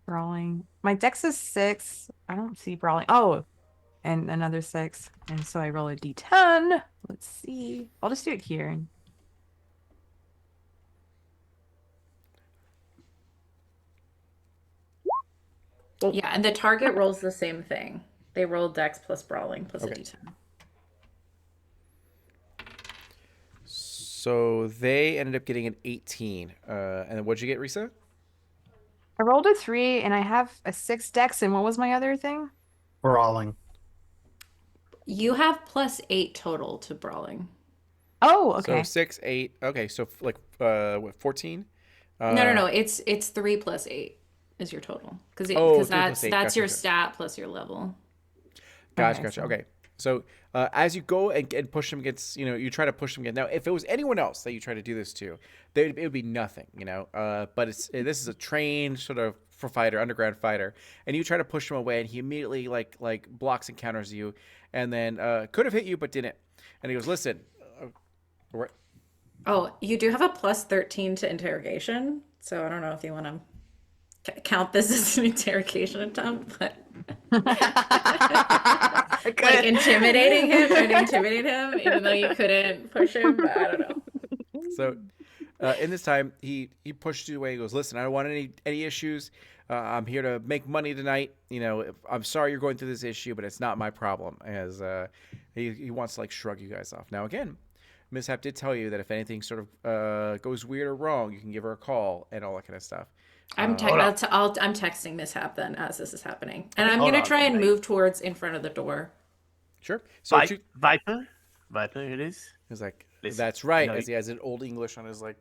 Brawling. My Dex is 6. I don't see brawling. Oh, and another 6. And so I roll a D10. Let's see. I'll just do it here. Well, Yeah, and the target rolls the same thing. They roll Dex plus Brawling plus a okay. D10. So they ended up getting an 18. And then what'd you get, Risa? I rolled a 3 and I have a 6 dex. And what was my other thing? Brawling. You have +8 total to Brawling. Oh, So okay. 6, 8. Okay, so like what, 14? No. It's 3 plus 8 is your total Oh, because 3 plus 8. that's Gotcha, your gotcha. stat plus your level. Gotcha, Okay, gotcha. so Okay. So as you go and push them against, you try to push them again. Now, if it was anyone else that you try to do this to, it would be nothing. But this is a trained sort of for fighter, underground fighter, and you try to push him away, and he immediately like blocks and counters you, and then could have hit you but didn't. And he goes, "Listen, we're- Oh, you do have a +13 to interrogation, so I don't know if you want to count this as an interrogation attempt, but like Good. intimidating him, trying to intimidate him, even though you couldn't push him. But I don't know. so." In this time, he pushed you away. He goes, "Listen, I don't want any issues. I'm here to make money tonight. I'm sorry you're going through this issue, but it's not my problem." As he wants to like shrug you guys off. Now again, Mishap did tell you that if anything sort of goes weird or wrong, you can give her a call and all that kind of stuff. Hold on. I'm texting Mishap then as this is happening, and Okay. I'm Hold gonna on. try and move towards in front of the door. Sure. So Viper? Viper it is? he's like, Listen, "That's right," no, as he has an old English on his like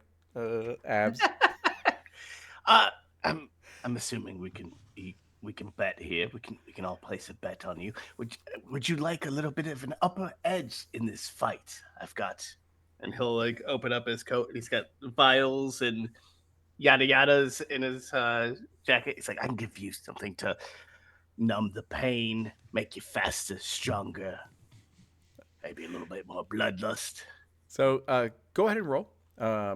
abs. uh, I'm assuming we can bet here. We can all place a bet on you. Would you like a little bit of an upper edge in this fight? I've got, and he'll like open up his coat. He's got vials and yada yadas in his jacket. He's like, I can give you something to numb the pain, make you faster, stronger, maybe a little bit more bloodlust. So go ahead and roll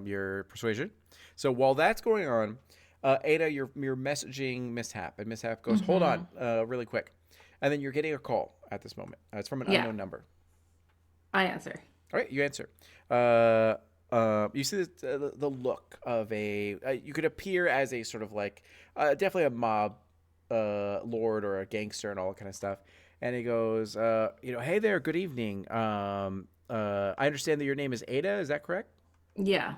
your persuasion. So while that's going on, Ada, you're messaging Mishap, and Mishap goes, "Hold on, really quick," and then you're getting a call at this moment. It's from an Yeah, unknown number. I answer. All right, you answer. You see the look of you could appear as a sort of like definitely a mob lord or a gangster and all that kind of stuff. And he goes, "Hey there, good evening. I understand that your name is Ada. Is that correct?" Yeah.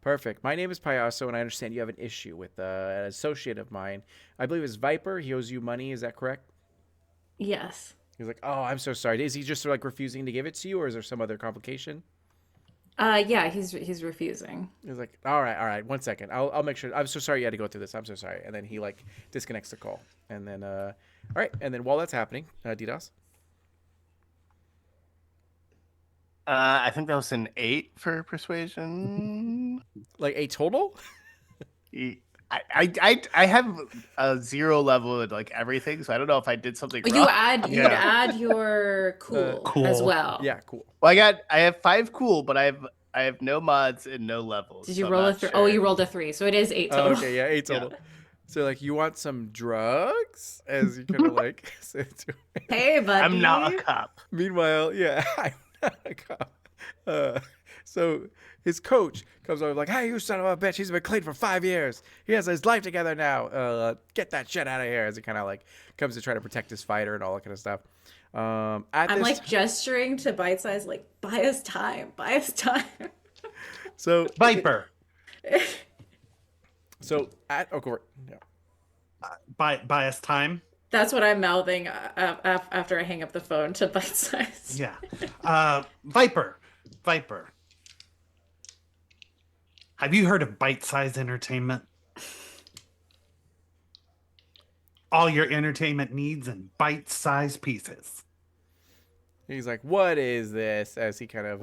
Perfect. My name is Payaso, and I understand you have an issue with an associate of mine. I believe it's Viper. He owes you money. Is that correct? Yes. He's like, "Oh, I'm so sorry. Is he just like refusing to give it to you, or is there some other complication?" Yeah. He's refusing. He's like, all right, 1 second. I'll make sure. I'm so sorry you had to go through this. I'm so sorry. And then he like disconnects the call. And then, all right. And then while that's happening, DDoS. I think that was an 8 for persuasion. Like a total? I have a 0 level in like everything, so I don't know if I did something But wrong. you'd add your cool as Cool. well. Yeah, cool. Well, I have 5 cool, but I have no mods and no levels. Did you so I'm roll a not 3? sure. Oh, you rolled a 3, so it is 8 Oh, total. okay, yeah, 8 total. So like, you want some drugs? As you kind of like say to him. Hey, buddy. I'm not a cop. Meanwhile, yeah, I'm not a cop. So his coach comes over like, "Hey, you son of a bitch! He's been clean for 5 years. He has his life together now. Get that shit out of here!" As he kind of like comes to try to protect his fighter and all that kind of stuff. I'm like gesturing to Bite Size, like, buy us time, buy us time. So Viper. go yeah. Bias time. That's what I'm mouthing after I hang up the phone to Bite Size. Yeah. Viper. Have you heard of Bite Size Entertainment? All your entertainment needs in bite-sized pieces. He's like, "What is this?" As he kind of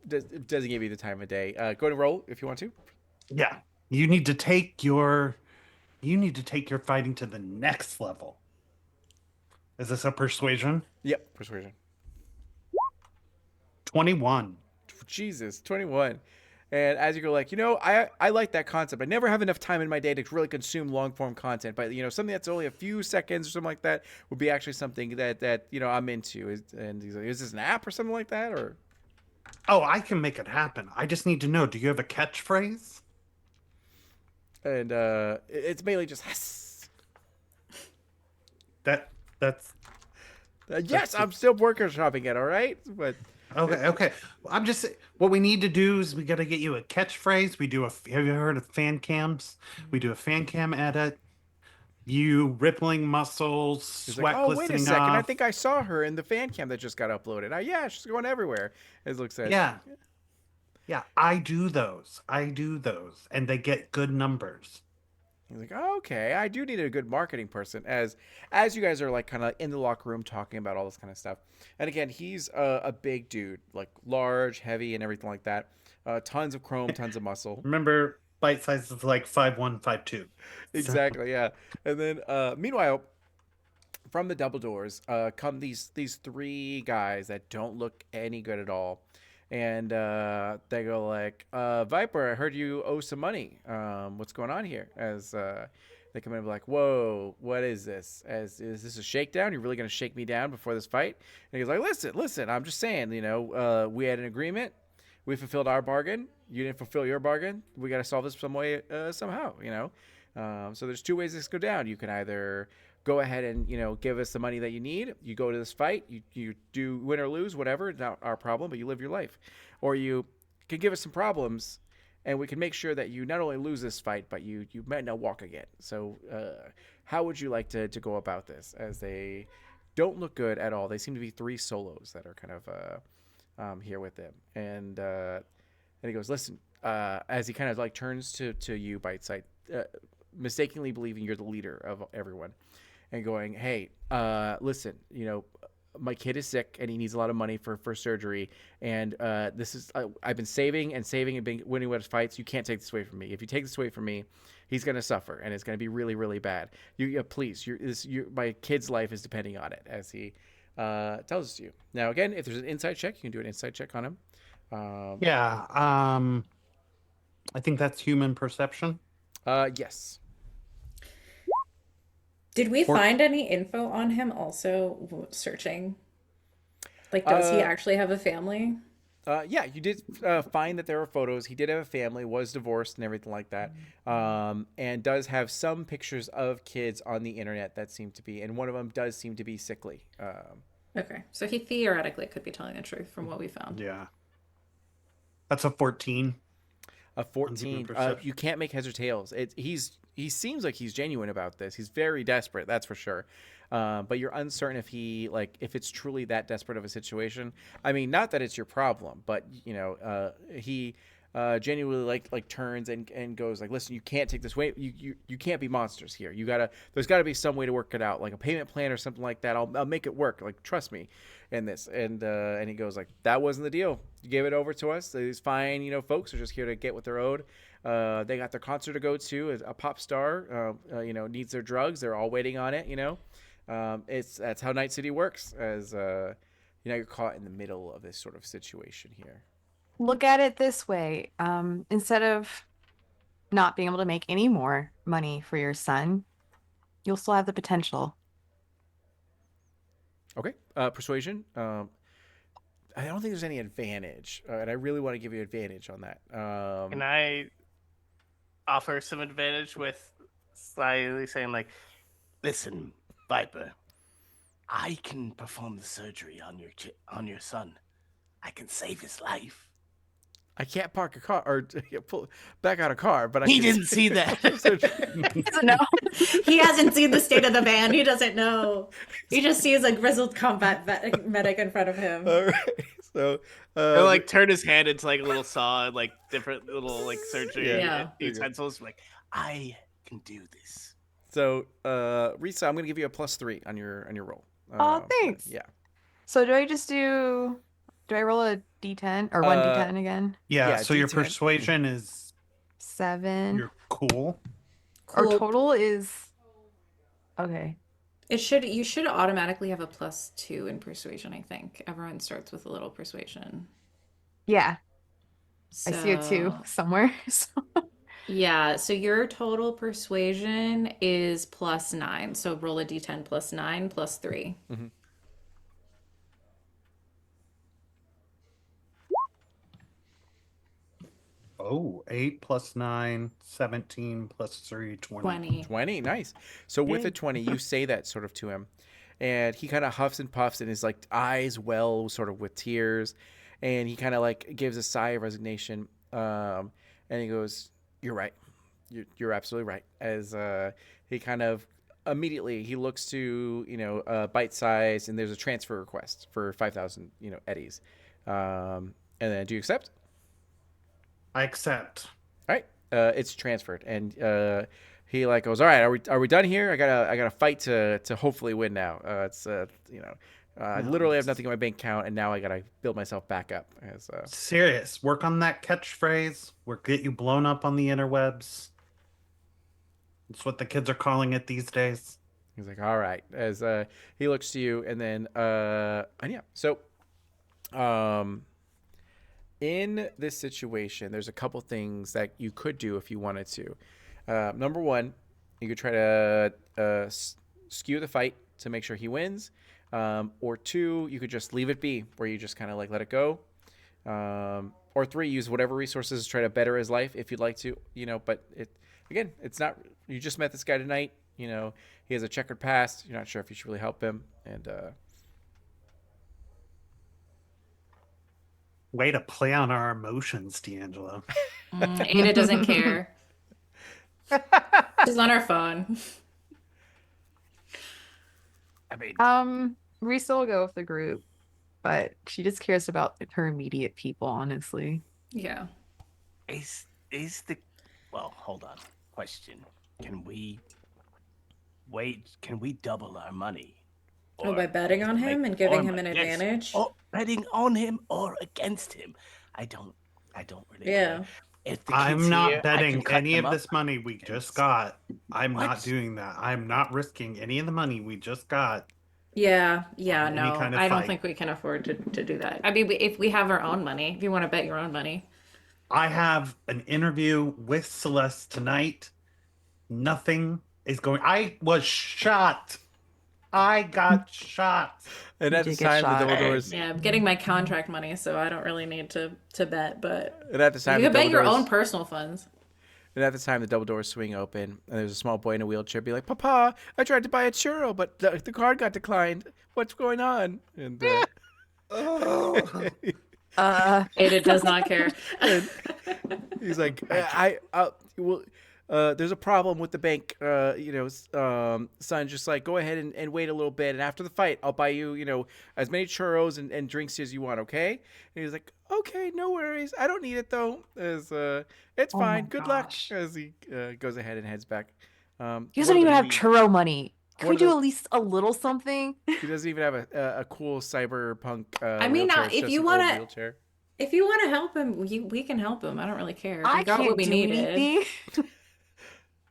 doesn't give you the time of day. Go ahead and roll if you want to. Yeah. You need to take your fighting to the next level. Is this a persuasion? Yep, persuasion. 21. Jesus, 21. And as you go, like, I like that concept. I never have enough time in my day to really consume long form content, but something that's only a few seconds or something like that would be actually something that I'm into. And he's like, "Is this an app or something like that, or?" Oh, I can make it happen. I just need to know, do you have a catchphrase? And it's mainly just That's Yes, I'm still workshopping it. All right, but okay. Okay. I'm just what we need to do is we got to get you a catchphrase. Have you heard of fan cams? We do a fan cam edit. You rippling muscles, he's like, sweat "Oh, wait a glistening second. I off. think I saw her in the fan cam that just got uploaded. Yeah, she's going everywhere." As Luke says. Yeah. Yeah. I do those. And they get good numbers. He's like, oh, okay, I do need a good marketing person. As you guys are like kind of in the locker room talking about all this kind of stuff, and again, he's a big dude, like large, heavy, and everything like that. Tons of chrome, tons of muscle. Remember, bite size is like 5'1", 5'2". So, Exactly, yeah. And then meanwhile, from the double doors come these three guys that don't look any good at all, and they go like, Viper, I heard you owe some money. What's going on here? As they come in and be like, whoa, what is this? Is this a shakedown? You're really gonna shake me down before this fight? And he's like, listen, I'm just saying, we had an agreement. We fulfilled our bargain. You didn't fulfill your bargain. We got to solve this some way, somehow, So there's two ways this could go down. You can either go ahead and give us the money that you need. You go to this fight. You do win or lose, whatever. Not our problem, but you live your life. Or you can give us some problems, and we can make sure that you not only lose this fight, but you might not walk again. So how would you like to go about this? As they don't look good at all. They seem to be three solos that are kind of here with them. And he goes, listen, as he kind of like turns to you, Biteside, mistakenly believing you're the leader of everyone, and going, hey, listen, my kid is sick and he needs a lot of money for surgery. And this is, I've been saving and been winning with fights. You can't take this away from me. If you take this away from me, he's going to suffer and it's going to be really, really bad. Please, my kid's life is depending on it, as he tells you. Now, again, if there's an inside check, you can do an inside check on him. yeah. I think that's human perception. Yes. Did we find any info on him also searching? Like, does he actually have a family? Yeah, you did find that there were photos. He did have a family, was divorced and everything like that, and does have some pictures of kids on the internet that seem to be, and one of them does seem to be sickly. Okay, so he theoretically could be telling the truth from what we found. Yeah. That's a 14. A 14. You can't make heads or tails. He seems like he's genuine about this. He's very desperate, that's for sure. But you're uncertain if it's truly that desperate of a situation. I mean, not that it's your problem, but he genuinely turns and goes like, listen, you can't take this way. You can't be monsters here. There's gotta be some way to work it out, like a payment plan or something like that. I'll make it work. Like, trust me in this. And he goes like, that wasn't the deal. You gave it over to us. These fine, folks are just here to get what they're owed. They got their concert to go to. A pop star, needs their drugs. They're all waiting on it. That's how Night City works. As you're caught in the middle of this sort of situation here. Look at it this way. Instead of not being able to make any more money for your son, you'll still have the potential. Okay. Persuasion. I don't think there's any advantage, and I really want to give you advantage on that. Can I offer some advantage with slightly saying like, listen, Viper, I can perform the surgery on your son. I can save his life. I can't park a car or back out a car, but He didn't see that. He doesn't know. He hasn't seen the state of the van. He doesn't know. He just sees a grizzled combat medic in front of him. All right. So He'll turn his hand into a little saw and different little surgery utensils. Like, I can do this. So Risa, I'm gonna give you a +3 on your roll. Oh, thanks. Yeah. So do I roll a d10 or 1d10 again? Yeah, so your D10. persuasion is 7. you're cool. Our Cool. total is okay. You should automatically have a +2 in persuasion, I think. Everyone starts with a little persuasion. Yeah, I see a 2 somewhere. So- Yeah, so your total persuasion is +9. So roll a d10 +9 +3. Mm-hmm. Oh, 8 plus 9, 17 plus 3, 20. 20. 20, nice. So with a Yay. 20, you say that sort of to him, and he kind of huffs and puffs, and his like eyes well sort of with tears, and he kind of like gives a sigh of resignation, and he goes, "You're right. You're absolutely right." As he kind of immediately he looks to bite size, and there's a transfer request for 5,000 eddies, and then do you accept? I accept. All right, it's transferred, and he like goes, "All right, are we done here? I gotta fight to hopefully win now. I No, literally have it's nothing in my bank account, and now I gotta build myself back up." As serious. Work on that catchphrase. We'll get you blown up on the interwebs. It's what the kids are calling it these days. he's like, "All right," as he looks to you, and then and yeah, so um. In this situation, there's a couple things that you could do if you wanted to. Number one, you could try to skew the fight to make sure he wins. Or two, you could just leave it be, where you just kind of like let it go. Or three, use whatever resources to try to better his life if you'd like to. But it's not. You just met this guy tonight. He has a checkered past. You're not sure if you should really help him, and Way to play on our emotions, D'Angelo. Ada doesn't care. She's on her phone. I mean, Risa will go with the group, but she just cares about her immediate people, honestly. Yeah. is the well, hold on. Question. Can we double our money? Oh, by betting on him and giving him an advantage? Or betting on him or against him. I don't really Yeah. care. If the I'm kid's not here, I betting can cut any them of up. this money we just got. I'm not doing that. I'm not risking any of the money we just got. Yeah, Any no. kind of I don't fight. think we can afford to do that. I mean, if we have our own money, if you want to bet your own money. I have an interview with Celeste tonight. Nothing is going. I was shot. I got shot. and You at did this get time the shot. double doors. Yeah, I'm getting my contract money, so I don't really need to bet, but And at this time you the can bet double your doors. own personal funds. And at the time, the double doors swing open, and there's a small boy in a wheelchair. Be like, "Papa, I tried to buy a churro, but the card got declined. What's going on?" And Oh. Ada does not care. he's like, well, there's a problem with the bank. Son, just like go ahead and wait a little bit, and after the fight, I'll buy you, as many churros and drinks as you want. Okay?" And he's like, "Okay, no worries. I don't need it though. As it's Oh fine. my Good gosh. luck." As he goes ahead and heads back. He One doesn't of even the- have churro money. Can one we of do the- at least a little something? He doesn't even have a cool cyberpunk. I mean, wheelchair. now, It's if just you an wanna- old wheelchair. If you want to help him, we can help him. I don't really care. I We got can't what we do needed. anything.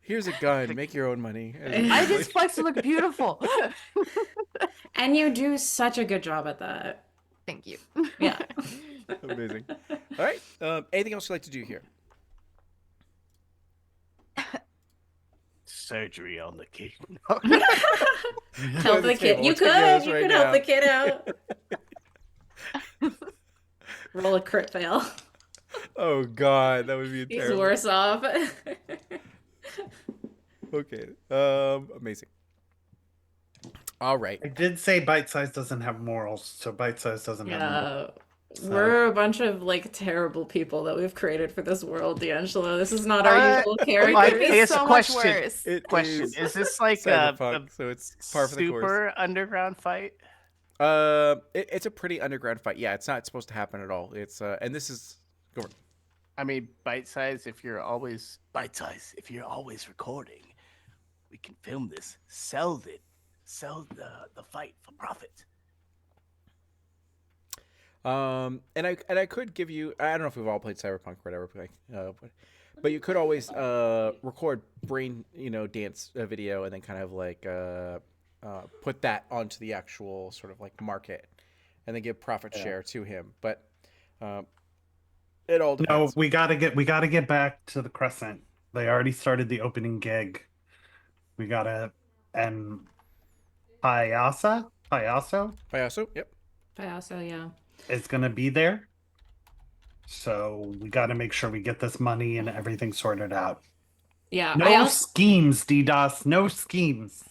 Here's a gun. Make your own money. I just flex to look beautiful. And you do such a good job at that. Thank you. Yeah. Amazing. All right. Anything else you'd like to do here? Surgery on the kid. Help the kid. table. You Let's figure this could. You right could now. help the kid out. Roll a crit fail. Oh God, that would be He's terrible. worse off. Okay. Amazing. All right. I did say Bite Size doesn't have morals, so Bite Size doesn't have morals. Yeah. So- We're a bunch of like terrible people that we've created for this world, D'Angelo. This is not our usual Like, characters. I It's guess so question. much worse. Question: Is this like Cyberpunk, a so it's par for the course. super underground fight? It's a pretty underground fight. Yeah, it's not supposed to happen at all. It's and this is go on. I mean, bite size. If you're always recording, we can film this, sell the fight for profit. And I could give you. I don't know if we've all played Cyberpunk or whatever, but you could always record brain dance video and then kind of like put that onto the actual sort of like market, and then give profit share to him. But it all No, depends. we gotta get back to the Crescent. They already started the opening gig. We gotta and Payaso Payaso, yep. I also, yeah. is gonna be there. So we got to make sure we get this money and everything sorted out. Yeah, I No also schemes, DDoS. No schemes.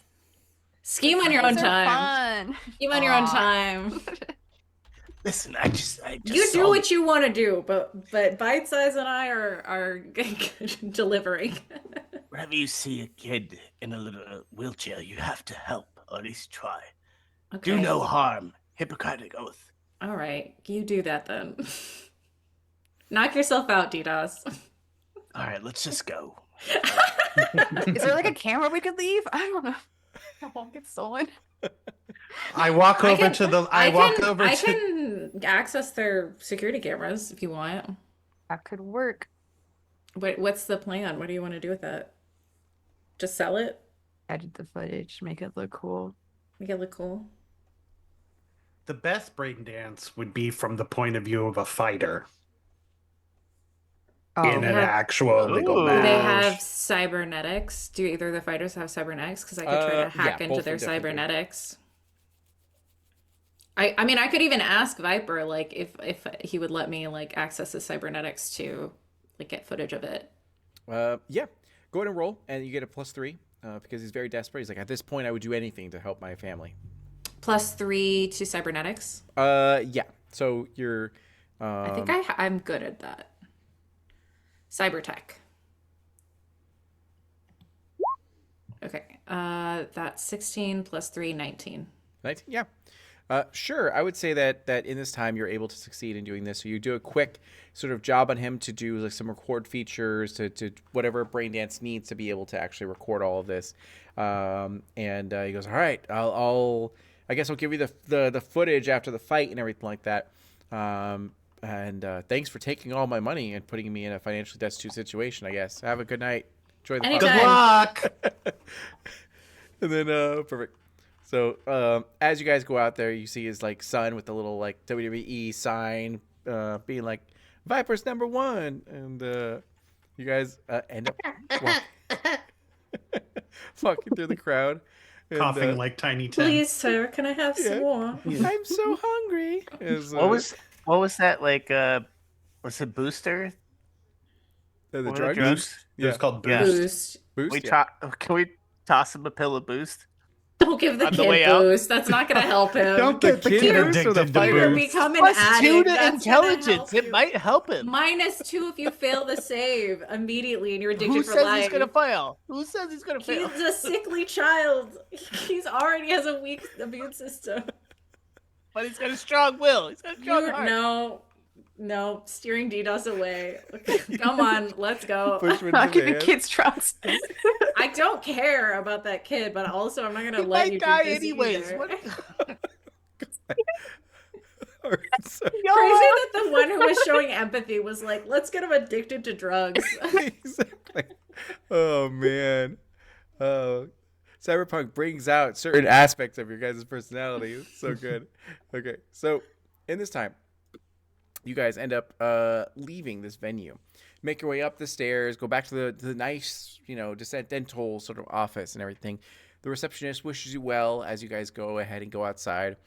scheme on your own These are time. fun. Scheme on your own Aw. time. Listen, I just You saw do what you want to do, but Bite Size and I are delivering. Whenever you see a kid in a little wheelchair, you have to help, or at least try. Okay. Do no harm. Hippocratic oath. All right, you do that then. Knock yourself out, DDoS. All right, let's just go. Is there like a camera we could leave? I don't know. I won't get stolen. I walk over to the. I walk over I to. can access their security cameras if you want. That could work. What's the plan? What do you want to do with that? Just sell it? Edit the footage, make it look cool. Make it look cool. The best brain dance would be from the point of view of a fighter in they an have- actual legal Ooh. Do match. they have cybernetics? Do either of the fighters have cybernetics? Because I could try to hack yeah, into both their of them definitely do. cybernetics. I mean, I could even ask Viper, like, if he would let me, like, access his cybernetics to, like, get footage of it. Yeah, go ahead and roll, and you get a +3 because he's very desperate. He's like, at this point, I would do anything to help my family. +3 to cybernetics. Yeah. So you're. I think I'm good at that. Cybertech. Okay. That's 16 + 3, 19. 19? Yeah. Sure. I would say that in this time you're able to succeed in doing this. So you do a quick sort of job on him to do like some record features to whatever Braindance needs to be able to actually record all of this. And he goes, all right, I guess I'll give you the footage after the fight and everything like that. And thanks for taking all my money and putting me in a financially destitute situation, I guess. Have a good night. Enjoy the Anytime. Good luck. And then perfect. So as you guys go out there, you see his like son with the little like WWE sign, being like Viper's #1, and you guys end up walking through the crowd, and, Coughing like Tiny Tim. Please, sir, can I have some more? I'm so hungry. As, What was that like? Was it Booster? the What were drugs? drugs? It was called Yeah. Boost. Boost. Boost? We Yeah. Can we toss him a pill of Boost? Don't give the On the way kid out? boost. That's not going to help him. Don't get the kid kid boost or the addicted to fighter? Boost. Become an +2 addict. to That's gonna intelligence. help It you. might help him. -2 if you fail the save immediately and you're addicted Who for says life. he's gonna fail? Who says he's gonna fail? He's a sickly child. He's already has a weak immune system. But he's got a strong will. He's got a strong heart. No, steering DDoS away. Come on, let's go. Push him Not into the giving hand. kids trust. I don't care about that kid, but also I'm not gonna He let might you die do this anyways. either. What? Alright, so- Crazy that the one who was showing empathy was like, let's get him addicted to drugs. Exactly. Oh man. Cyberpunk brings out certain aspects of your guys' personality. It's so good. Okay, so in this time, you guys end up leaving this venue, make your way up the stairs, go back to the nice, dental sort of office and everything. The receptionist wishes you well as you guys go ahead and go outside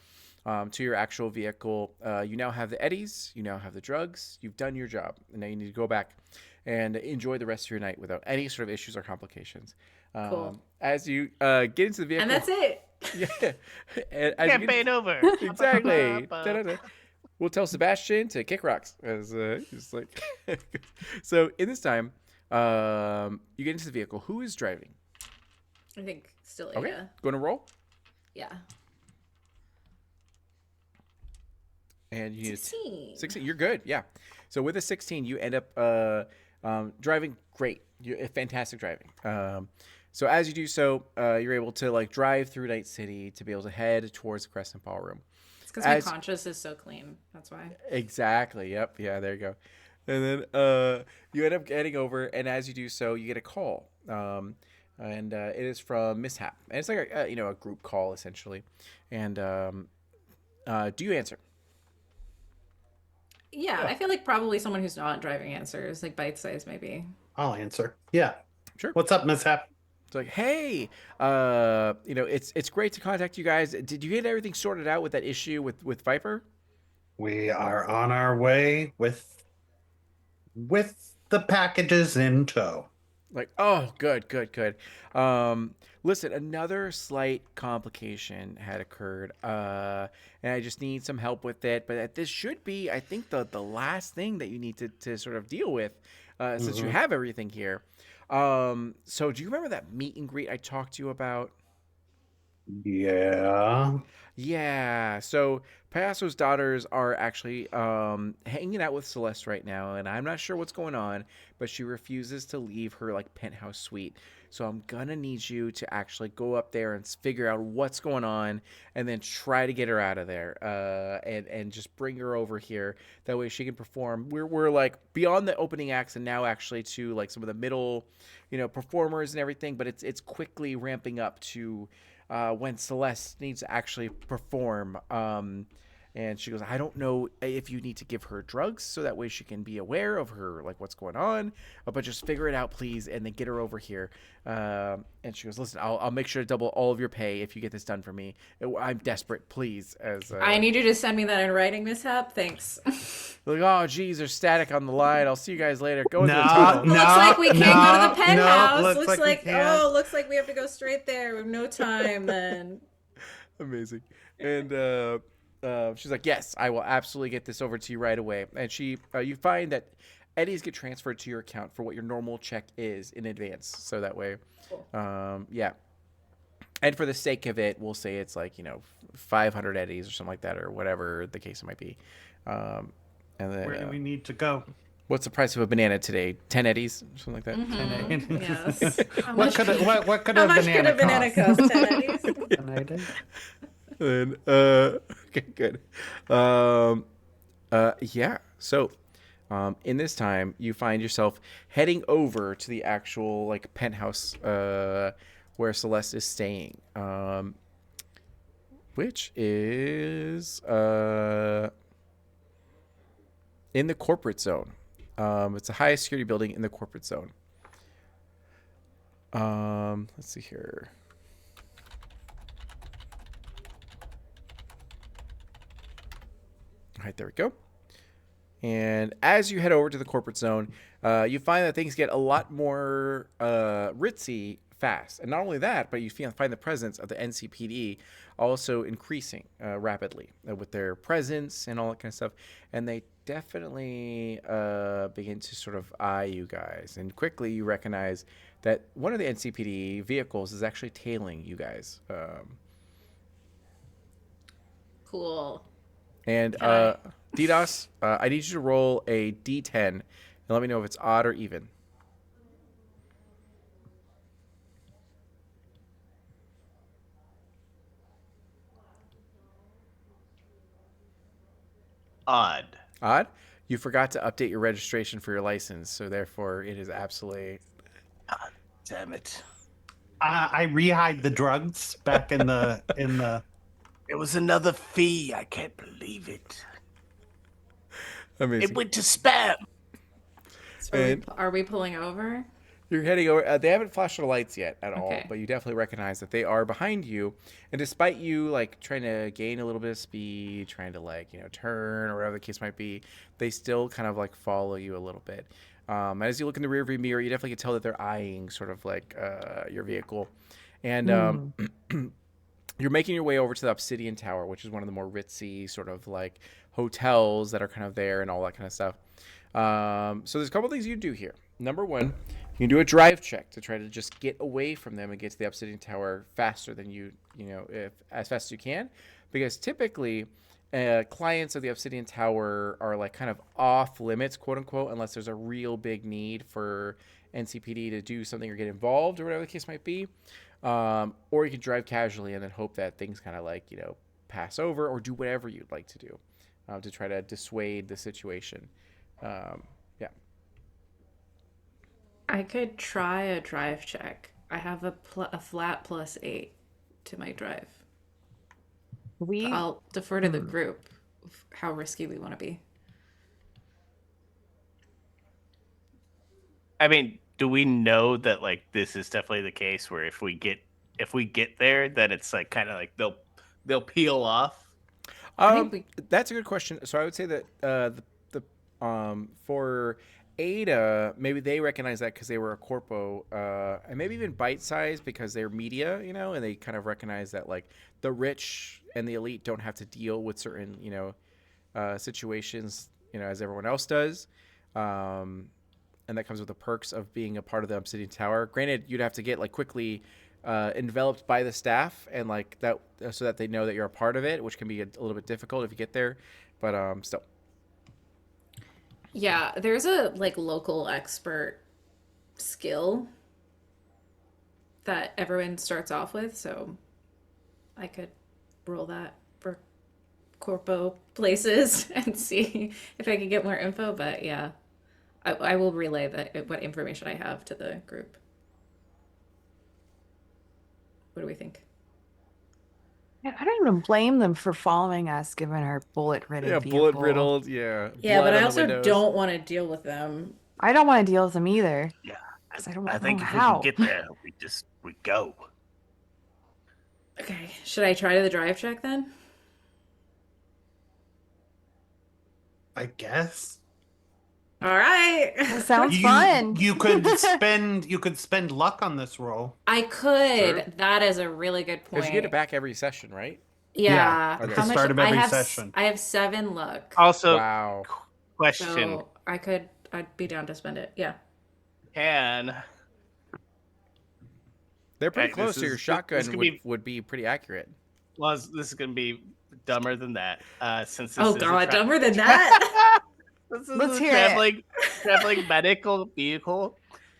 to your actual vehicle. You now have the eddies, you now have the drugs, you've done your job, and now you need to go back and enjoy the rest of your night without any sort of issues or complications. Cool. As you get into the vehicle, And that's it. Yeah, and as you get Campaign over. exactly. Da-da-da. We'll tell Sebastian to kick rocks as he's like. So in this time, you get into the vehicle. Who is driving? I think still Okay, Ada. going to roll, Yeah. and you need 16. 16. You're good. Yeah. So with a 16, you end up driving great. You're fantastic driving. So as you do so, you're able to like drive through Night City to be able to head towards the Crescent Ballroom. It's because my As- conscience is so clean. That's why. Exactly. Yep. Yeah. There you go. And then you end up getting over, and as you do so, you get a call. And it is from Mishap, and it's like a group call essentially. And do you answer? Yeah, I feel like probably someone who's not driving answers, like bite size maybe. I'll answer. Yeah. Sure. What's up, Mishap? It's like, hey, it's great to contact you guys. Did you get everything sorted out with that issue with Viper? We are on our way with with the packages in tow. Like, oh, good, good, good. Listen, another slight complication had occurred, and I just need some help with it. But this should be, I think, the last thing that you need to sort of deal with, since you Mhm. have everything here. So do you remember that meet and greet I talked to you about? Yeah. Yeah. So Payasso's daughters are actually hanging out with Celeste right now, and I'm not sure what's going on, but she refuses to leave her like penthouse suite. So I'm gonna need you to actually go up there and figure out what's going on, and then try to get her out of there, and just bring her over here. That way she can perform. We're like beyond the opening acts, and now actually to like some of the middle, performers and everything. But it's quickly ramping up to when Celeste needs to actually perform. And she goes, I don't know if you need to give her drugs so that way she can be aware of her, like what's going on, but just figure it out, please, and then get her over here. And she goes, listen, I'll make sure to double all of your pay if you get this done for me. I'm desperate, please. As I need you to send me that in writing, Mishap. Thanks. like, oh, geez, there's static on the line. I'll see you guys later. Go into the No, tunnel. no, Looks like we can't go to the no, penthouse. looks Looks like we like can't. looks like we have to go straight there. We have no time then. Amazing. And she's like, yes, I will absolutely get this over to you right away. And you find that eddies get transferred to your account for what your normal check is in advance. So that way, yeah. And for the sake of it, we'll say it's like 500 eddies or something like that, or whatever the case might be. And then Where do we need to go? what's the price of a banana today? 10 eddies, something like that. Yes. How What much could how a much could banana a banana cost? 10 eddies? cost? And okay, good. Yeah. So, in this time, you find yourself heading over to the actual like penthouse where Celeste is staying, which is in the corporate zone. It's the highest security building in the corporate zone. Let's see here. All right, there we go. And as you head over to the corporate zone, you find that things get a lot more ritzy fast. And not only that, but you find the presence of the NCPD also increasing rapidly with their presence and all that kind of stuff. And they definitely begin to sort of eye you guys. And quickly you recognize that one of the NCPD vehicles is actually tailing you guys. Cool. And Can DDoS, I need you to roll a D10 and let me know if it's odd or even. Odd. Odd? You forgot to update your registration for your license, so therefore it is absolutely. Damn it. I rehide the drugs back in the It was another fee. I can't believe it. Amazing. It went to spam. So And- are we pulling over? You're heading over. They haven't flashed their lights yet at all, Okay. but you definitely recognize that they are behind you. And despite you like trying to gain a little bit of speed, trying to turn or whatever the case might be, they still kind of like follow you a little bit. As you look in the rearview mirror, you definitely can tell that they're eyeing sort of like your vehicle, and you're making your way over to the Obsidian Tower, which is one of the more ritzy sort of like hotels that are kind of there and all that kind of stuff. So there's a couple things you do here. Number one, you can do a drive check to try to just get away from them and get to the Obsidian Tower faster than if as fast as you can, because typically clients of the Obsidian Tower are like kind of off limits, quote unquote, unless there's a real big need for NCPD to do something or get involved or whatever the case might be. Or you can drive casually and then hope that things kind of pass over or do whatever you'd like to do to try to dissuade the situation. Yeah. I could try a drive check. I have a flat +8 to my drive. We I'll defer to the group of how risky we want to be. I mean, do we know that this is definitely the case where if we get there, then it's like kind of like they'll peel off? I think we That's a good question. So I would say that the for Ada, maybe they recognize that because they were a corpo, and maybe even bite size because they're media, and they kind of recognize that like the rich and the elite don't have to deal with certain, situations, as everyone else does. And that comes with the perks of being a part of the Obsidian Tower. Granted, you'd have to get like quickly enveloped by the staff and like that, so that they know that you're a part of it, which can be a little bit difficult if you get there. But still. Yeah, there's a like local expert skill that everyone starts off with, so I could roll that for corpo places and see if I can get more info. But yeah, I will relay what information I have to the group. What do we think? Yeah, I don't even blame them for following us, given our bullet-riddled Yeah, vehicle. bullet riddled. Yeah. Yeah, blood but I on the also windows. don't want to deal with them. I don't want to deal with them either. Yeah, 'Cause I don't I know think if how. we can get there, we go. Okay, should I try to the drive check then? I guess. All right. That sounds You fun. you could spend luck on this roll. I could. Sure. That is a really good point. Because you get it back every session, right? Yeah. at Okay. the start of I every have session. I have 7 luck. Also, Wow. question: So I'd be down to spend it. Yeah. Can They're pretty Okay, close, this so your is- this shotgun could would be pretty accurate. well, this is gonna be dumber than that. Since this Oh is a god, tra- dumber than that. This is Let's a hear it. traveling medical vehicle.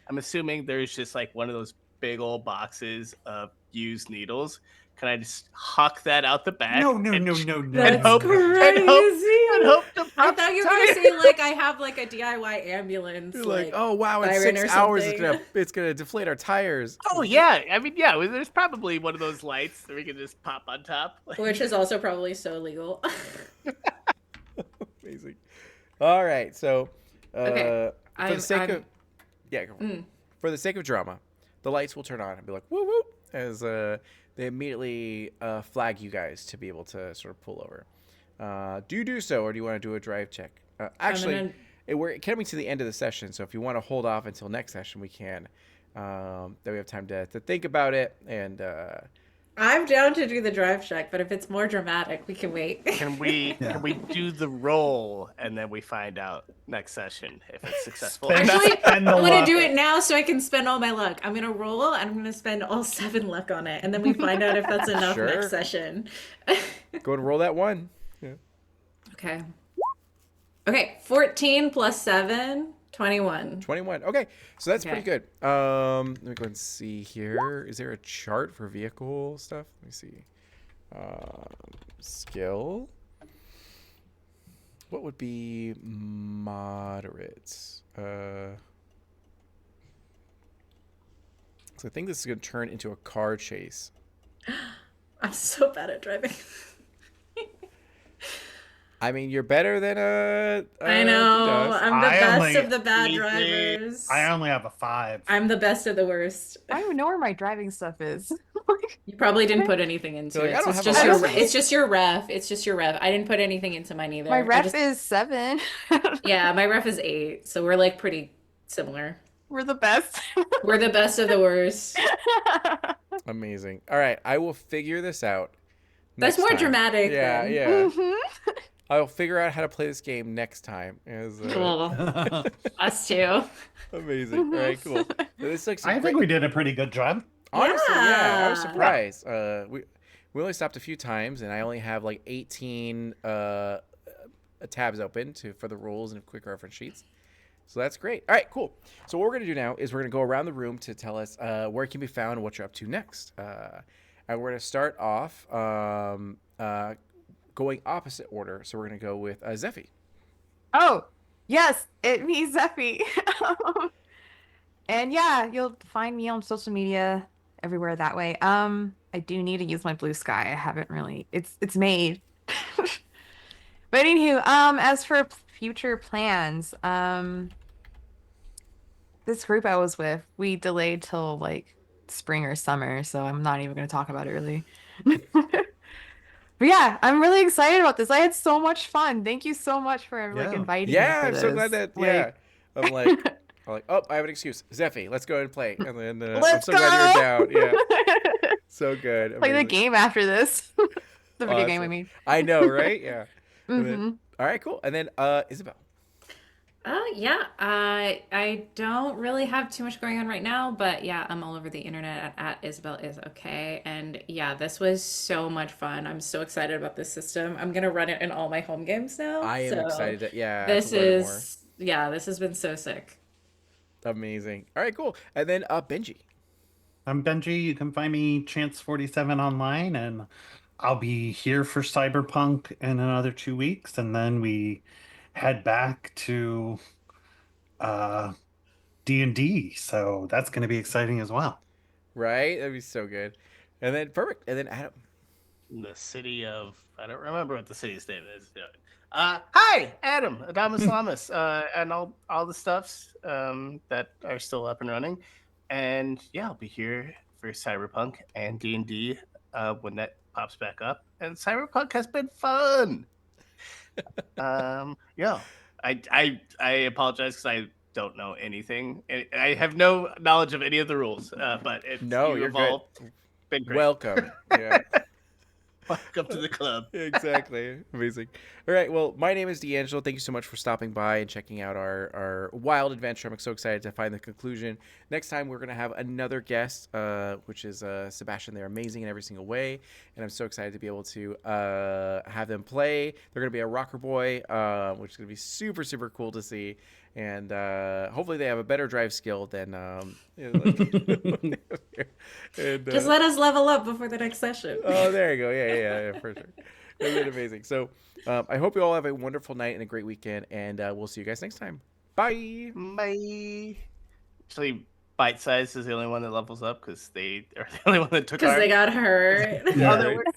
I'm assuming there's just like one of those big old boxes of used needles. Can I just huck that out the back? No, and That's hope- crazy. and hope the I thought you were gonna say like I have like a DIY ambulance. You're like, oh wow, in siren 6 or hours something. it's gonna deflate our tires. Oh yeah, I mean yeah. Well, there's probably one of those lights that we can just pop on top. Which is also probably so legal. Amazing. All right, so Okay, for the sake I'm- of for the sake of drama, the lights will turn on and be like whoop whoop as they immediately flag you guys to be able to sort of pull over. Do you do so, or do you want to do a drive check? Actually, we're coming to the end of the session, so if you want to hold off until next session, we can. Then we have time to think about it, and I'm down to do the drive check, but if it's more dramatic, we can wait. Can we do the roll and then we find out next session if it's successful? Spend- Actually, spend the I'm gonna luck. do it now so I can spend all my luck. I'm gonna roll and I'm gonna spend all 7 luck on it, and then we find out if that's enough Sure. next session. go and roll that one. Yeah. Okay. Okay, 14 plus 7, 21. 21. Okay, so that's pretty Okay. good. Let me go and see here. Is there a chart for vehicle stuff? Let me see. Skill. What would be moderate? So I think this is going to turn into a car chase. I'm so bad at driving. I mean, you're better than I know. Divas. I'm the I best only- of the bad Easy. drivers. I only have a 5. I'm the best of the worst. I don't even know where my driving stuff is. You probably didn't put anything into You're like, it. I don't It's have just a your license. it's just your ref. It's just your ref. I didn't put anything into mine either. My I ref just- is 7. Yeah, my ref is 8, so we're like pretty similar. We're the best. We're the best of the worst. Amazing. All right, I will figure this out. That's next more time. dramatic. Yeah, then. yeah. Mhm. I'll figure out how to play this game next time. As, Cool. Us too. amazing. All right, cool. This looks I think we did a pretty good job. honestly, yeah, I was Yeah. surprised. We only stopped a few times, and I only have like 18 tabs open for the rules and quick reference sheets. So that's great. All right, cool. So what we're gonna do now is we're gonna go around the room to tell us where it can be found and what you're up to next. And we're gonna start off going opposite order. So we're gonna go with Zeffy. Oh, yes, it me, Zeffy. And yeah, you'll find me on social media everywhere that way. I do need to use my blue sky. I haven't really. It's made. But anywho, as for future plans, this group I was with, we delayed till like spring or summer, so I'm not even gonna talk about it really. But yeah, I'm really excited about this. I had so much fun. Thank you so much for like Yeah. inviting me Yeah, for I'm so glad this. that I'm like, oh, I have an excuse. Zephy, let's go ahead and play. And then I'm Let's so glad you're go. down. Yeah, so good. Play the Amazing. game after this. The video game, I Awesome. mean. I know, right? Yeah. And then, Mm-hmm. all right, cool. And then Isabel. Yeah, I don't really have too much going on right now, but yeah, I'm all over the internet at Isabel is okay. And yeah, this was so much fun. I'm so excited about this system. I'm gonna run it in all my home games now. I am So excited to this learn more. is, yeah, this has been so sick. Amazing. All right, cool. And then Benji. I'm Benji. You can find me Chance47 online, and I'll be here for Cyberpunk in another 2 weeks, and then we head back to uh D&D. So that's going to be exciting as well. Right? That'd be so good. And then perfect. And then Adam. The city of I don't remember what the city's name is. Hi, Adam, Adamus Lamas, and all the stuffs that are still up and running, and yeah, I'll be here for Cyberpunk and D&D when that pops back up. And Cyberpunk has been fun. Yeah, I apologize because I don't know anything. I have no knowledge of any of the rules, but it's No, you're you've all good. been great. Welcome. Yeah. Welcome to the club. Exactly. Amazing. All right. Well, my name is D'Angelo. Thank you so much for stopping by and checking out our wild adventure. I'm so excited to find the conclusion. Next time, we're going to have another guest, which is Sebastian. They're amazing in every single way. And I'm so excited to be able to have them play. They're going to be a rocker boy, which is going to be super, super cool to see. And hopefully they have a better drive skill than and, Just let us level up before the next session. oh, there you go. Yeah, for sure. It's been amazing. So I hope you all have a wonderful night and a great weekend, and we'll see you guys next time. Bye. Bye. Actually, Bite Size is the only one that levels up because they are the only one that took Because our. they got hurt. Yeah, Oh, right.